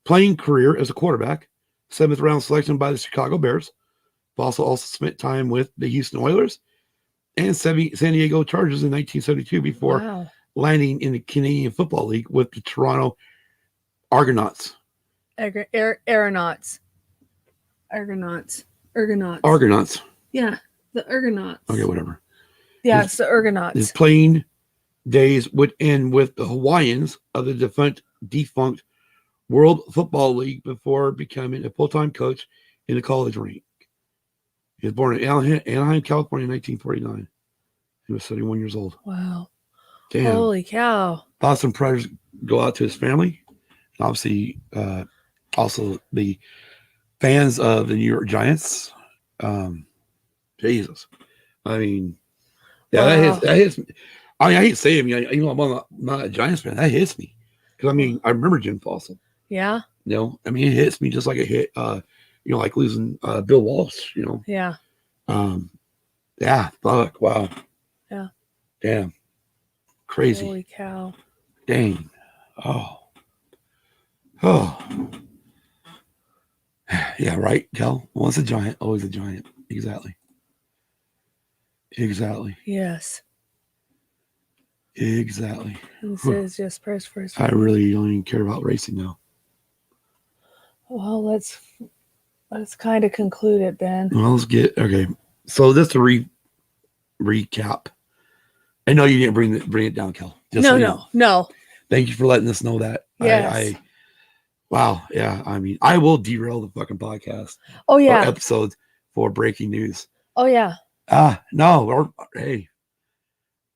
playing career as a quarterback, 7th round selection by the Chicago Bears. Fossil also spent time with the Houston Oilers and San Diego Chargers in 1972 before landing in the Canadian Football League with the Toronto Argonauts. Argonauts. Yeah, the Argonauts. Okay, whatever. Yeah, it's the Argonauts. His playing days would end with the Hawaiians of the defunct World Football League before becoming a full-time coach in the college rank. He was born in Anaheim, California in 1949. He was 31 years old. Wow. Damn. Holy cow. Thoughts and prayers go out to his family. Obviously, also the fans of the New York Giants. Jesus. I mean, yeah, that hits me. I mean, I hate saying it, I'm not a Giants fan. That hits me. Because, I mean, I remember Jim Fossil. Yeah. I mean, it hits me just like it hit, like losing Bill Walsh, Yeah. Yeah, fuck, wow. Yeah. Damn. Crazy. Holy cow. Dang. Oh. Yeah, right, Kel? Once a giant, always a giant. Exactly. Yes. Exactly. He says just press for his I really don't even care about racing now. Well, let's let's kind of conclude it then. Well, let's get okay. So this to recap. I know you didn't bring it down, Kel. No. Thank you for letting us know that. Yes. Wow. Yeah. I mean, I will derail the fucking podcast. Oh yeah. Or episode for breaking news. Oh yeah. No. Or hey.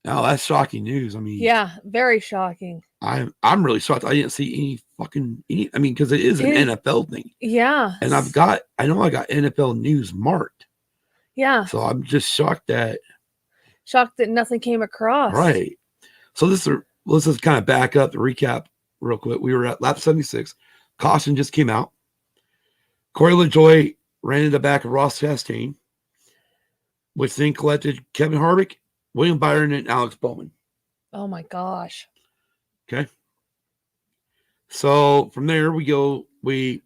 No, that's shocking news. I mean, yeah, very shocking. I'm really shocked. I didn't see any. I mean, because it is an NFL thing. Yeah. And I got NFL News Mart. Yeah. So I'm just shocked that nothing came across. Right. So let's just kind of back up to recap real quick. We were at lap 76. Caution just came out. Corey LaJoie ran in the back of Ross Chastain, which then collected Kevin Harvick, William Byron, and Alex Bowman. Oh my gosh. Okay. So from there we go. She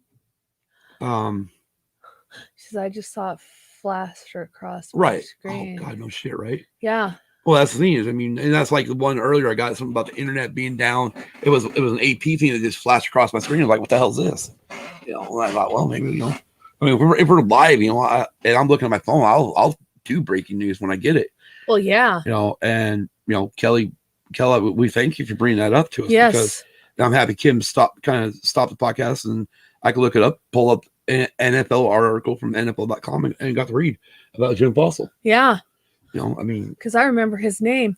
says, I just saw it flash across my screen. Oh God, no shit, right? Yeah. Well, that's the thing is, I mean, and that's like the one earlier I got something about the internet being down. It was an AP thing that just flashed across my screen. I was like, what the hell is this? You know, and I thought, well, maybe, you know, I mean, if we're live, you know, and I'm looking at my phone, I'll do breaking news when I get it. Well, yeah. You know, and you know, Kelly, we thank you for bringing that up to us. Yes. Because I'm happy Kim stopped the podcast and I could look it up, pull up an NFL article from NFL.com and got to read about Jim Fossil. Yeah. You know, I mean, because I remember his name.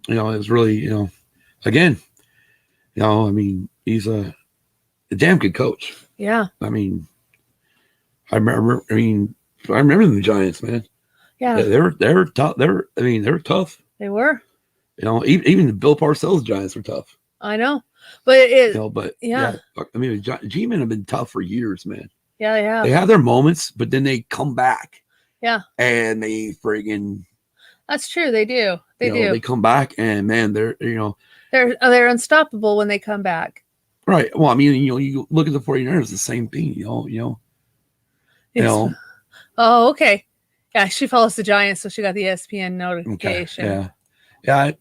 You know, it was really, you know, again, you know, I mean, he's a damn good coach. Yeah. I mean, I remember the Giants, man. Yeah. They were tough. They were tough. They were. You know, even the Bill Parcells Giants were tough. I know, but yeah. I mean, G-men have been tough for years, man. Yeah, they have. They have their moments, but then they come back. Yeah. And they friggin'. That's true. They do. They do. They come back, and man, they're unstoppable when they come back. Right. Well, I mean, you know, you look at the 49ers, the same thing. You know. Oh, okay. Yeah, she follows the Giants, so she got the ESPN notification. Okay. Yeah.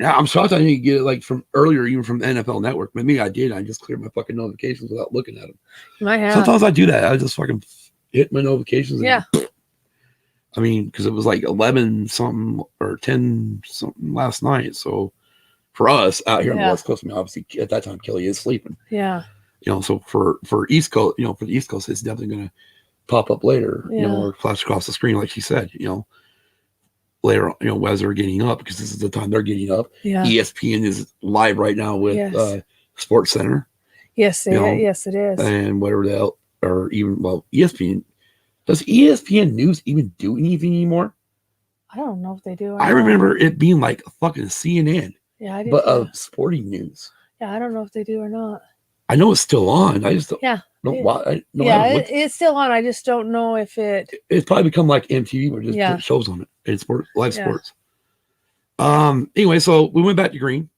I'm shocked I didn't get it like from earlier, even from the NFL Network. Maybe I did. I just cleared my fucking notifications without looking at them. You might have. Sometimes I do that. I just fucking hit my notifications. Yeah. I mean, because it was like 11 something or 10 something last night. So for us out here on the West Coast, I mean, obviously at that time Kelly is sleeping. Yeah. You know, so for East Coast, you know, for the East Coast, it's definitely going to pop up later. You know, or flash across the screen, like she said. You know, later on, you know, as they're getting up, because this is the time they're getting up. Yeah. ESPN is live right now with Sports Center. Yes, yes, it is. And whatever the hell, or even ESPN. Does ESPN News even do anything anymore? I don't know if they do. I remember it being like a fucking CNN. Yeah, I do. But of sporting news. Yeah, I don't know if they do or not. I know it's still on. I just don't. Yeah. It's still on. I just don't know if it. It's probably become like MTV, where just put shows on it. It's live sports. Anyway, so we went back to green,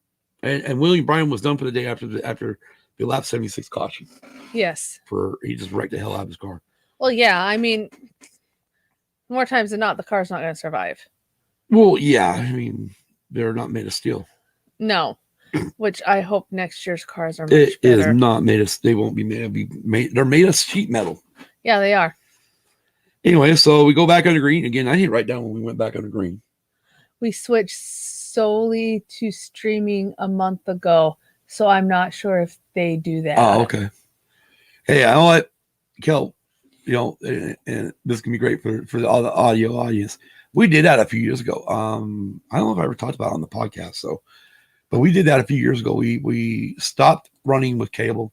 and William Bryan was done for the day after the lap 76 caution. Yes. He just wrecked the hell out of his car. Well, yeah. I mean, more times than not, the car's not going to survive. Well, yeah. I mean, they're not made of steel. No. Which I hope next year's cars are much better. It is not made of. They won't be made. They're made of sheet metal. Yeah, they are. Anyway, so we go back under green again. I didn't write down when we went back under green. We switched solely to streaming a month ago, so I'm not sure if they do that. Oh, okay. Hey, I know what, Kel. You know, and this can be great for all the audio audience. We did that a few years ago. I don't know if I ever talked about it on the podcast, so. But we did that a few years ago. We stopped running with cable.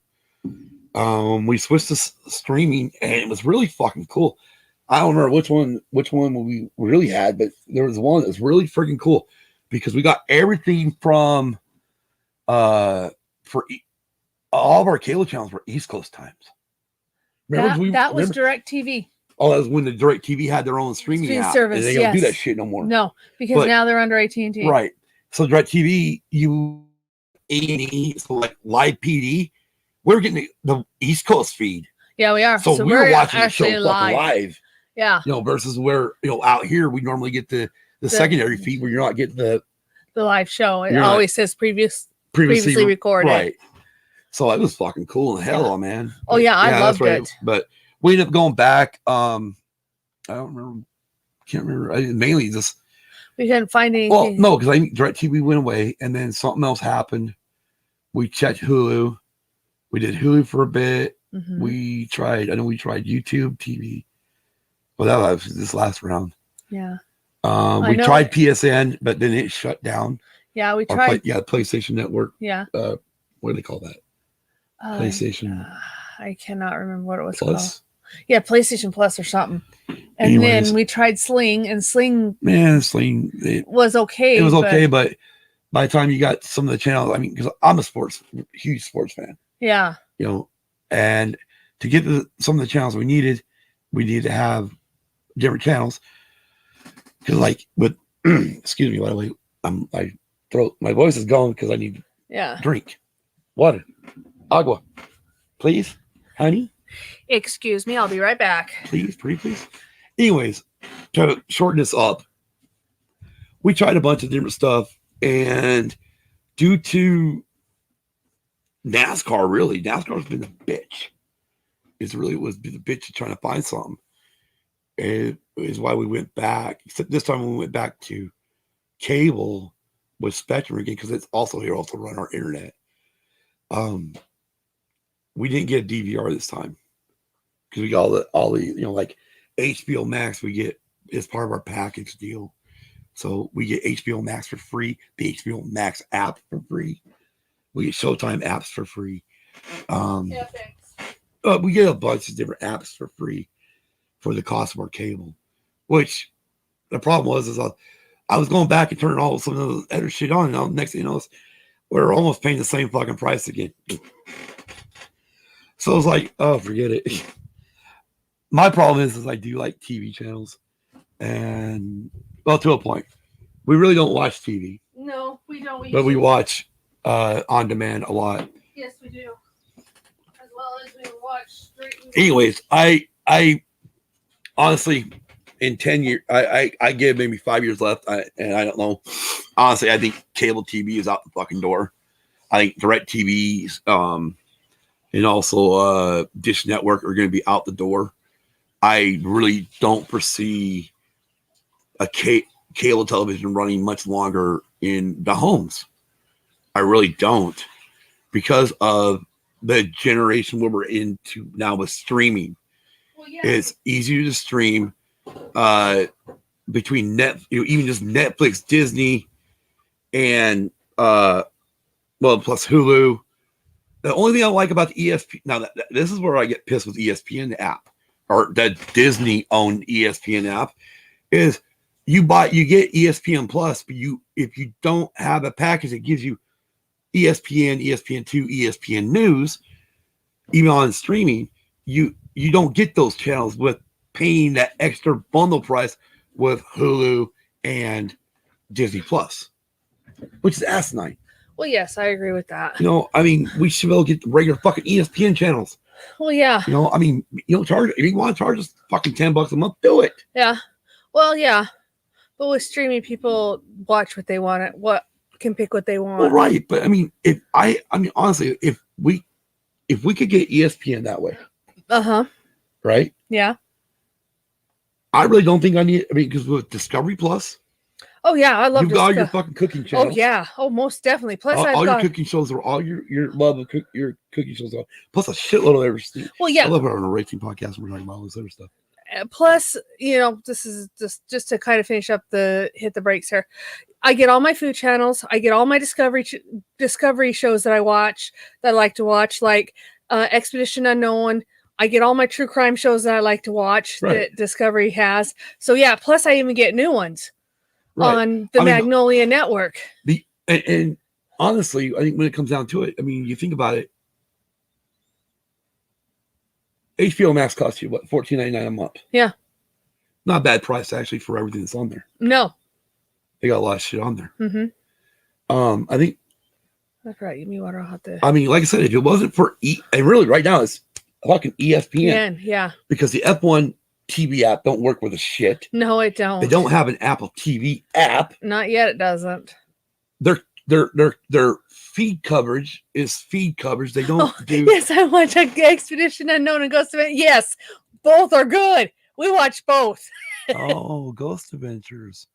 We switched to streaming, and it was really fucking cool. I don't remember which one we really had, but there was one that was really freaking cool because we got everything from all of our cable channels were East Coast times. Remember that was DirecTV. Oh, that was when the DirecTV had their own streaming app, service. And they don't do that shit no more. No, because now they're under AT&T. Right. So DirecTV, you A&E, so like Live PD, we're getting the East Coast feed. Yeah, we are. So we were watching the show live. Yeah. You know, versus where, you know, out here we normally get the secondary feed where you're not getting the live show. It always says previously recorded. Right. So it was fucking cool in hell, man. Oh yeah, I loved it. But we ended up going back. I don't remember. Can't remember. Mainly just We couldn't find anything. Well, no, because DirecTV went away, and then something else happened. We checked Hulu. We did Hulu for a bit. Mm-hmm. We tried YouTube TV. Well, that was this last round. Yeah. We tried PSN, but then it shut down. Yeah, we tried. PlayStation Network. Yeah. What do they call that? PlayStation. I cannot remember what it was Plus? called. Yeah, PlayStation Plus or something. And Anyways, then we tried Sling, and Sling. It was okay. It was okay, but by the time you got some of the channels, I mean, because I'm a huge sports fan. Yeah. You know, and to get some of the channels we needed to have different channels. Because, like, with excuse me, by the way, my voice is going because I need drink, water, agua, please, honey. Excuse me, I'll be right back. Please, pretty please. Anyways, to shorten this up, we tried a bunch of different stuff, and due to NASCAR's been a bitch. It really was been a bitch to trying to find something. It is why we went back, except this time we went back to cable with Spectrum again, because it's also run our internet. We didn't get a DVR this time because we got all the like HBO Max we get as part of our package deal. So we get HBO Max for free, the HBO Max app for free. We get Showtime apps for free. Thanks. We get a bunch of different apps for free for the cost of our cable. Which the problem was I was going back and turning all some of the other shit on, and next thing you know, we're almost paying the same fucking price again. So I was like, oh, forget it. My problem is I do like TV channels, and well, to a point, we really don't watch TV. No, we don't. But we watch on demand a lot. Yes, we do. As well as we watch straight. Anyways, I honestly, in 10 years, I give maybe 5 years left, and I don't know. Honestly, I think cable TV is out the fucking door. I think DirecTV, and also Dish Network are going to be out the door. I really don't foresee a cable television running much longer in the homes. I really don't, because of the generation where we're into now with streaming. Well, yeah. It's easier to stream between even just Netflix, Disney, and plus Hulu. The only thing I like about the ESPN now, this is where I get pissed with ESPN app, or the Disney owned ESPN app, is you get ESPN Plus, but if you don't have a package that gives you ESPN, ESPN2, ESPN News, even on streaming, you don't get those channels with paying that extra bundle price with Hulu and Disney Plus, which is asinine. Well, yes, I agree with that. I mean, we should be able to get the regular fucking ESPN channels. Well, yeah. I mean, charge, if you want to charge us fucking $10 a month, do it. Yeah. Well, yeah. But with streaming, people watch what they want. Can pick what they want. Well, right. But I mean, honestly, if we could get ESPN that way. Right? Yeah. I really don't think I need, because with Discovery Plus. Oh, yeah. I love you've got all your fucking cooking channels. Oh, yeah. Oh, most definitely. Plus, all your cooking shows are all your love of your cooking shows are. Plus a shitload of everything. Well, yeah. I love it on a racing podcast. We're talking about all this other stuff. Plus, this is just to kind of finish up hit the brakes here. I get all my food channels. I get all my discovery shows that I like to watch, like Expedition Unknown. I get all my true crime shows that I like to watch that Discovery has. So yeah, plus I even get new ones on the Magnolia Network. And honestly, I think when it comes down to it, you think about it, HBO Max costs you what, $14.99 a month? Yeah. Not a bad price actually for everything that's on there. No. They got a lot of shit on there. Mm-hmm. I think that's right. Give me water. I'll have to. Like I said, if it wasn't for and really right now it's fucking ESPN. Yeah. Because the F1 TV app don't work with a shit. No, it don't. They don't have an Apple TV app. Not yet. It doesn't. Their feed coverage is feed coverage. They don't do. Yes, I watch Expedition Unknown and Ghost Event. Yes, Both are good. We watched both. Oh, Ghost Adventures.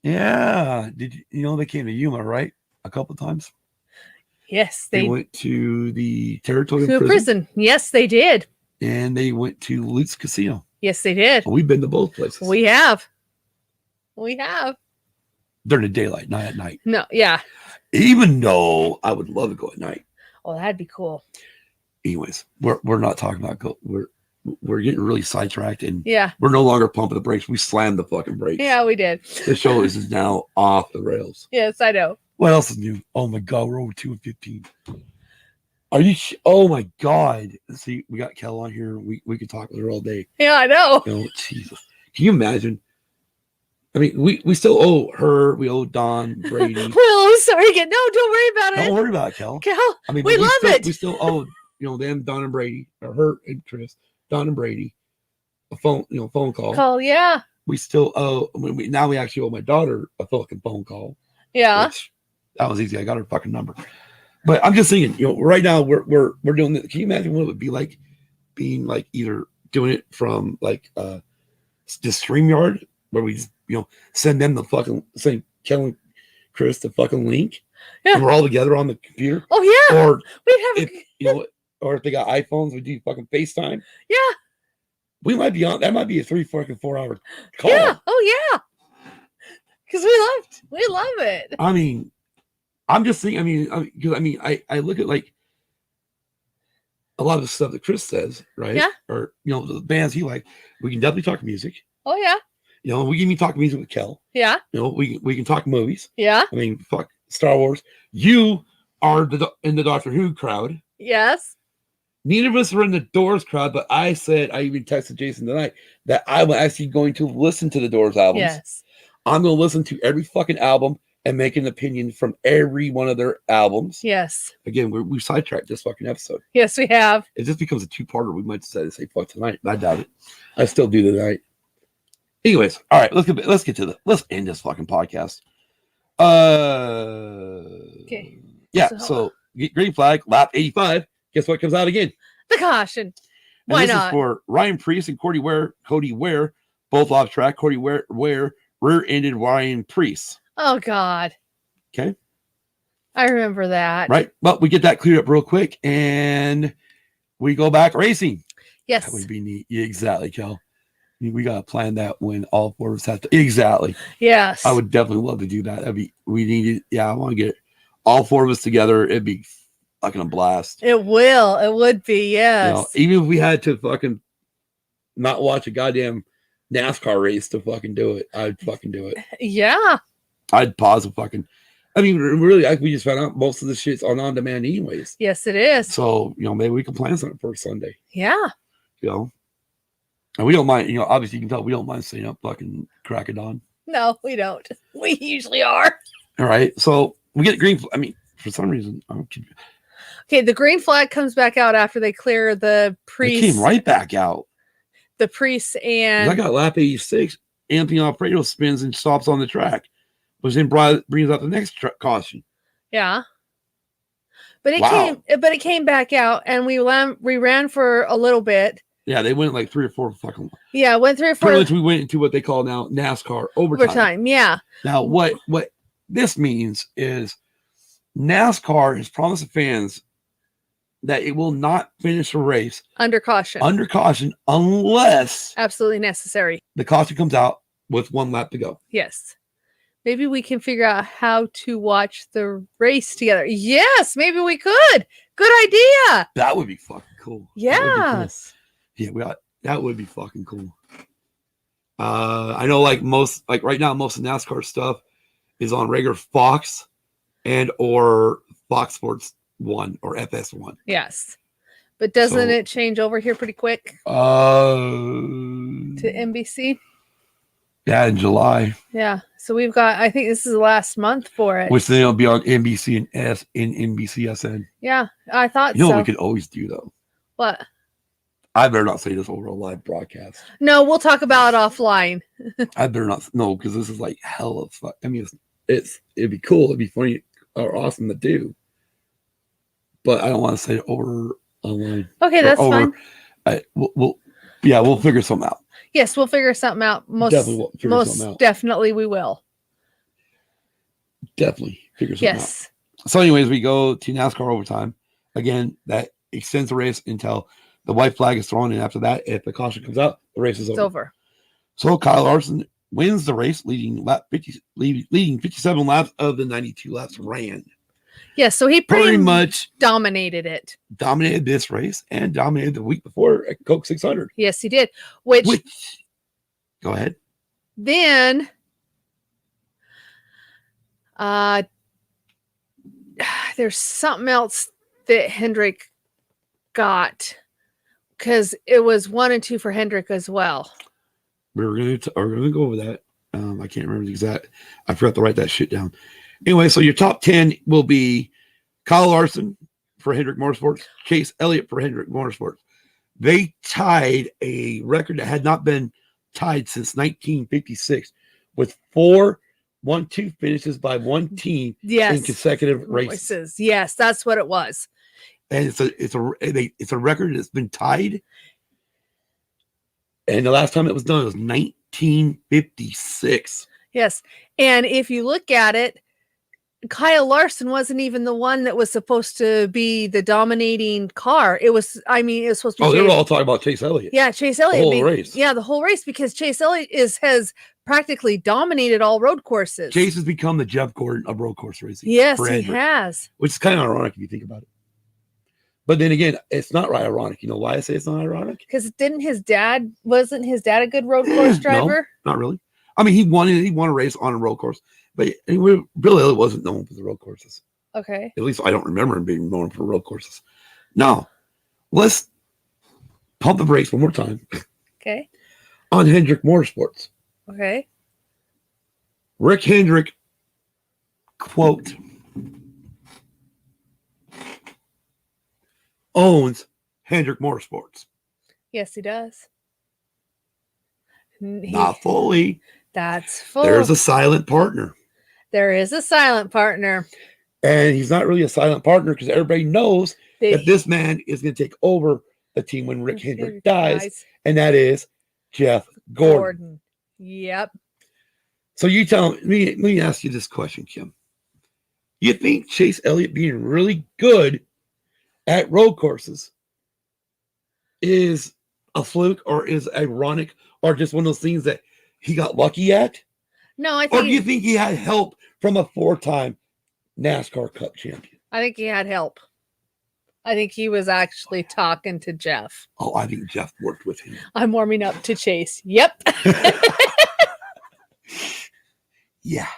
Yeah. Did you know they came to Yuma, right? A couple times. Yes, They they went to the territorial to a prison, prison. Yes, they did. and they went to Luke's Casino. Yes, they did. We've been to both places. We have. We have. During the daylight, not at night. No, yeah. Even though I would love to go at night. Oh, that'd be cool. Anyways, we're not talking about go. We're getting really sidetracked, and Yeah. we're no longer pumping the brakes. We slammed the fucking brakes. Yeah, we did. The show is now off the rails. Yes, I know. What else is new? Oh my god, we're over 2:15. Are you? Oh my god! See, we got Kel on here. We could talk with her all day. Yeah, I know. You know, Jesus. Can you imagine? I mean, we still owe her. We owe Don Brady. Well, sorry again. No, don't worry about it. Don't worry about it, Kel. Kel, I mean, we love it. We still owe them, Don and Brady, or her and Chris, Don and Brady, a phone call. Yeah. We still owe. Now we actually owe my daughter a fucking phone call. Yeah. Which, that was easy. I got her fucking number. But I'm just thinking, right now we're doing this. Can you imagine what it would be like being like either doing it from like the StreamYard where we send them the fucking same Kel and Chris the fucking link, Yeah. and we're all together on the computer. Oh yeah. Or We'd have if or if they got iPhones, we do fucking FaceTime. Yeah. We might be on. That might be a 3-4 hour call. Yeah. Oh yeah. Because we love it. I mean, I'm just thinking. I look at like a lot of the stuff that Chris says, right? Yeah. Or the bands he like. We can definitely talk music. Oh yeah. We can even talk music with Kel. Yeah. We can talk movies. Yeah. I mean, fuck Star Wars. You are in the Doctor Who crowd. Yes. Neither of us are in the Doors crowd, but I even texted Jason tonight that I'm actually going to listen to the Doors albums. Yes. I'm going to listen to every fucking album and make an opinion from every one of their albums. Yes. Again, we've sidetracked this fucking episode. Yes, we have. It just becomes a two-parter. We might decide to say fuck tonight. I doubt it. I still do tonight. Anyways, all right, let's end this fucking podcast. Okay. Yeah, so green flag, lap 85. Guess what comes out again? The caution. And Why this not? is for Ryan Priest and Cody Ware, both off track. Cody Ware rear-ended Ryan Priest. Oh God. Okay. I remember that. Right. Well, we get that cleared up real quick, and we go back racing. Yes. That would be neat. Yeah, exactly, Kel. We gotta plan that when all four of us have to. Exactly. Yes. I would definitely love to do that. We need it. Yeah, I want to get all four of us together. It'd be fucking a blast. It will. It would be. Yes. Even if we had to fucking not watch a goddamn NASCAR race to fucking do it, I'd fucking do it. Yeah. I'd pause the fucking. I mean, really, we just found out most of the shit's on demand anyways. Yes, it is. So maybe we can plan something for Sunday. Yeah. And we don't mind. Obviously, you can tell we don't mind staying up fucking crack of dawn. No, we don't. We usually are. All right. So we get green. I mean, for some reason, Okay, the green flag comes back out after they clear the Priest. It came right back out. The Priest and I got lap 86. Anthony Alfredo spins and stops on the track, which then brings out the next caution. Yeah. But it came back out, and we ran for a little bit. Yeah, they went like 3 or 4 fucking. Yeah, went 3 or 4. Pretty much we went into what they call now NASCAR overtime. Yeah. Now, what this means is NASCAR has promised the fans that it will not finish a race under caution unless absolutely necessary. The caution comes out with 1 lap to go. Yes. Maybe we can figure out how to watch the race together. Yes, maybe we could. Good idea. That would be fucking cool. Yes. Yeah, that would be fucking cool. I know right now, most of NASCAR stuff is on regular Fox or Fox Sports 1 or FS1. Yes. But doesn't it change over here pretty quick? To NBC? Yeah, in July. Yeah. So we've got, I think this is the last month for it. Which then it'll be on NBC and NBCSN. Yeah, I thought so. What we could always do, though? What? I better not say this over a live broadcast. No, we'll talk about it offline. I better not. No, because this is like hell of fun. I mean, it'd be cool. It'd be funny or awesome to do. But I don't want to say it over online. Okay, that's fine. Yeah, we'll figure something out. Yes, we'll figure something out. Definitely we'll figure something out. Definitely we will. Definitely figure something out. Yes. So anyways, we go to NASCAR overtime. Again, that extends the race until the white flag is thrown. And after that, if the caution comes out, the race is over. It's over. So Kyle Larson wins the race, leading 57 laps of the 92 laps ran. Yes, so he Pretty much dominated it. Dominated this race and dominated the week before at Coke 600. Yes, he did. Which go ahead. Then there's something else that Hendrick got, because it was 1 and 2 for Hendrick as well. We're gonna go over that. I can't remember the exact. I forgot to write that shit down. Anyway, so your top 10 will be Kyle Larson for Hendrick Motorsports, Chase Elliott for Hendrick Motorsports. They tied a record that had not been tied since 1956 with 4 1-2 finishes by one team in consecutive races. Yes, that's what it was. And it's a record that's been tied. And the last time it was done was 1956. Yes. And if you look at it, Kyle Larson wasn't even the one that was supposed to be the dominating car. It was supposed to be. They were all talking about Chase Elliott. Yeah, Chase Elliott. The whole race. Yeah, the whole race, because Chase Elliott has practically dominated all road courses. Chase has become the Jeff Gordon of road course racing. Yes, he has. Which is kind of ironic if you think about it. But then again, it's not right ironic. You know why I say it's not ironic? Because wasn't his dad a good road course driver? No, not really. I mean, he won a race on a road course. But anyway, Bill Elliott wasn't known for the road courses. Okay. At least I don't remember him being known for road courses. Now, let's pump the brakes one more time. Okay. On Hendrick Motorsports. Okay. Rick Hendrick, quote, owns Hendrick Motorsports. Yes, he does. Not fully. That's full. There's a silent partner. There is a silent partner. And he's not really a silent partner because everybody knows that this man is going to take over the team when Rick Hendrick dies. And that is Jeff Gordon. Yep. So you tell me, let me ask you this question, Kim. You think Chase Elliott being really good at road courses is a fluke or is ironic or just one of those things that he got lucky at? No, I think. Or do you think he had help from a 4-time NASCAR Cup champion? I think he had help. I think he was actually talking to Jeff. Oh, I think Jeff worked with him. I'm warming up to Chase. Yep. Yeah.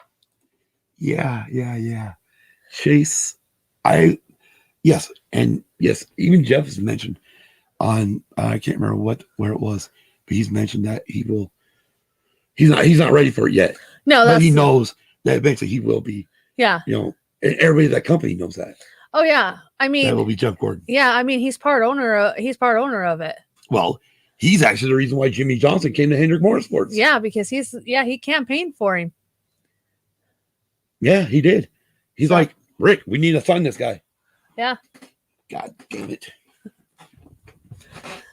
Chase, yes, even Jeff has mentioned on I can't remember where it was, but he's mentioned that he's not ready for it yet. No, but he knows that eventually he will be. Yeah. You know, and everybody at that company knows that. Oh yeah. I mean, that will be Jeff Gordon. Yeah, I mean he's part owner of it. Well, he's actually the reason why Jimmy Johnson came to Hendrick Motorsports. Yeah, because he campaigned for him. Yeah, he did. He's like, Rick, we need to sign this guy. Yeah. God damn it.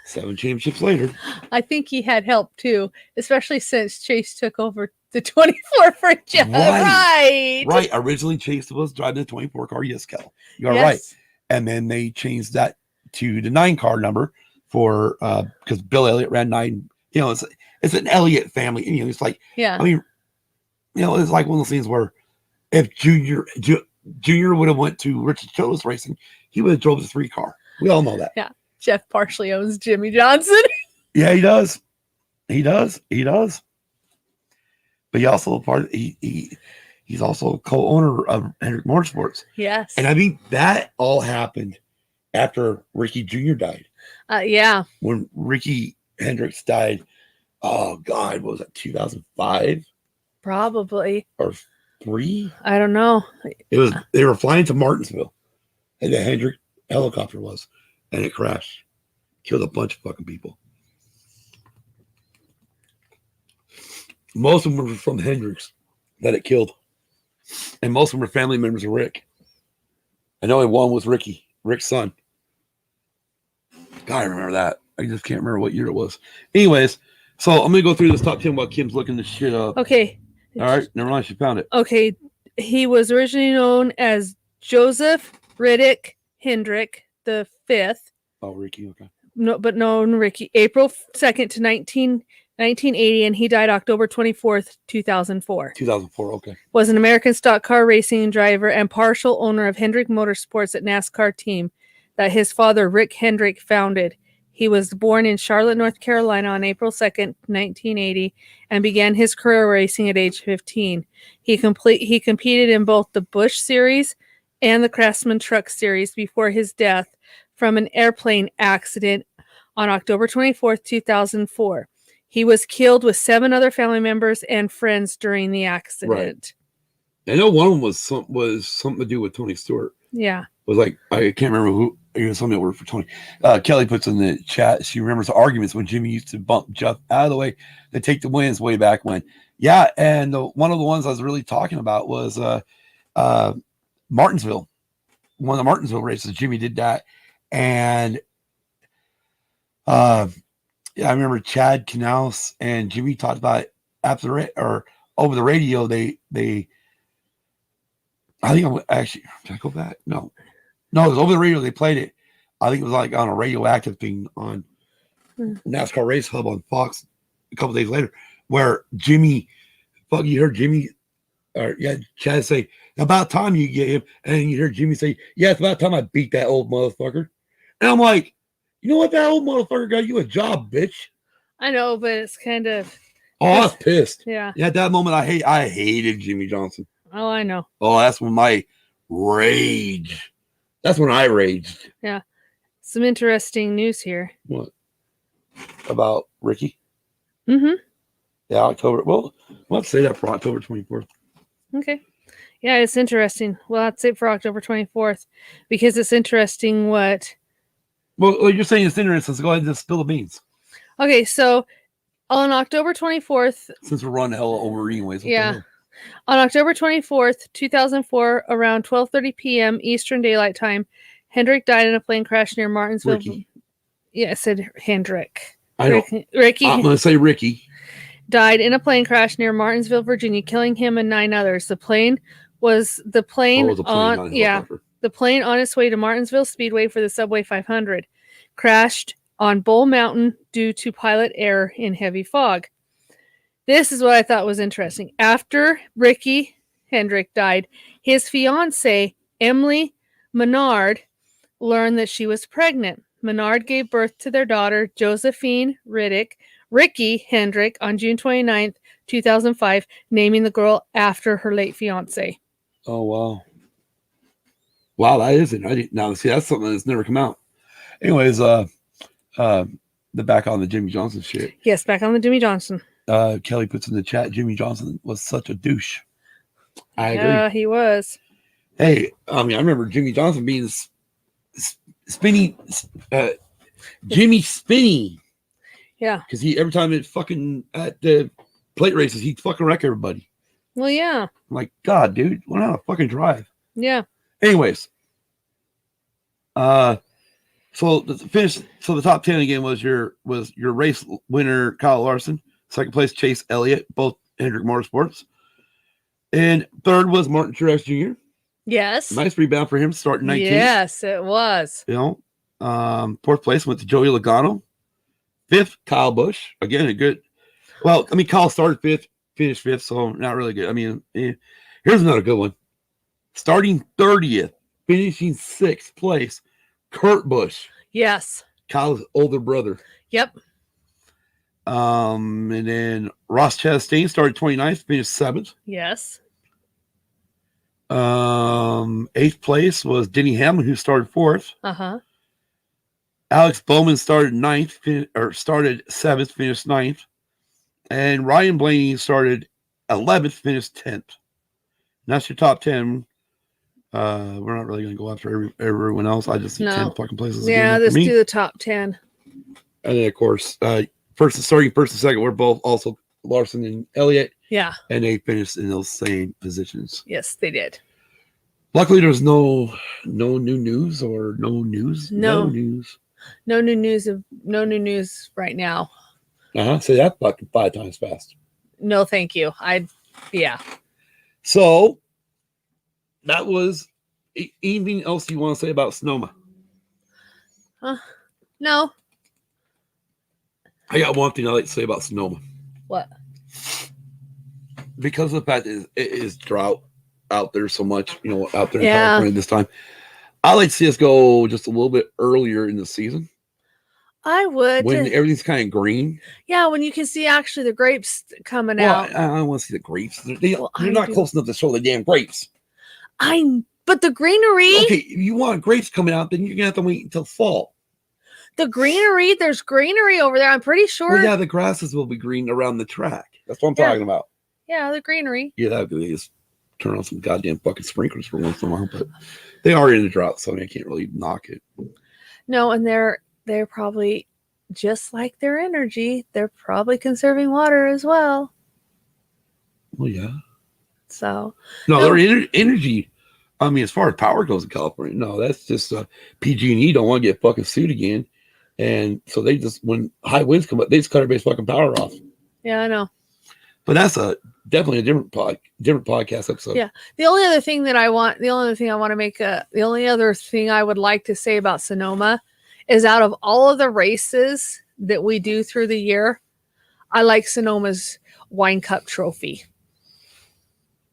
7 championships later. I think he had help too, especially since Chase took over the 24 for Jeff. Right. Originally, Chase was driving the 24 car. Yes, Kel. You're right. And then they changed that to the 9 car number for because Bill Elliott ran 9. You know, it's an Elliott family. You know, it's like, yeah. I mean, you know, it's like one of those things where if Junior would have went to Richard Childress Racing, he would have drove the 3 car. We all know that. Yeah. Jeff partially owns Jimmy Johnson. Yeah, he does. He does. But he also he's also a co-owner of Hendrick Motorsports. Yes. And I think that all happened after Ricky Jr. died. Yeah. When Ricky Hendricks died, oh God, what was that, 2005? Probably. Or 3? I don't know. They were flying to Martinsville, and the Hendrick helicopter was, and it crashed. Killed a bunch of fucking people. Most of them were from Hendricks that it killed. And most of them were family members of Rick. And only one was Rick's son. God, I remember that. I just can't remember what year it was. Anyways, so I'm gonna go through this top 10 while Kim's looking this shit up. Okay. All right, never mind. She found it. Okay. He was originally known as Joseph Riddick Hendrick the Fifth. Oh, Ricky. Okay. No, but known Ricky. April 2nd to 1980, and he died October 24th, 2004. 2004. Okay. Was an American stock car racing driver and partial owner of Hendrick Motorsports at NASCAR team that his father Rick Hendrick founded. He was born in Charlotte, North Carolina on April 2nd, 1980, and began his career racing at age 15. He competed in both the Busch Series and the Craftsman Truck Series before his death from an airplane accident on October 24th, 2004. He was killed with 7 other family members and friends during the accident. Right. I know one of them was something to do with Tony Stewart. Yeah. Was like, I can't remember who. It was something that worked for Tony. Kelly puts in the chat, she remembers the arguments when Jimmy used to bump Jeff out of the way to take the wins way back when. Yeah, and one of the ones I was really talking about was Martinsville. One of the Martinsville races, Jimmy did that. And yeah, I remember Chad Canals and Jimmy talked about it after or over the radio. They I think actually, did I go back? No, it was over the radio. They played it. I think it was like on a radioactive thing on NASCAR Race Hub on Fox a couple days later, where Jimmy, you heard Jimmy, or yeah, Chad say, about time you get him. And then you hear Jimmy say, yeah, it's about time I beat that old motherfucker. And I'm like, you know what? That old motherfucker got you a job, bitch. I know, but it's kind of. Oh, I was pissed. Yeah. Yeah, at that moment, I hated Jimmy Johnson. Oh, I know. Oh, that's when my rage. That's when I raged. Yeah. Some interesting news here. What? About Ricky? Mm-hmm. Yeah, October. Well, let's say that for October 24th. Okay. Yeah, it's interesting. Well, that's it for October 24th because it's interesting what. Well, you're saying it's interesting, so go ahead and just spill the beans. Okay, so on October 24th. Since we're running hella over anyways. Yeah. On October 24th, 2004, around 12:30 p.m. Eastern Daylight Time, Hendrick died in a plane crash near Martinsville. Ricky. Yeah, I said Hendrick. I know. Ricky. I'm going to say Ricky. Died in a plane crash near Martinsville, Virginia, killing him and 9 others. The plane on its way to Martinsville Speedway for the Subway 500 crashed on Bull Mountain due to pilot error in heavy fog. This is what I thought was interesting. After Ricky Hendrick died, his fiancée, Emily Menard, learned that she was pregnant. Menard gave birth to their daughter, Josephine Ricky Hendrick, on June 29th, 2005, naming the girl after her late fiancé. Oh, wow. Wow, that isn't. I didn't. Now, see, that's something that's never come out. Anyways, the back on the Jimmy Johnson shit. Yes, back on the Jimmy Johnson. Kelly puts in the chat, Jimmy Johnson was such a douche. I agree. Yeah, he was. Hey, I mean, I remember Jimmy Johnson being spinny, Jimmy Spinny. Yeah. Because every time it fucking at the plate races, he'd fucking wreck everybody. Well, yeah. I'm like, God, dude, learn how to fucking drive. Yeah. Anyways, so the top 10 again was your race winner Kyle Larson, second place Chase Elliott, both Hendrick Motorsports, and third was Martin Truex Jr. Yes. Nice rebound for him, starting 19th. Yes, it was. You know, fourth place went to Joey Logano. Fifth, Kyle Busch. Again, a good. Well, I mean, Kyle started fifth, finished fifth, so not really good. I mean, here's another good one. Starting 30th, finishing sixth place, Kurt Busch. Yes. Kyle's older brother. Yep. And then Ross Chastain started 29th, finished seventh. Yes. Eighth place was Denny Hamlin, who started fourth. Uh-huh. Alex Bowman started seventh, finished ninth. And Ryan Blaney started 11th, finished 10th. And that's your top 10. We're not really going to go after everyone else. I just see 10 fucking places. Yeah, let's do the top 10. And then, of course, first and second were both also Larson and Elliott. Yeah. And they finished in those same positions. Yes, they did. Luckily, there's no new news or no news. No news. No new news right now. Say that fucking 5 times fast. No, thank you. Yeah. So that was anything else you want to say about Sonoma? No. I got one thing I'd like to say about Sonoma. What? Because of the fact that it is drought out there so much, out there in Yeah. California this time. I like to see us go just a little bit earlier in the season I would. when everything's kind of green. Yeah, when you can see actually the grapes coming out. I want to see the grapes. They're not close enough to show the damn grapes. But the greenery. Okay, if you want grapes coming out, then you're gonna have to wait until fall. The greenery, there's greenery over there. I'm pretty sure. Well, yeah, the grasses will be green around the track. That's what I'm talking about. Yeah, the greenery. Yeah, that would be just turn on some goddamn fucking sprinklers for once in a while, but they are in the drought, so I can't really knock it. No, and they're probably just like their energy. They're probably conserving water as well. Well, yeah. So their energy. I mean, as far as power goes in California, no, that's just PG&E don't want to get fucking sued again, and so they just when high winds come up, they just cut everybody's fucking power off. Yeah, I know. But that's definitely a different podcast episode. Yeah. The only other thing I would like to say about Sonoma is out of all of the races that we do through the year, I like Sonoma's wine cup trophy.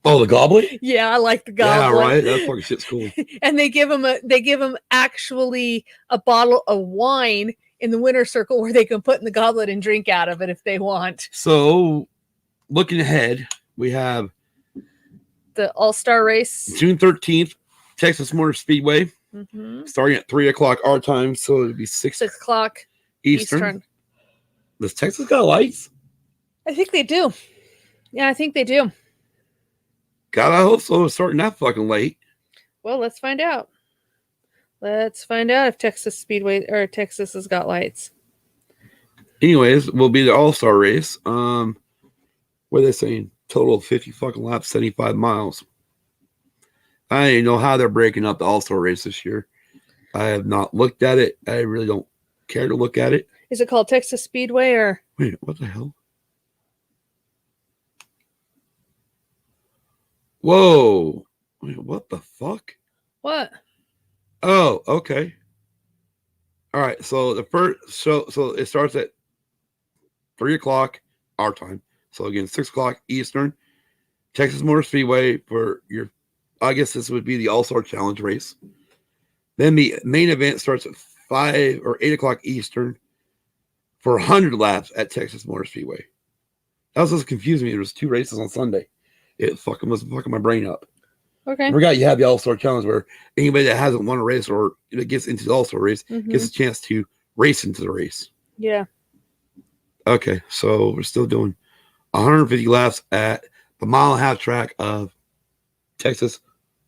Oh, the goblet? Yeah, I like the goblet. Yeah, right. That fucking shit's cool. And they give them actually a bottle of wine in the winner's circle where they can put in the goblet and drink out of it if they want. So, looking ahead, we have the All-Star race. June 13th, Texas Motor Speedway, starting at 3 o'clock our time, so it'll be 6 o'clock Eastern. Does Texas got lights? I think they do. Yeah, I think they do. God, I hope so. It's starting that fucking late. Well, let's find out. Let's find out if Texas Speedway or Texas has got lights. Anyways, will be the All-Star race. What are they saying? Total of 50 fucking laps, 75 miles. I don't even know how they're breaking up the All-Star race this year. I have not looked at it. I really don't care to look at it. Is it called Texas Speedway or? Wait, what the hell? Whoa. Wait, what the fuck? What? Oh, okay. All right. So the first so it starts at 3 o'clock our time. So again, 6 o'clock Eastern. Texas Motor Speedway for your, I guess this would be the All-Star Challenge race. Then the main event starts at 5 or 8 o'clock Eastern for 100 laps at Texas Motor Speedway. That was just confusing me. There was 2 races on Sunday. It was fucking my brain up. Okay. I forgot you have the All-Star Challenge where anybody that hasn't won a race or that gets into the All-Star race gets a chance to race into the race. Yeah. Okay, so we're still doing 150 laps at the 1.5-mile track of Texas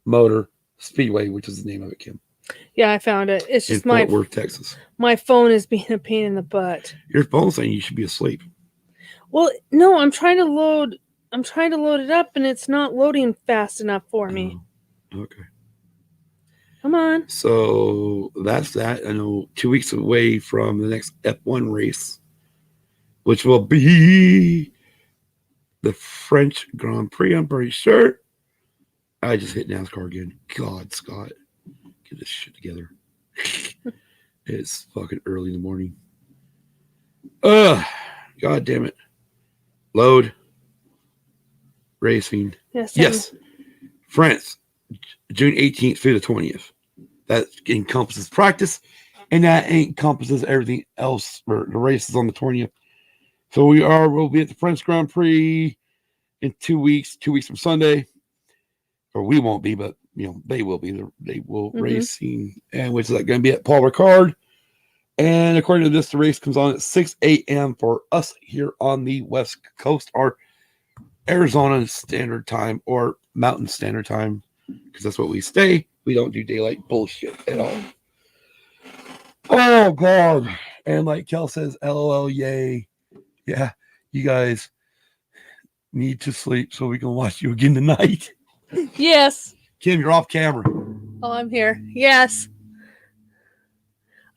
Motor Speedway, which is the name of it, Kim. Yeah, I found it. It's just in Fort Worth, Texas. My phone is being a pain in the butt. Your phone's saying you should be asleep. Well, no, I'm trying to load it up and it's not loading fast enough for me. Okay. Come on. So that's that. I know 2 weeks away from the next F1 race, which will be the French Grand Prix, I'm pretty sure. I just hit NASCAR again. God, Scott. Get this shit together. It's fucking early in the morning. God damn it. Load. Racing. Yes. France. June 18th through the 20th. That encompasses practice, and that encompasses everything else for the races on the 20th. So we'll be at the French Grand Prix in 2 weeks, 2 weeks from Sunday. Or we won't be, but they will be. They will racing, and which is going to be at Paul Ricard. And according to this, the race comes on at 6 a.m. for us here on the West Coast, or Arizona Standard Time, or Mountain Standard Time, because that's what we stay. We don't do daylight bullshit at all. Oh, God. And like Kel says, LOL, yay. Yeah, you guys need to sleep so we can watch you again tonight. Yes. Kim, you're off camera. Oh, I'm here. Yes.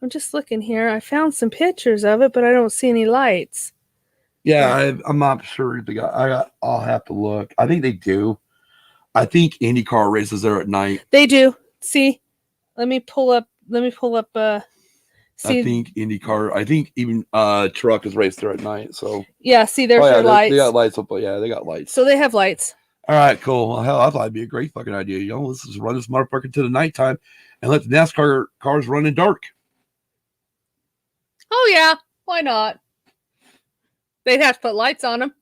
I'm just looking here. I found some pictures of it, but I don't see any lights. Yeah, I'm not sure if they got. I'll have to look. I think they do. I think IndyCar races there at night. They do. See, let me pull up. See, I think IndyCar. I think even truck is raced there at night. So yeah, see, there's their lights. They got lights up. Yeah, they got lights. So they have lights. All right, cool. Well, hell, I thought it'd be a great fucking idea. You know, let's just run this motherfucker to the nighttime and let the NASCAR cars run in dark. Oh yeah, why not? They'd have to put lights on them.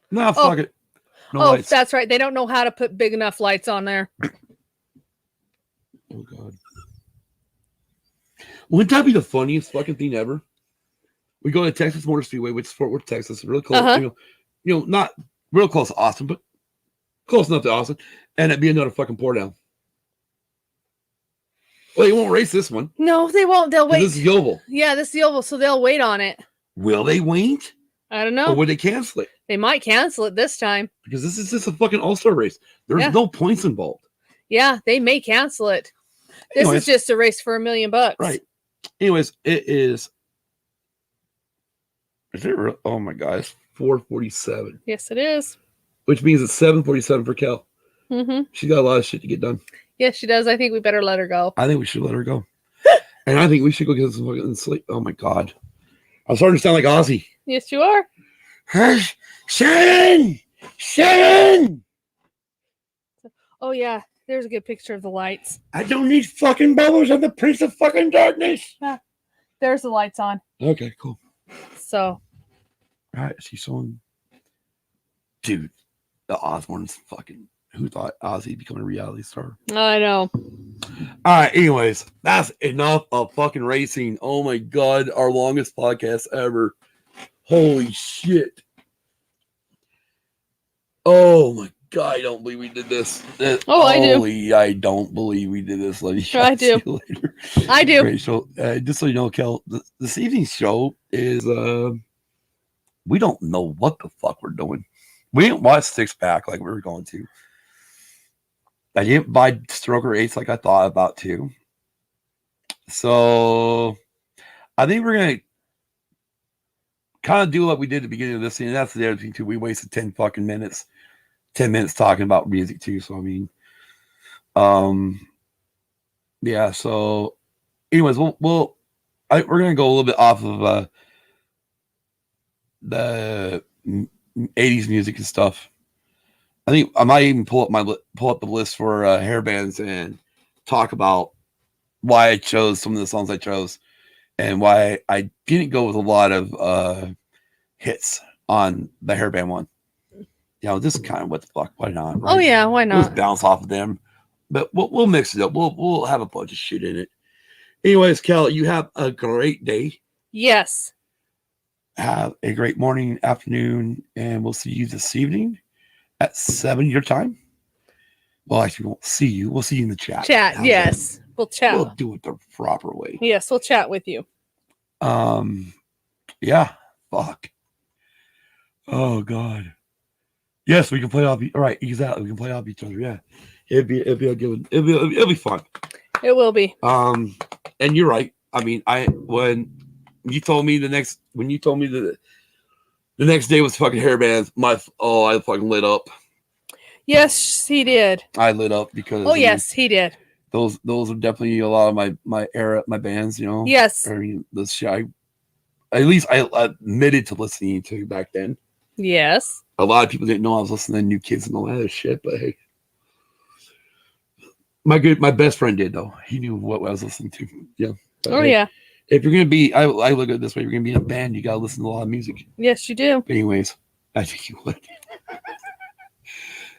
No, fuck it. No lights. That's right. They don't know how to put big enough lights on there. Oh god. Wouldn't that be the funniest fucking thing ever? We go to Texas Motor Speedway, which is Fort Worth, Texas, really close. You know, not real close to Austin, but close enough to Austin, and it'd be another fucking pour down. Well, they won't race this one. No, they won't. They'll wait. This is the oval. Yeah, this is the oval, so they'll wait on it. Will they wait? I don't know. Or would they cancel it? They might cancel it this time. Because this is just a fucking all-star race. There's no points involved. Yeah, they may cancel it. This is just a race for $1 million. Right. Anyways, it is. Is it real? Oh my God, it's 4:47. Yes, it is. Which means it's 7:47 for Kel. Mm-hmm. She's got a lot of shit to get done. Yes, she does. I think we better let her go. I think we should let her go. And I think we should go get some fucking sleep. Oh my God. I'm starting to sound like Ozzy. Yes, you are. Sharon! Sharon! Oh, yeah. There's a good picture of the lights. I don't need fucking bubbles. I'm the Prince of fucking darkness. Yeah. There's the lights on. Okay, cool. So. All right, she's showing. Dude, the Osbourne's fucking. Who thought Ozzy become a reality star? I know. All right, anyways, that's enough of fucking racing. Oh my God, our longest podcast ever. Holy shit. Oh my God, I don't believe we did this. I do. I don't believe we did this, lady. I do. See you later. I do. Great show. Just so you know, Kel, this evening's show is, we don't know what the fuck we're doing. We didn't watch Six Pack like we were going to. I didn't buy Stroker 8s like I thought about to. So I think we're going to kind of do what we did at the beginning of this scene. That's the other thing too. We wasted 10 minutes talking about music too. So, I mean, yeah. So anyways, we're going to go a little bit off of, the 80s music and stuff. I think I might even pull up the list for hair bands and talk about why I chose some of the songs I chose and why I didn't go with a lot of hits on the hairband one. You know, this is kind of what the fuck. Why not? Right? Oh yeah, why not? Let's bounce off of them, but we'll mix it up. We'll have a bunch of shit in it. Anyways, Kel, you have a great day. Yes. Have a great morning, afternoon, and we'll see you this evening at 7 your time. Well, actually, we won't see you. We'll see you in the chat. Yes. We'll chat. We'll do it the proper way. Yes, we'll chat with you. Yeah. Fuck. Oh God. Yes, we can play off. Right, exactly. We can play off each other. Yeah. It'll be a good. It'll be fun. It will be. And you're right. I mean, when you told me the next day was fucking hair bands, I fucking lit up. Yes, he did. I lit up because yes, he did. Those are definitely a lot of my era, my bands, you know. Yes. I mean, this shit, at least I admitted to listening to back then. Yes. A lot of people didn't know I was listening to New Kids and all that other shit, but hey. My best friend did though. He knew what I was listening to. Yeah. But yeah. If you're gonna be, I look at it this way. If you're gonna be in a band, you gotta listen to a lot of music. Yes, you do. But anyways, I think you would.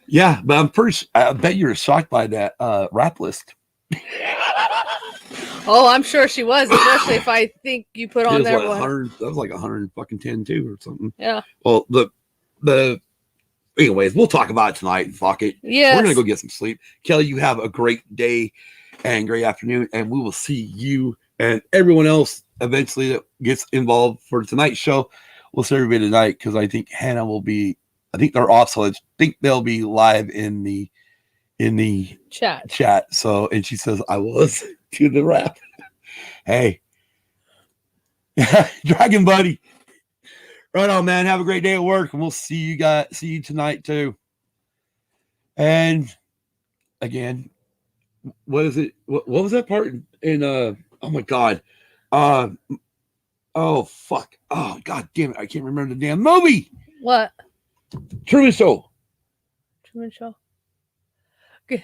Yeah, but I bet you're shocked by that rap list. Oh, I'm sure she was, especially if I think you put on there. 100, that was like 110 too or something. Yeah. Well, anyways, we'll talk about it tonight. Fuck it. Yes. We're gonna go get some sleep. Kelly, you have a great day and great afternoon, and we will see you and everyone else eventually that gets involved for tonight's show. We'll see everybody tonight because I think Hannah will be. I think they're off, so I think they'll be live in the chat. So, and she says I will listen to the rap. Hey, Dragon Buddy. Right on, man. Have a great day at work, and we'll see you tonight too. And again, what is it? What was that part in oh my god. Oh fuck. Oh god damn it. I can't remember the damn movie. What? Truman Show. Truman Show. Good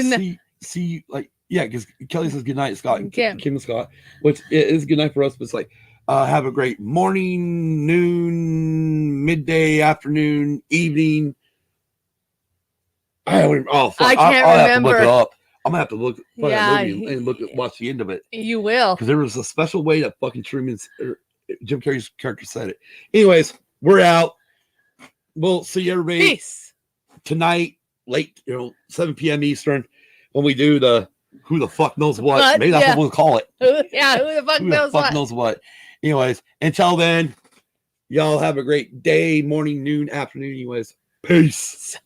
night. See, like, yeah, because Kelly says good night, Scott, and Kim and Scott, which is good night for us, but it's like, have a great morning, noon, midday, afternoon, evening. I don't. Oh, fuck. I can't I'll remember. have to look it up. I'm gonna have to look for Yeah, that movie and watch the end of it, You will. because there was a special way that fucking Jim Carrey's character said it. Anyways, we're out. We'll see everybody Peace. tonight, late, 7 p.m. Eastern, when we do the who the fuck knows what. What? Maybe that's Yeah. what we'll call it. Yeah, who the fuck Who knows the fuck what? knows what. Anyways, until then, y'all have a great day, morning, noon, afternoon. Anyways, peace.